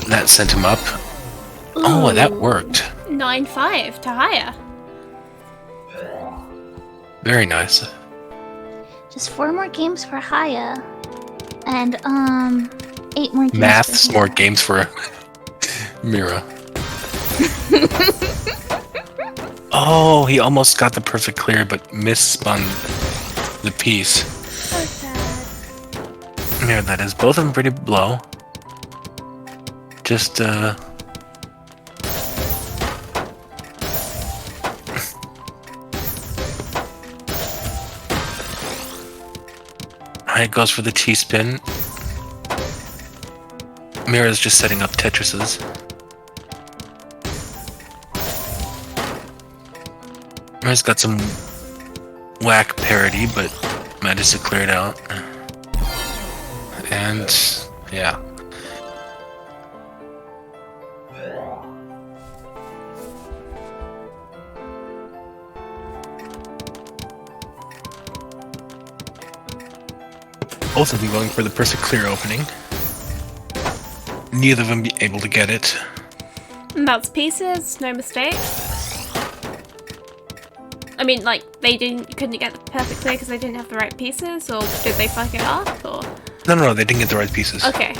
Speaker 3: That sent him up. Oh, that worked.
Speaker 2: 9-5 to Haya.
Speaker 3: Very nice.
Speaker 4: Just 4 more games for Haya. And, 8 more games
Speaker 3: Maths,
Speaker 4: for
Speaker 3: more games for Mira. Oh, he almost got the perfect clear, but misspun the piece.
Speaker 4: So sad.
Speaker 3: There, that is. Both of them pretty low. Just, Haya goes for the T-spin. Mira's just setting up Tetrises. Mira's got some whack parity, but managed to clear it out. And yeah. Both of them going for the perfect clear opening. Neither of them be able to get it.
Speaker 2: And that's pieces, no mistake. I mean, like, couldn't get the perfect clear because they didn't have the right pieces, or did they fuck it up, or?
Speaker 3: No, they didn't get the right pieces.
Speaker 2: Okay.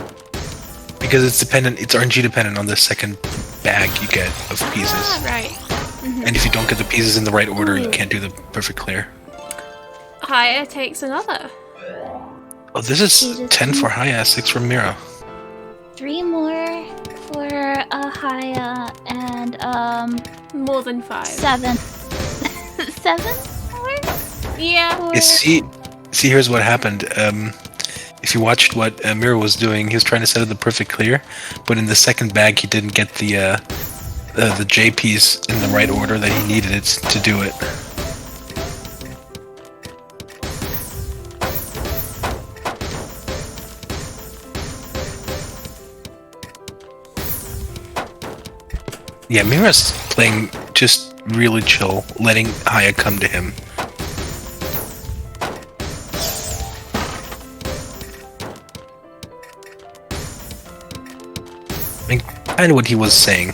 Speaker 3: Because it's RNG dependent on the second bag you get of pieces.
Speaker 2: Ah, right. Mm-hmm.
Speaker 3: And if you don't get the pieces in the right order, you can't do the perfect clear.
Speaker 2: Haya takes another.
Speaker 3: Oh, this is 10 for Haya, 6 for Mira.
Speaker 4: 3 more for Haya, and
Speaker 2: more than 5.
Speaker 4: 7. 7 more?
Speaker 2: Yeah.
Speaker 3: Yeah, see, here's what happened. If you watched what Mira was doing, he was trying to set up the perfect clear, but in the second bag he didn't get the J piece in the right order that he needed it to do it. Yeah, Mira's playing just really chill, letting Haya come to him. I mean, kind of what he was saying.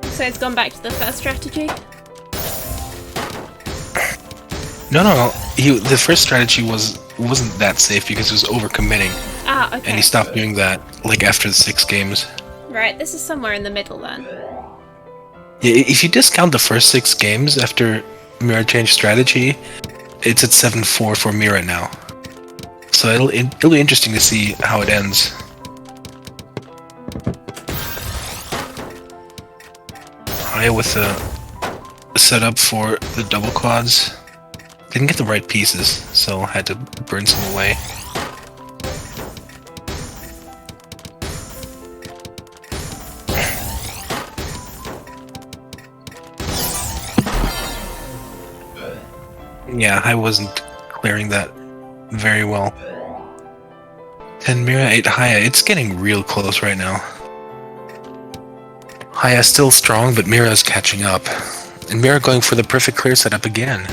Speaker 2: So it's gone back to the first strategy?
Speaker 3: No. The first strategy wasn't that safe because it was overcommitting.
Speaker 2: Ah, okay.
Speaker 3: And he stopped doing that, like, after the 6 games.
Speaker 2: Right, this is somewhere in the middle then.
Speaker 3: Yeah, if you discount the first 6 games after Mira changed strategy, it's at 7-4 for Mira now. So it'll be interesting to see how it ends. Haya with a setup for the double quads. Didn't get the right pieces, so had to burn some away. Yeah, I wasn't clearing that very well. 10 Mira, 8 Haya. It's getting real close right now. Haya's still strong, but Mira's catching up. And Mira going for the perfect clear setup again.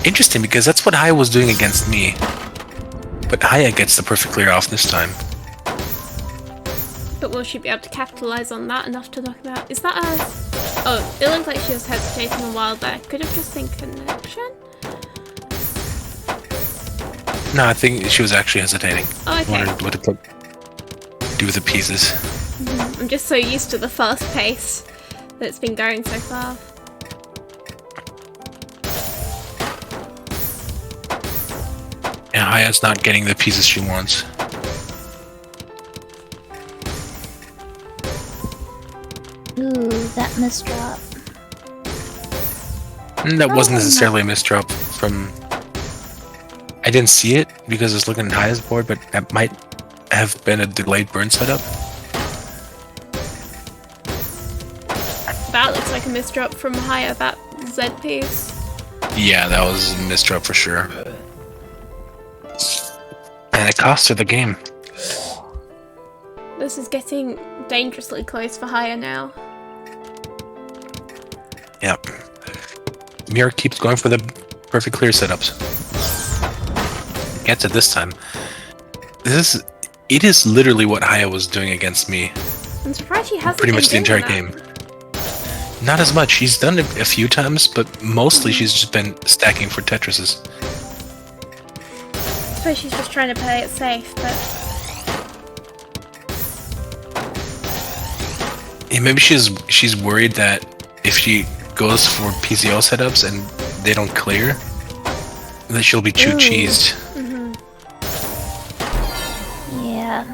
Speaker 3: Interesting, because that's what Haya was doing against me. But Haya gets the perfect clear off this time.
Speaker 2: But will she be able to capitalize on that enough to knock him out? Is that a... Oh, it looked like she was hesitating a while there. Could have just been connection?
Speaker 3: No, I think she was actually hesitating.
Speaker 2: Oh, okay.
Speaker 3: Wondering what to do with the pieces.
Speaker 2: I'm just so used to the fast pace that it's been going so far.
Speaker 3: And Haya's not getting the pieces she wants.
Speaker 4: Ooh, that misdrop.
Speaker 3: That wasn't necessarily a misdrop from... I didn't see it because I was looking at Haya's board, but that might have been a delayed burn setup.
Speaker 2: That looks like a misdrop from Haya, that Z piece.
Speaker 3: Yeah, that was a misdrop for sure. And it cost her the game.
Speaker 2: This is getting dangerously close for Haya now.
Speaker 3: Yep. Mira keeps going for the perfect clear setups. Gets it this time. It is literally what Haya was doing against me.
Speaker 2: I'm surprised she hasn't
Speaker 3: pretty much the
Speaker 2: been doing
Speaker 3: entire
Speaker 2: that.
Speaker 3: game. Not as much. She's done it a few times, but mostly she's just been stacking for Tetrises.
Speaker 2: I suppose she's just trying to play it safe, but...
Speaker 3: Yeah, maybe she's worried that if she goes for PCO setups and they don't clear, that she'll be cheesed.
Speaker 4: Yeah.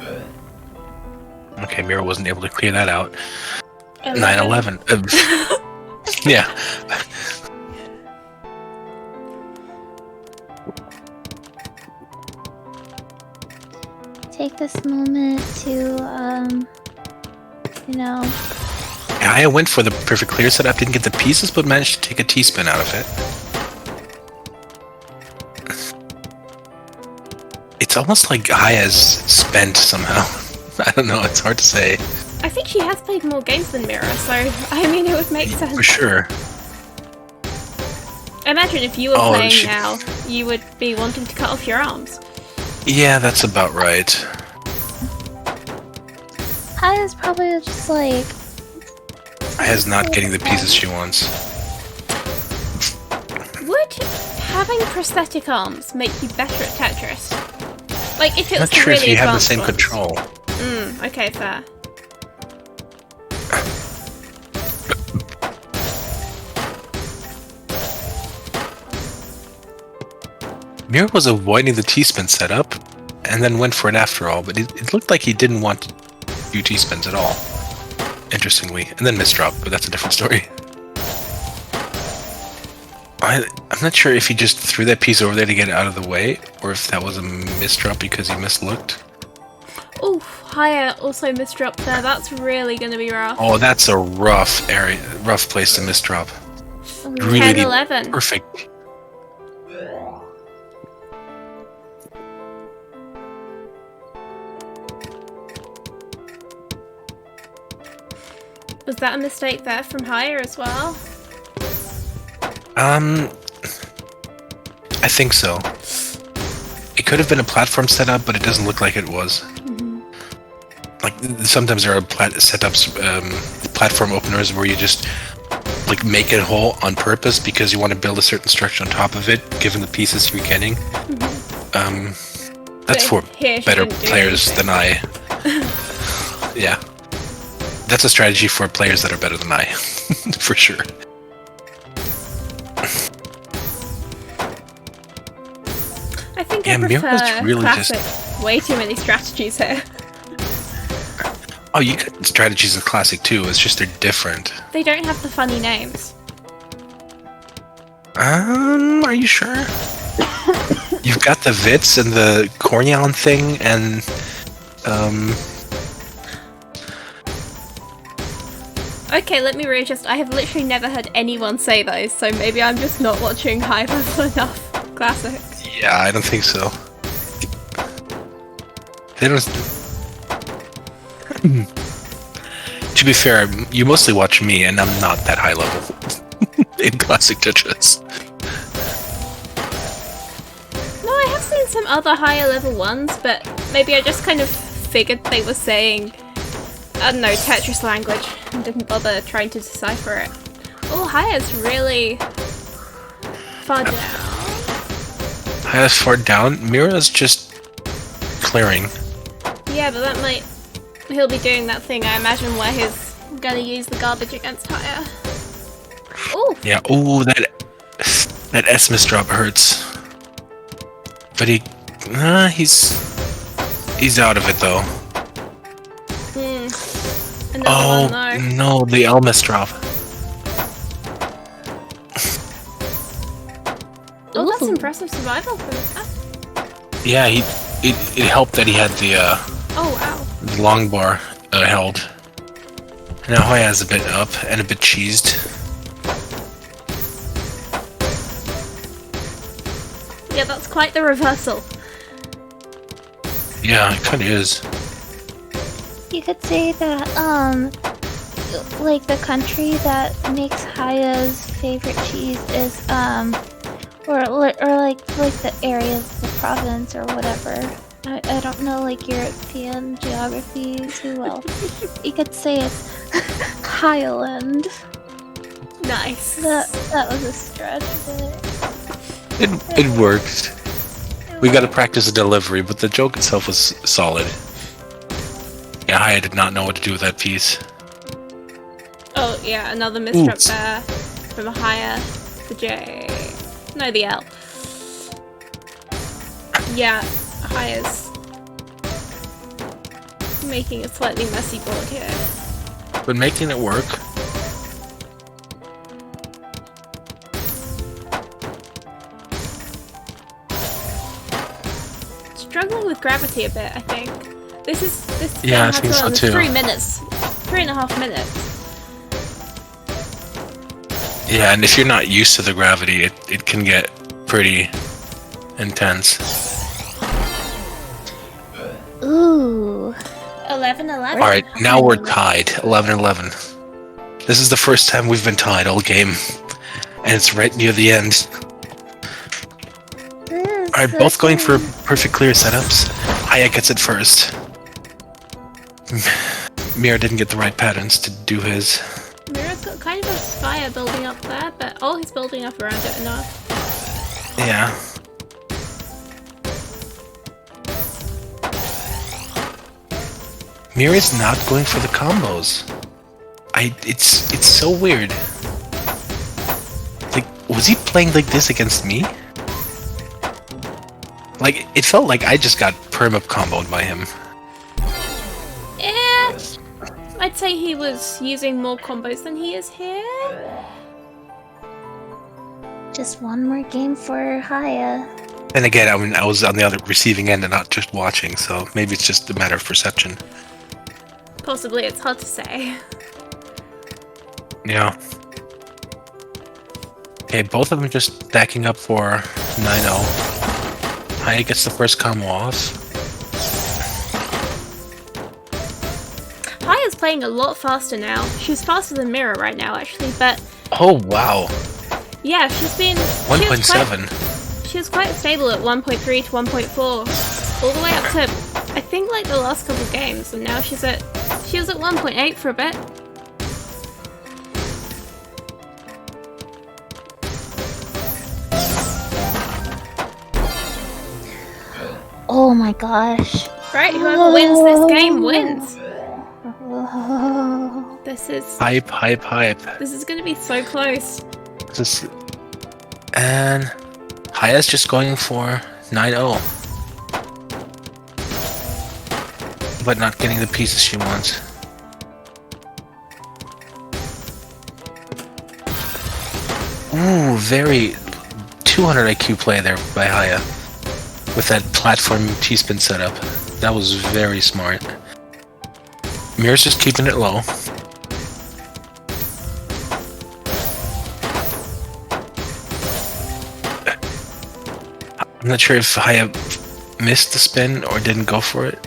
Speaker 3: Okay, Mira wasn't able to clear that out.
Speaker 2: 11.
Speaker 3: 9/11. Yeah.
Speaker 4: take this moment to, you know...
Speaker 3: Yeah, I went for the perfect clear setup, didn't get the pieces, but managed to take a T-spin out of it. It's almost like Haya's spent somehow. I don't know, it's hard to say.
Speaker 2: I think she has played more games than Mira, so I mean it would make sense.
Speaker 3: For sure.
Speaker 2: Imagine if you were playing now, you would be wanting to cut off your arms.
Speaker 3: Yeah, that's about right.
Speaker 4: Haya's probably just like...
Speaker 3: Haya's not getting the pieces she wants.
Speaker 2: Would having prosthetic arms make you better at Tetris? Like, if it was
Speaker 3: Not sure
Speaker 2: really
Speaker 3: if you have the
Speaker 2: advanced
Speaker 3: same
Speaker 2: ones.
Speaker 3: control.
Speaker 2: Okay, fair.
Speaker 3: Mira was avoiding the T-spin setup, and then went for it after all, but it looked like he didn't want to do T-spins at all. Interestingly. And then misdrop, but that's a different story. I'm not sure if he just threw that piece over there to get it out of the way, or if that was a misdrop because he mislooked.
Speaker 2: Ooh, Haya also misdropped there. That's really going to be rough.
Speaker 3: Oh, that's a rough area, rough place to misdrop.
Speaker 2: 10-11.
Speaker 3: Perfect.
Speaker 2: Was that a mistake there from Haya as well?
Speaker 3: I think so. It could have been a platform setup, but it doesn't look like it was. Like, sometimes there are setups, platform openers where you just like make it whole on purpose because you want to build a certain structure on top of it, given the pieces you're getting. That's for better players than I. Yeah. That's a strategy for players that are better than I, for sure.
Speaker 2: I think I prefer
Speaker 3: really
Speaker 2: classic. Way too many strategies here.
Speaker 3: Oh, you got strategies in classic too. It's just they're different.
Speaker 2: They don't have the funny names.
Speaker 3: Are you sure? You've got the Vits and the Cornelian thing, and
Speaker 2: Okay, let me readjust. I have literally never heard anyone say those, so maybe I'm just not watching high level enough classics.
Speaker 3: yeah, I don't think so. They don't. To be fair, you mostly watch me, and I'm not that high level in classic Tetris.
Speaker 2: No, I have seen some other higher level ones, but maybe I just kind of figured they were saying, I don't know, Tetris language, and didn't bother trying to decipher it. Oh, Haya's really far down.
Speaker 3: Haya's far down. Mira's just clearing.
Speaker 2: Yeah, but that might... He'll be doing that thing, I imagine, where he's gonna use the garbage against Haya. Oh!
Speaker 3: Yeah, oh, that S misdrop hurts. But he's out of it though.
Speaker 2: Another one,
Speaker 3: no, the L misdrop.
Speaker 2: Oh, that's impressive survival for that.
Speaker 3: Yeah, it helped that he had the
Speaker 2: Oh, wow.
Speaker 3: the long bar held. Now Haya's a bit up and a bit cheesed.
Speaker 2: Yeah, that's quite the reversal.
Speaker 3: Yeah, it kind of is.
Speaker 4: You could say that, like the country that makes Haya's favorite cheese is, or like the area of the province or whatever. I don't know like European geography too well. You could say it's Highland.
Speaker 2: Nice.
Speaker 4: That was a stretch, but
Speaker 3: It worked. We got to practice the delivery, but the joke itself was solid. Yeah, Haya did not know what to do with that piece.
Speaker 2: Oh, yeah, another misdrop there. From a Haya, the J. No, the L. Yeah, Haya's making a slightly messy board here.
Speaker 3: But making it work.
Speaker 2: struggling with gravity a bit, I think. This
Speaker 3: Yeah, I
Speaker 2: game
Speaker 3: think
Speaker 2: has
Speaker 3: so
Speaker 2: on
Speaker 3: too.
Speaker 2: 3 minutes. 3.5 minutes.
Speaker 3: Yeah, and if you're not used to the gravity, it can get pretty intense.
Speaker 4: Ooh.
Speaker 2: 11-11.
Speaker 3: Alright, now we're tied. 11-11. This is the first time we've been tied all game. And it's right near the end. Alright, both going for perfect clear setups. Haya gets it first. Mira didn't get the right patterns to do his.
Speaker 2: Mira's got kind of a spire building up there, but he's building up around it enough.
Speaker 3: Yeah. Mira's not going for the combos. It's so weird. Like, was he playing like this against me? Like, it felt like I just got perma comboed by him.
Speaker 2: I'd say he was using more combos than he is here.
Speaker 4: Just one more game for Haya.
Speaker 3: And again, I mean, I was on the other receiving end and not just watching, so maybe it's just a matter of perception.
Speaker 2: Possibly, it's hard to say.
Speaker 3: Yeah. Okay, both of them just stacking up for 9-0. Haya gets the first combo off.
Speaker 2: Haya's playing a lot faster now. She's faster than Mira right now, actually, but...
Speaker 3: Oh, wow.
Speaker 2: Yeah, she's been...
Speaker 3: 1.7.
Speaker 2: She was quite stable at 1.3 to 1.4. All the way up to, I think, like, the last couple of games, and now she was at 1.8 for a bit.
Speaker 4: Oh my gosh.
Speaker 2: Right, whoever wins this game wins. This is...
Speaker 3: Hype.
Speaker 2: This is gonna be so close.
Speaker 3: And Haya's just going for 9-0. But not getting the pieces she wants. Ooh, very 200 IQ play there by Haya. With that platform T-spin setup. That was very smart. Mira's just keeping it low. I'm not sure if Haya missed the spin or didn't go for it.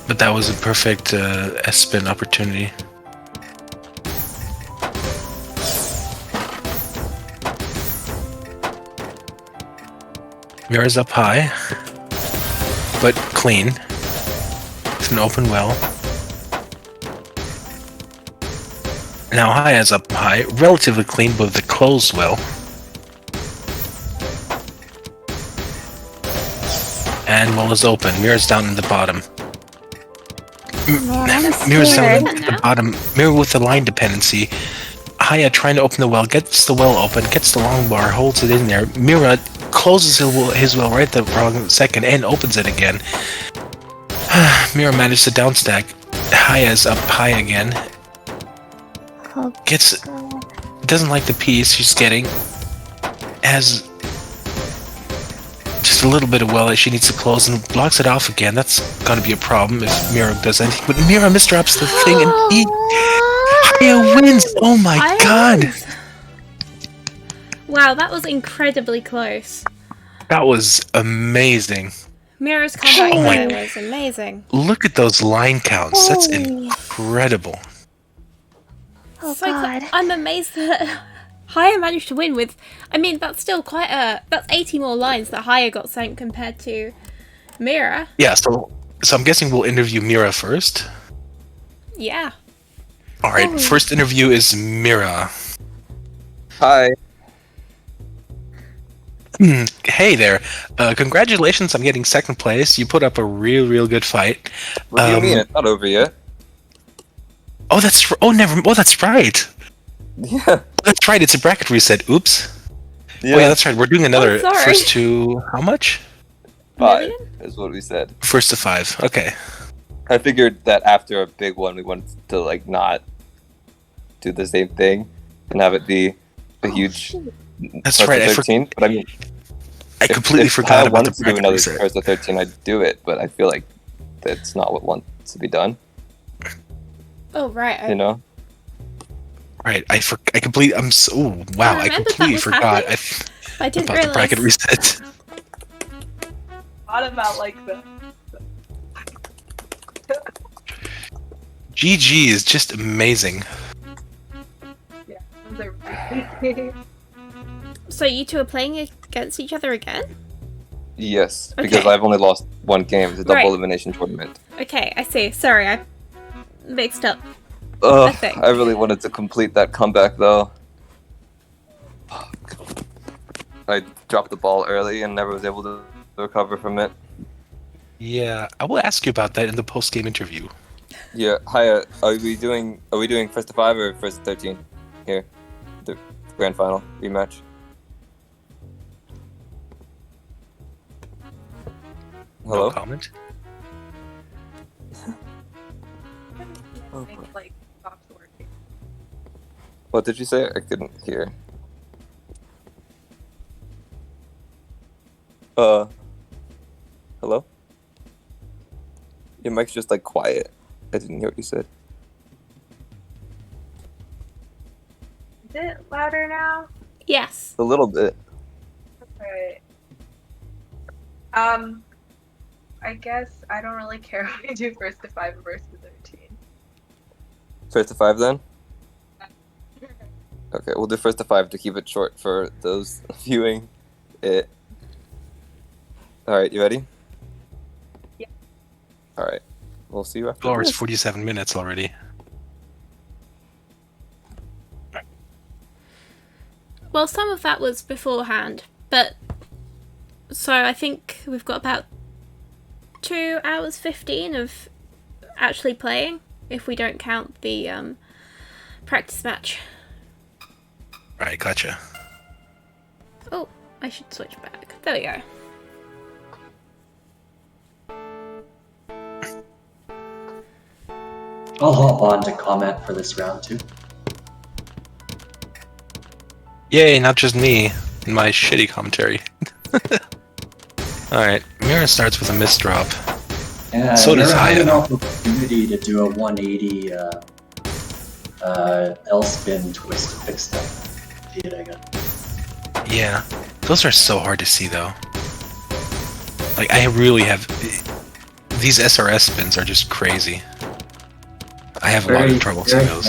Speaker 3: But that was a perfect S-spin opportunity. Mira's up high, but clean. It's an open well. Now Haya's up high, relatively clean, but with a closed well. And well is open. Mira's down in the bottom. Mira's down in the bottom. Mira with the line dependency. Haya trying to open the well, gets the well open, gets the long bar, holds it in there. Mira closes his well right the wrong second and opens it again. Mira managed to downstack. Haya's up high again. Doesn't like the piece she's getting. Has just a little bit of well that she needs to close and blocks it off again. That's gonna be a problem if Mira does anything. But Mira misdrops the thing and Haya wins! Oh my god!
Speaker 2: Wow, that was incredibly close.
Speaker 3: That was amazing.
Speaker 2: Mira's comeback there was amazing.
Speaker 3: Look at those line counts. That's incredible.
Speaker 4: Oh
Speaker 2: so
Speaker 4: god.
Speaker 2: I'm amazed that Haya managed to win with... I mean, that's still quite a... That's 80 more lines that Haya got sent compared to Mira.
Speaker 3: Yeah, so I'm guessing we'll interview Mira first.
Speaker 2: Yeah.
Speaker 3: Alright, first interview is Mira.
Speaker 1: Hi.
Speaker 3: Hey there. Congratulations on getting second place. You put up a real good fight.
Speaker 1: What do you mean? It's not over yet.
Speaker 3: Oh, that's that's right.
Speaker 1: Yeah.
Speaker 3: That's right. It's a bracket reset. Oops.
Speaker 1: Yeah.
Speaker 3: Oh yeah, that's right. We're doing another
Speaker 2: sorry.
Speaker 3: first to how much?
Speaker 1: 5 is what we said.
Speaker 3: First to 5. Okay.
Speaker 1: I figured that after a big one, we wanted to like not do the same thing and have it be a huge.
Speaker 3: That's right.
Speaker 1: 13. But I mean,
Speaker 3: I completely forgot about the
Speaker 1: to do
Speaker 3: bracket
Speaker 1: another
Speaker 3: reset.
Speaker 1: first to 13, I'd do it, but I feel like that's not what wants to be done.
Speaker 2: Oh right.
Speaker 1: You know?
Speaker 3: Right, I completely. I'm so. Ooh, wow, I
Speaker 2: remembered that
Speaker 3: completely
Speaker 2: was
Speaker 3: forgot.
Speaker 2: happening. I didn't
Speaker 3: about the bracket
Speaker 2: realize.
Speaker 3: reset.
Speaker 6: Thought about like the
Speaker 3: GG is just amazing.
Speaker 6: yeah. Those are really
Speaker 2: So you two are playing against each other again?
Speaker 1: Yes, because
Speaker 2: Okay.
Speaker 1: I've only lost one game. It's a double
Speaker 2: Right.
Speaker 1: elimination tournament.
Speaker 2: Okay, I see. Sorry, I mixed up.
Speaker 1: Ugh,
Speaker 2: think.
Speaker 1: I really wanted to complete that comeback though. I dropped the ball early and never was able to recover from it.
Speaker 3: Yeah, I will ask you about that in the post-game interview.
Speaker 1: Yeah, Haya, are we doing first to 5 or first to 13 here? The grand final rematch. Hello?
Speaker 3: No comment.
Speaker 6: think, like stops working.
Speaker 1: What did you say? I couldn't hear. Hello? Your mic's just like quiet. I didn't hear what you said.
Speaker 6: Is it louder now?
Speaker 2: Yes.
Speaker 1: A little bit.
Speaker 6: Okay. I guess I don't really care if we do first to 5 or first to 13.
Speaker 1: First to 5 then? Okay, we'll do first to 5 to keep it short for those viewing it. Alright, you ready?
Speaker 6: Yeah.
Speaker 1: Alright. We'll see you after.
Speaker 3: 2 hours
Speaker 1: this.
Speaker 3: 47 minutes already.
Speaker 2: Well, some of that was beforehand, but so I think we've got about 2 hours 15 of actually playing, if we don't count the practice match.
Speaker 3: Right, gotcha.
Speaker 2: Oh, I should switch back. There we go.
Speaker 8: I'll hop on to comment for this round too.
Speaker 3: Yay, not just me and my shitty commentary. Alright, Mira starts with a misdrop.
Speaker 8: And
Speaker 3: So does
Speaker 8: Mira had an
Speaker 3: Haya.
Speaker 8: opportunity to do a 180 L-spin twist to fix that. See it, I got.
Speaker 3: Yeah, those are so hard to see though. Like, I really have... These SRS spins are just crazy. I have a lot of trouble seeing those.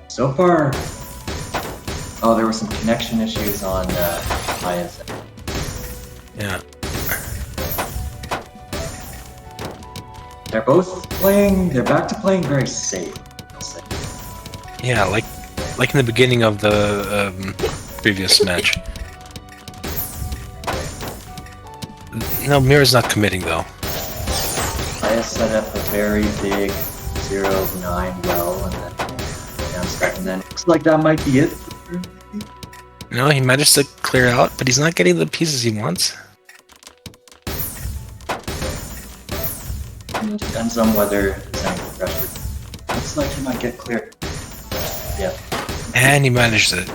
Speaker 8: So far, oh, there were some connection issues on Haya's.
Speaker 3: Yeah.
Speaker 8: They're both playing. They're back to playing very safe. I'll say.
Speaker 3: Yeah, like in the beginning of the previous match. No, Mira's not committing though.
Speaker 8: Haya set up a very big 0-9 well, and then down stuck, and then looks like that might be it.
Speaker 3: No, he managed to clear out, but he's not getting the pieces he wants.
Speaker 8: It depends on whether there's any pressure. Looks like he might get clear. Yeah.
Speaker 3: And he managed it.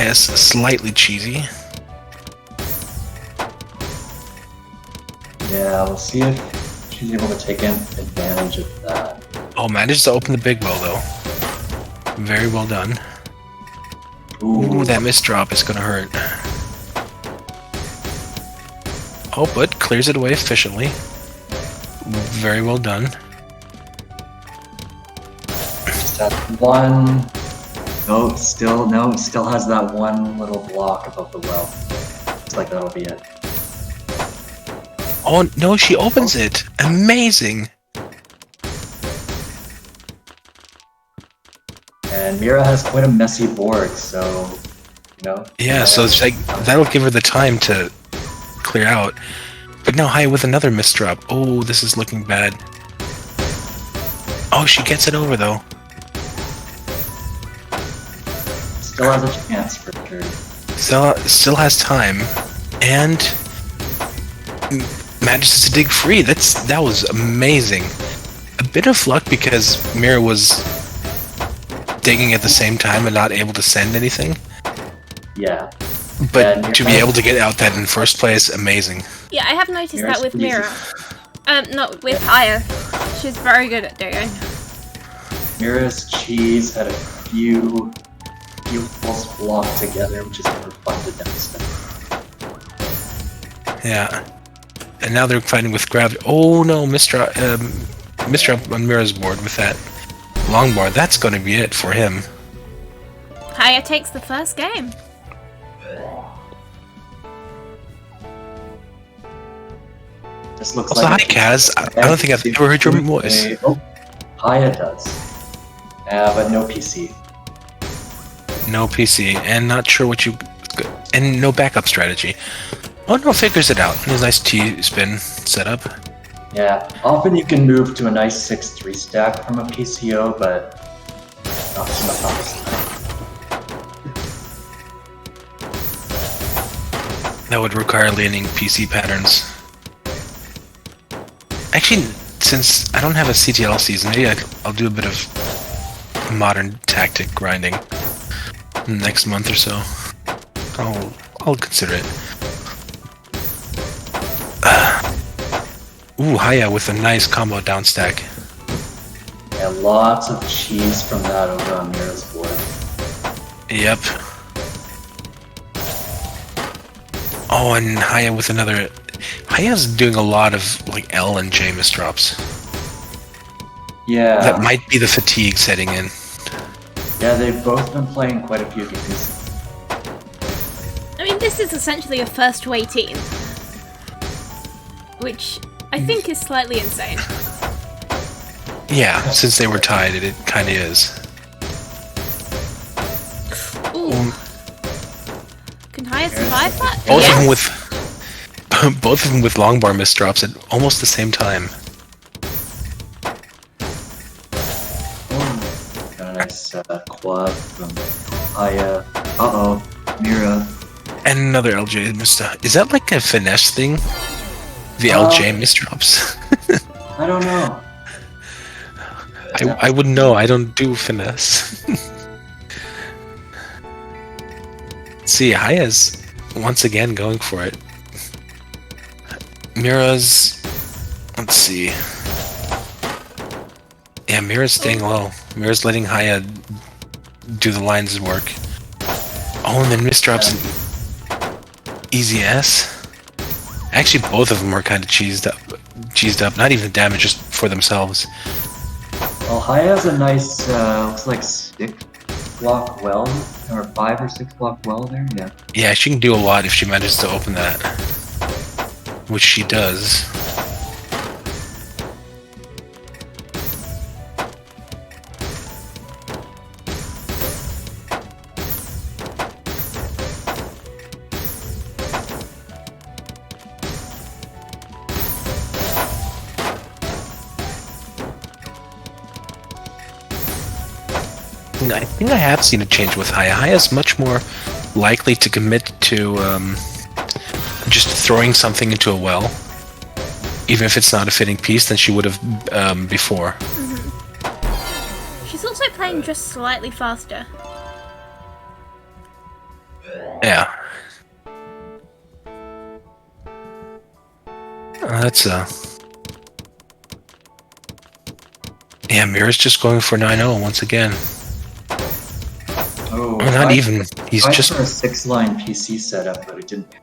Speaker 3: IS slightly cheesy.
Speaker 8: Yeah, we'll see if she's able to take advantage of that.
Speaker 3: Oh, managed to open the big well though. Very well done. Ooh, that misdrop is gonna hurt. Oh, but clears it away efficiently. Very well done.
Speaker 8: Just that one. No, still has that one little block above the well. Looks like that'll be it.
Speaker 3: Oh no, she opens it. Amazing.
Speaker 8: And Mira has quite a messy board, so you know.
Speaker 3: Yeah, so it's like that'll give her the time to clear out. But no, Haya with another misdrop. Oh, this is looking bad. Oh, she gets it over though.
Speaker 8: Still has a chance for sure.
Speaker 3: Still has time, and manages to dig free. That was amazing. A bit of luck because Mira was digging at the same time and not able to send anything.
Speaker 8: Yeah.
Speaker 3: But to be able to get out that in first place, amazing.
Speaker 2: Yeah, I have noticed that with Mira. Not with Haya. She's very good at digging.
Speaker 8: Mira's cheese had a few walls blocked together, which is never fun to demonstrate.
Speaker 3: Yeah. And now they're fighting with gravity. Oh no, Mr. on Mira's board with that longboard. That's going to be it for him.
Speaker 2: Haya takes the first game.
Speaker 8: This looks
Speaker 3: Also,
Speaker 8: like
Speaker 3: hi Kaz. I don't think I've ever heard your voice.
Speaker 8: Oh, Haya does. But no PC.
Speaker 3: No PC, and not sure what you... And no backup strategy. Oh no, figures it out. There's a nice T-spin setup.
Speaker 8: Yeah, often you can move to a nice 6-3 stack from a PCO, but not this time.
Speaker 3: That would require leaning PC patterns. Actually, since I don't have a CTL season, maybe I'll do a bit of modern tactic grinding next month or so. I'll consider it. Ooh, Haya with a nice combo down stack.
Speaker 8: Yeah, lots of cheese from that over on Mira's board.
Speaker 3: Yep. Oh, and Haya with another... Haya's doing a lot of like L and J misdrops.
Speaker 8: Yeah.
Speaker 3: That might be the fatigue setting in.
Speaker 8: Yeah, they've both been playing quite a few games.
Speaker 2: I mean, this is essentially a first to 18. Which I think is slightly insane.
Speaker 3: Yeah, since they were tied, it kind of is.
Speaker 2: Ooh. Can Haya survive that?
Speaker 3: Both of them with... Both of them with long bar misdrops at almost the same time.
Speaker 8: Oh, got a nice quad from Haya. Uh-oh, Mira.
Speaker 3: And another LJ misdrop. Is that like a finesse thing? The LJ misdrops?
Speaker 8: I don't know.
Speaker 3: I wouldn't know. I don't do finesse. See, Haya's once again going for it. Mira's... Let's see. Yeah, Mira's staying low. Mira's letting Haya do the lines work. Oh, and then misdrops an easy S. Actually, both of them are kind of cheesed up. Not even damage, just for themselves.
Speaker 8: Well, Haya has a nice, looks like 6-block well, or 5 or 6 block well there, yeah.
Speaker 3: Yeah, she can do a lot if she manages to open that. Which she does. I think I have seen a change with Haya. Haya's much more likely to commit to just throwing something into a well, even if it's not a fitting piece, than she would have before.
Speaker 2: Mm-hmm. She's also playing just slightly faster.
Speaker 3: Yeah. That's yeah, Mira's just going for 9-0 once again.
Speaker 8: Oh,
Speaker 3: not even. He's just
Speaker 8: for a 6-line PC setup, but it didn't.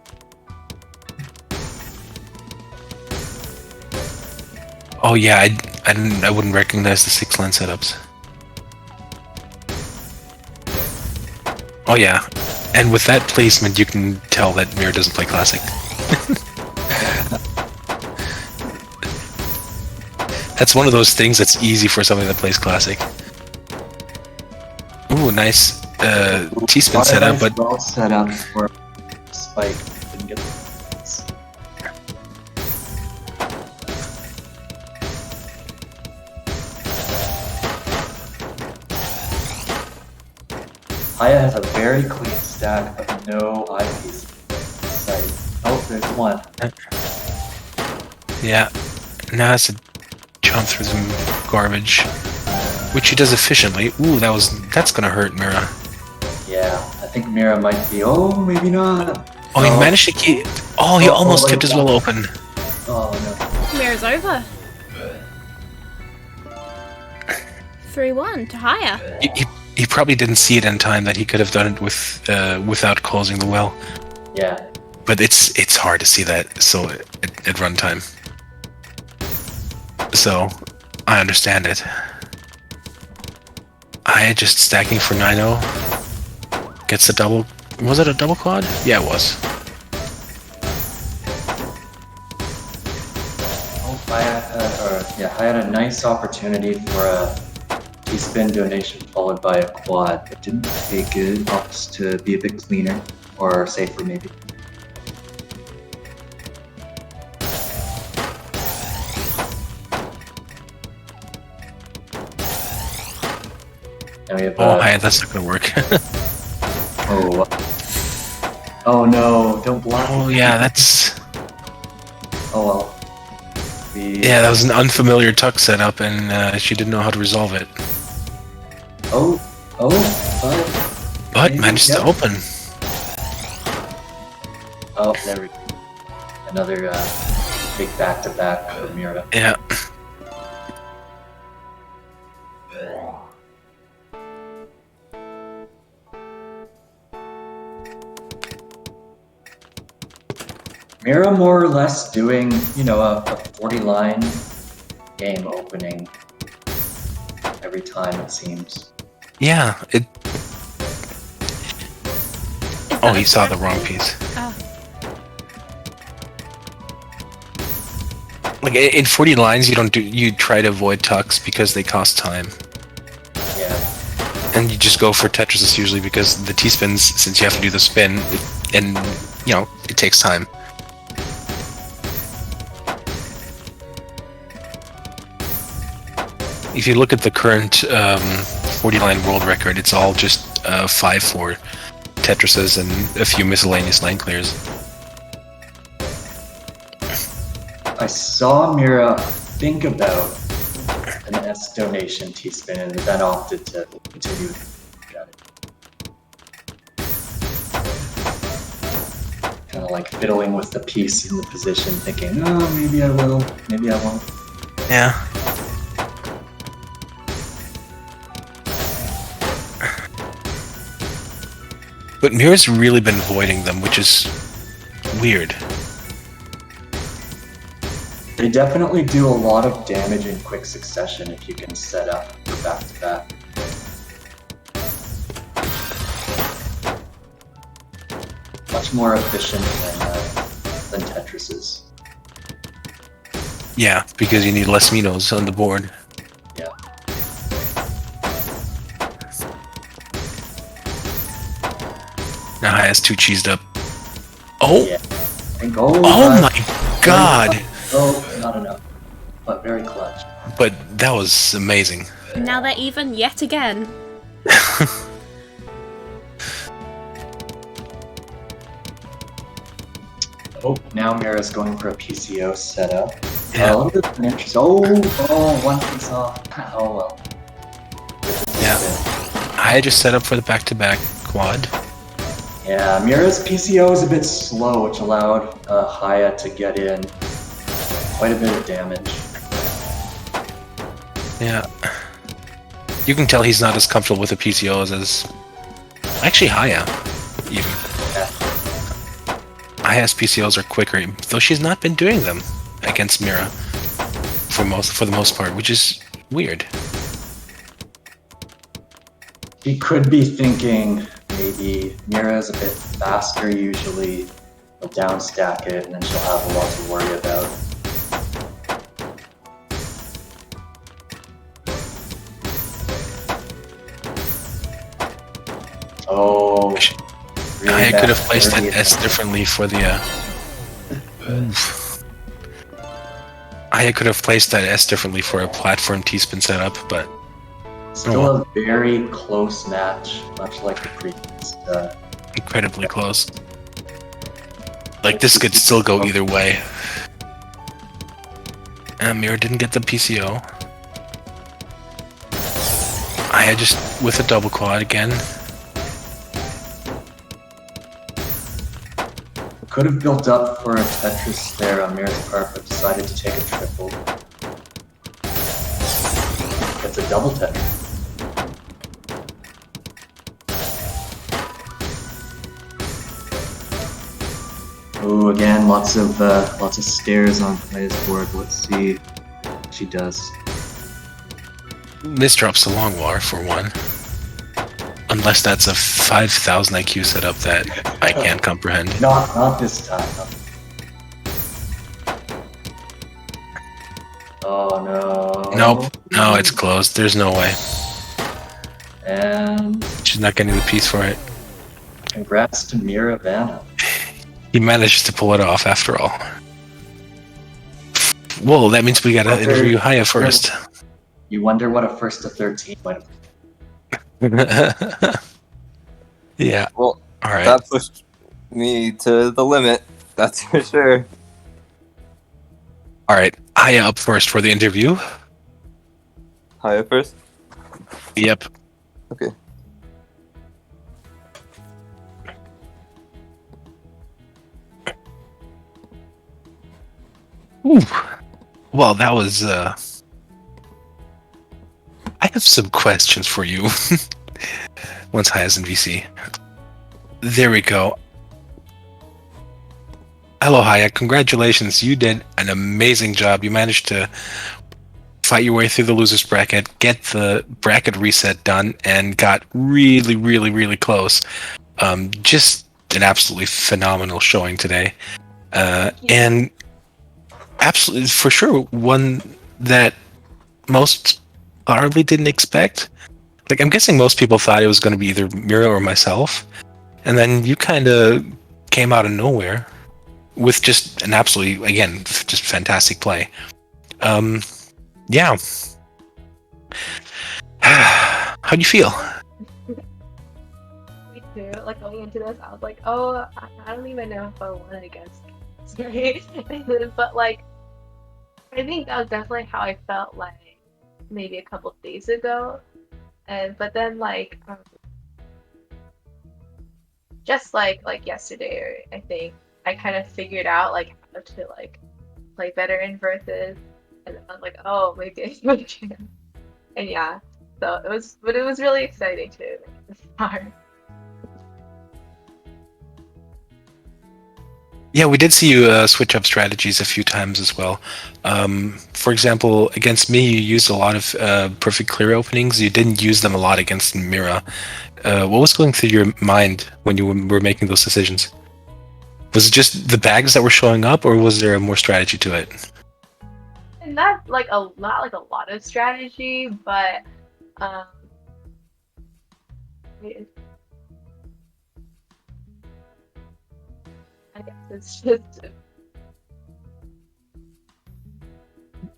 Speaker 3: Oh yeah, I wouldn't recognize the 6-line setups. Oh yeah, and with that placement, you can tell that Mira doesn't play Classic. That's one of those things that's easy for somebody that plays Classic. Ooh, nice T-spin setup, but
Speaker 8: well set up for Spike. Didn't get the Haya has a very clean stack of no eyepiece in sight. Oh, there's one.
Speaker 3: Yeah. Now has to jump through some garbage, which he does efficiently. Ooh, that's gonna hurt Mira.
Speaker 8: Yeah, I think Mira might be. Oh, maybe not.
Speaker 3: Oh, he managed to keep. Oh, he almost kept his well open.
Speaker 8: Oh no.
Speaker 2: Mira's over. 3-1 to higher.
Speaker 3: He probably didn't see it in time that he could have done it without closing the well.
Speaker 8: Yeah.
Speaker 3: But it's hard to see that at runtime. So I understand it. I just stacking for 9-0. Gets a double. Was it a double quad? Yeah, it was.
Speaker 8: Oh, I had a nice opportunity for a T-spin donation followed by a quad, but didn't take it. Opts to be a bit cleaner or safer maybe. Now we have,
Speaker 3: Hey, that's not gonna work.
Speaker 8: Oh no, don't block.
Speaker 3: Oh yeah, that's.
Speaker 8: Oh well.
Speaker 3: Yeah, that was an unfamiliar tuck setup, and she didn't know how to resolve it. But managed to open.
Speaker 8: Oh, there we go. Another big back-to-back for Mira.
Speaker 3: Yeah.
Speaker 8: Mira more or less doing, you know, a 40-line game opening every time, it seems.
Speaker 3: Yeah, it. Oh, he saw the wrong piece.
Speaker 2: Oh.
Speaker 3: Like in 40 lines, you try to avoid tucks because they cost time.
Speaker 8: Yeah.
Speaker 3: And you just go for Tetrises usually because the T-spins, since you have to do the spin, and you know it takes time. If you look at the current 40-line world record, it's all just 5-4 Tetrises and a few miscellaneous line clears.
Speaker 8: I saw Mira think about an S donation T-spin and then opted to continue. Got it. Kind of like fiddling with the piece in the position, thinking, oh, maybe I will, maybe I won't.
Speaker 3: Yeah. But Mira's really been avoiding them, which is weird.
Speaker 8: They definitely do a lot of damage in quick succession if you can set up for back-to-back. Much more efficient than Tetrises.
Speaker 3: Yeah, because you need less Minos on the board.
Speaker 8: Yeah.
Speaker 3: Now Hai has 2 cheesed up. Oh!
Speaker 8: Yeah.
Speaker 3: Oh my god!
Speaker 8: Oh, not enough. But very clutch.
Speaker 3: But that was amazing.
Speaker 2: And now they're even yet again.
Speaker 8: Oh, now Mira's going for a PCO setup.
Speaker 3: Yeah.
Speaker 8: Look at the interest. Oh, one piece off. Oh well.
Speaker 3: Yeah. I just set up for the back-to-back quad.
Speaker 8: Yeah, Mira's PCO is a bit slow, which allowed Haya to get in quite a bit of damage.
Speaker 3: Yeah. You can tell he's not as comfortable with the PCOs as... Actually, Haya, even.
Speaker 8: Yeah.
Speaker 3: Haya's PCOs are quicker, though she's not been doing them against Mira for the most part, which is weird.
Speaker 8: He could be thinking maybe Mira's a bit faster usually, will down stack it, and then she'll have a lot to worry about. Oh, really
Speaker 3: I could have
Speaker 8: bad
Speaker 3: placed that
Speaker 8: birdie
Speaker 3: S
Speaker 8: attempt.
Speaker 3: differently for the. I could have placed that S differently for a platform T-spin setup, but
Speaker 8: Still a very close match, much like the previous.
Speaker 3: incredibly close. Like this could still go either way. Mira didn't get the PCO. I just with a double quad again.
Speaker 8: Could have built up for a Tetris there on Mira's part, but decided to take a triple. It's a double Tetris. Oh, again, lots of stairs on Playa's board. Let's see what she does.
Speaker 3: Misdrops the long war for one. Unless that's a 5,000 IQ setup that I can't comprehend.
Speaker 8: Not this time. Oh no.
Speaker 3: Nope. No, it's closed. There's no way.
Speaker 8: And
Speaker 3: She's not getting the piece for it.
Speaker 8: congrats to Mira Vanna.
Speaker 3: He managed to pull it off after all. Well, that means we gotta interview Haya first.
Speaker 8: You wonder what a first to 13 might have.
Speaker 3: Yeah.
Speaker 1: Well,
Speaker 3: all right.
Speaker 1: that pushed me to the limit. That's for sure.
Speaker 3: All right. Haya up first for the interview.
Speaker 1: Haya first?
Speaker 3: Yep.
Speaker 1: Okay.
Speaker 3: Ooh. Well, that was. I have some questions for you. Once Haya's in VC. There we go. Hello, Haya. Congratulations. You did an amazing job. You managed to fight your way through the loser's bracket, get the bracket reset done, and got really, really, really close. Just an absolutely phenomenal showing today. And absolutely, for sure, one that most probably didn't expect. Like, I'm guessing most people thought it was going to be either Mira or myself. And then you kind of came out of nowhere with just an absolutely, again, just fantastic play. Yeah. How do you feel?
Speaker 6: Me too. Like, going into this, I was like, oh, I don't even know if I won against sorry. But, like, I think that was definitely how I felt, like, maybe a couple days ago. But then, like, just like yesterday, I think I kind of figured out like how to like play better in versus, and then I was like, oh, maybe I have a chance. And yeah, so it was really exciting to make this far.
Speaker 3: Yeah, we did see you switch up strategies a few times as well. For example, against me, you used a lot of perfect clear openings. You didn't use them a lot against Mira. What was going through your mind when you were making those decisions? Was it just the bags that were showing up, or was there more strategy to it?
Speaker 6: And not like a lot of strategy, but I guess it's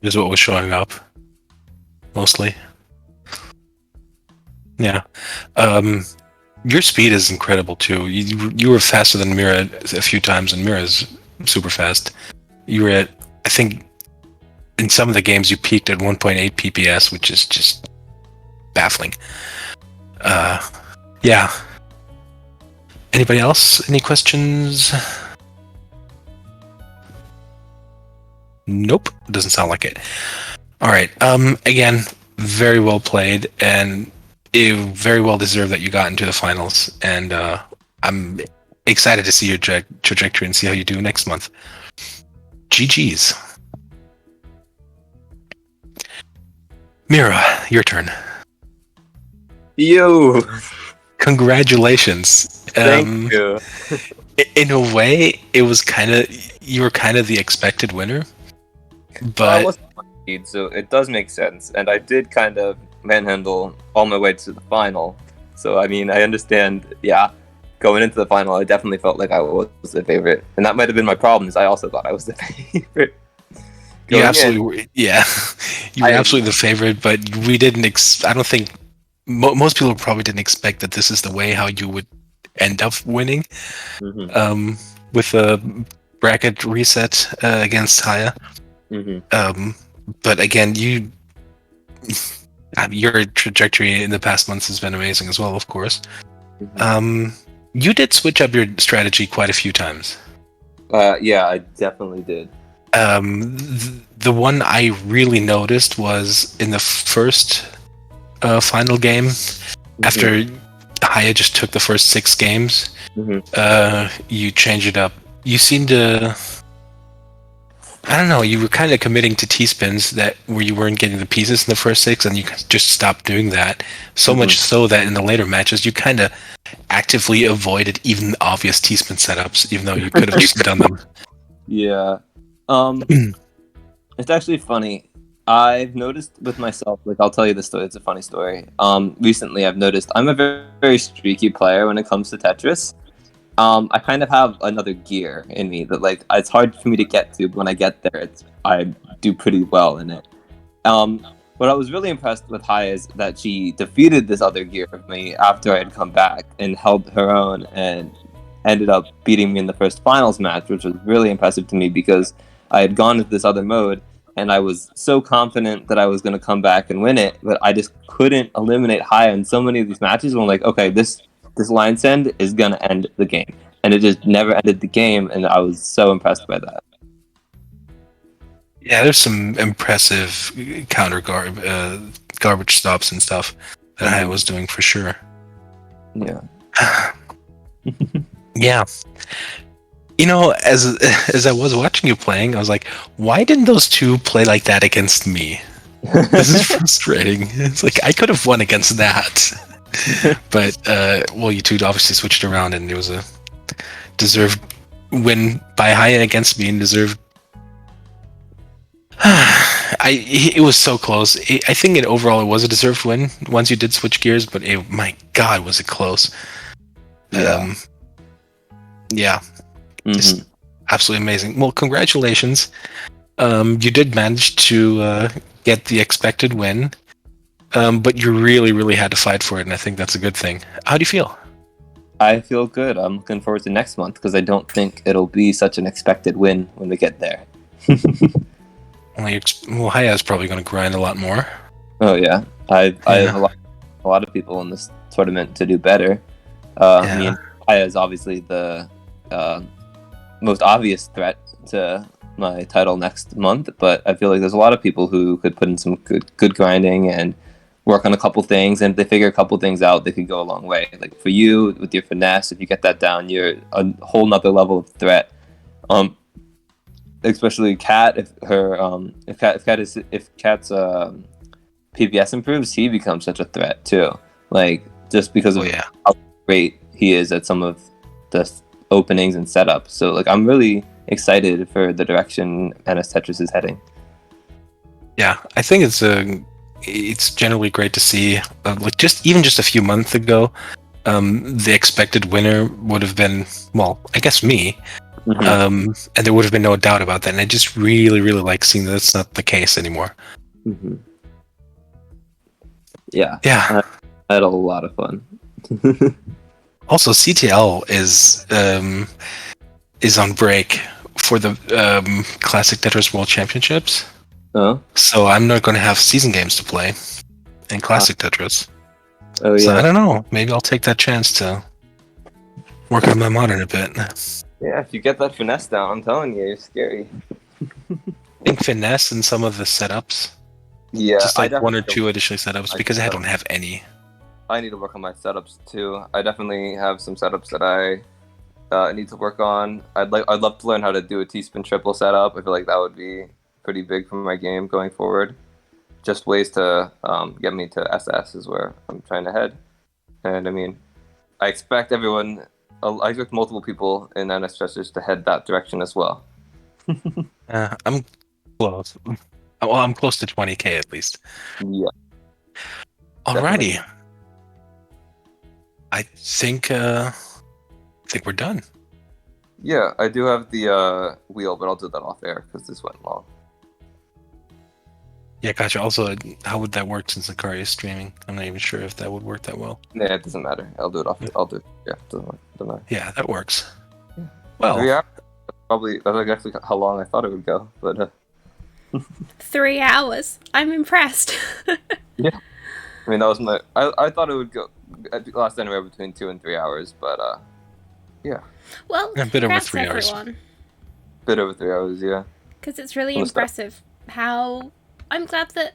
Speaker 3: Is what was showing up, mostly. Yeah. Your speed is incredible too. You were faster than Mira a few times, and Mira's super fast. You were at, I think, in some of the games you peaked at 1.8 PPS, which is just baffling. Yeah. Anybody else? Any questions? Nope, doesn't sound like it. All right. Again, very well played, and it very well deserved that you got into the finals. And I'm excited to see your trajectory and see how you do next month. GG's. Mira, your turn.
Speaker 1: Yo!
Speaker 3: Congratulations.
Speaker 1: Thank you.
Speaker 3: In a way, it was you were kind of the expected winner. But
Speaker 1: I wasn't lead, so it does make sense. And I did kind of manhandle all my way to the final. So, I mean, I understand, yeah, going into the final, I definitely felt like I was the favorite. And that might have been my problem, is I also thought I was the favorite.
Speaker 3: You absolutely, yeah. You were absolutely the favorite, but we didn't, I don't think, most people probably didn't expect that this is the way how you would end up winning.
Speaker 1: Mm-hmm.
Speaker 3: With a bracket reset against Haya. But again, your trajectory in the past months has been amazing as well, of course. You did switch up your strategy quite a few times.
Speaker 1: Yeah, I definitely did.
Speaker 3: The one I really noticed was in the first final game, after Haya just took the first 6 games, you changed it up. You seemed to, I don't know, you were kind of committing to T-spins where you weren't getting the pieces in the first 6, and you just stopped doing that. So much so that in the later matches, you kind of actively avoided even obvious T-spin setups, even though you could have just done them.
Speaker 1: Yeah. It's actually funny. I've noticed with myself, like, I'll tell you this story, it's a funny story. Recently I've noticed I'm a very, very streaky player when it comes to Tetris. I kind of have another gear in me that, like, it's hard for me to get to, but when I get there, I do pretty well in it. What I was really impressed with Haya is that she defeated this other gear of me after I had come back and held her own and ended up beating me in the first finals match, which was really impressive to me because I had gone with this other mode and I was so confident that I was going to come back and win it, but I just couldn't eliminate Haya in so many of these matches where I'm like, okay, this line's end is going to end the game. And it just never ended the game, and I was so impressed by that.
Speaker 3: Yeah, there's some impressive counter garbage stops and stuff that Haya was doing for sure.
Speaker 1: Yeah.
Speaker 3: Yeah. You know, as I was watching you playing, I was like, why didn't those two play like that against me? This is frustrating. It's like, I could have won against that. But, well, you two obviously switched around, and it was a deserved win by Haya against me, and deserved... It was so close. I think overall it was a deserved win once you did switch gears, but my God, was it close. Yeah. Just absolutely amazing. Well, congratulations. You did manage to get the expected win, but you really, really had to fight for it, and I think that's a good thing. How do you feel?
Speaker 1: I feel good. I'm looking forward to next month because I don't think it'll be such an expected win when we get there.
Speaker 3: Well, Haya's probably going to grind a lot more.
Speaker 1: Oh yeah, I have a lot of people in this tournament to do better. I mean, Haya is obviously the most obvious threat to my title next month, but I feel like there's a lot of people who could put in some good grinding and work on a couple things, and if they figure a couple things out, they could go a long way. Like for you, with your finesse, if you get that down, you're a whole nother level of threat. Especially Kat, if Kat's PBS improves, he becomes such a threat too. Like just because of how great he is at some of the openings and setups. So like I'm really excited for the direction NS Tetris is heading. Yeah,
Speaker 3: I think it's generally great to see. Like just a few months ago, the expected winner would have been, well, I guess me. And there would have been no doubt about that. And I just really, really like seeing that that's not the case anymore.
Speaker 1: Yeah. I had a lot of fun.
Speaker 3: Also, CTL is on break for the Classic Tetris World Championships.
Speaker 1: Oh.
Speaker 3: So I'm not going to have season games to play in Classic Tetris.
Speaker 1: Oh yeah.
Speaker 3: So I don't know. Maybe I'll take that chance to work on my modern a bit.
Speaker 1: Yeah, if you get that finesse down, I'm telling you, you're scary.
Speaker 3: I think finesse and some of the setups.
Speaker 1: Yeah,
Speaker 3: just like one or two additional setups because I don't have any.
Speaker 1: I need to work on my setups too. I definitely have some setups that I need to work on. I'd love to learn how to do a T-spin triple setup. I feel like that would be pretty big for my game going forward. Just ways to get me to SS is where I'm trying to head. And I mean, I expect multiple people in NS Tetris to head that direction as well.
Speaker 3: I'm close. Well, I'm close to 20k at least.
Speaker 1: Yeah.
Speaker 3: Alrighty. Definitely. I think we're done.
Speaker 1: Yeah, I do have the wheel, but I'll do that off air because this went long.
Speaker 3: Yeah, gotcha. Also, how would that work since Akari is streaming? I'm not even sure if that would work that well.
Speaker 1: Yeah, it doesn't matter. I'll do it off. I'll do it. Yeah, doesn't matter.
Speaker 3: Yeah, that works.
Speaker 1: Yeah. Well, yeah, probably that's actually how long I thought it would go, but
Speaker 2: 3 hours. I'm impressed.
Speaker 1: Yeah. I mean, that was my. I thought it would go last anywhere between 2 and 3 hours, but yeah.
Speaker 2: Well,
Speaker 3: A bit over
Speaker 2: congrats
Speaker 3: 3 hours.
Speaker 2: everyone.
Speaker 1: Bit over 3 hours, yeah.
Speaker 2: Because it's really
Speaker 1: Almost done.
Speaker 2: impressive how... I'm glad that...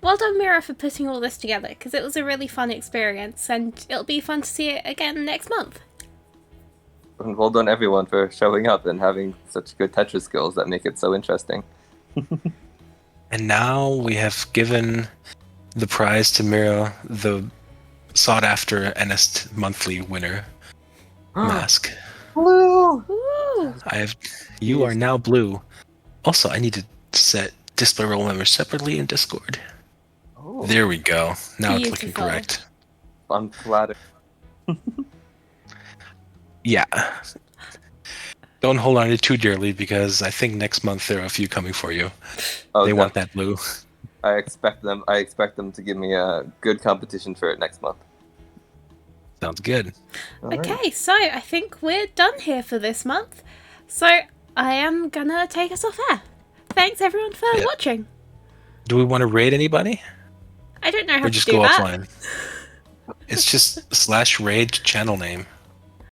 Speaker 2: Well done, Mira, for putting all this together, because it was a really fun experience, and it'll be fun to see it again next month.
Speaker 1: And well done, everyone, for showing up and having such good Tetris skills that make it so interesting.
Speaker 3: And now we have given the prize to Mira, the sought-after NS monthly winner mask.
Speaker 1: Blue!
Speaker 2: Woo!
Speaker 3: You are now blue. Also, I need to set display role members separately in Discord.
Speaker 1: Oh,
Speaker 3: There we go. Now it's looking
Speaker 2: Beautiful.
Speaker 3: correct.
Speaker 1: I'm flattered.
Speaker 3: Yeah. Don't hold on to it too dearly because I think next month there are a few coming for you.
Speaker 1: Oh,
Speaker 3: They want that blue.
Speaker 1: I expect them to give me a good competition for it next month.
Speaker 3: Sounds good.
Speaker 1: All right.
Speaker 2: Okay, so I think we're done here for this month. So I am gonna take us off air. Thanks everyone for watching.
Speaker 3: Do we want to raid anybody?
Speaker 2: I don't know how
Speaker 3: Or
Speaker 2: to
Speaker 3: just
Speaker 2: do
Speaker 3: go
Speaker 2: that.
Speaker 3: offline? It's just /raid channel name.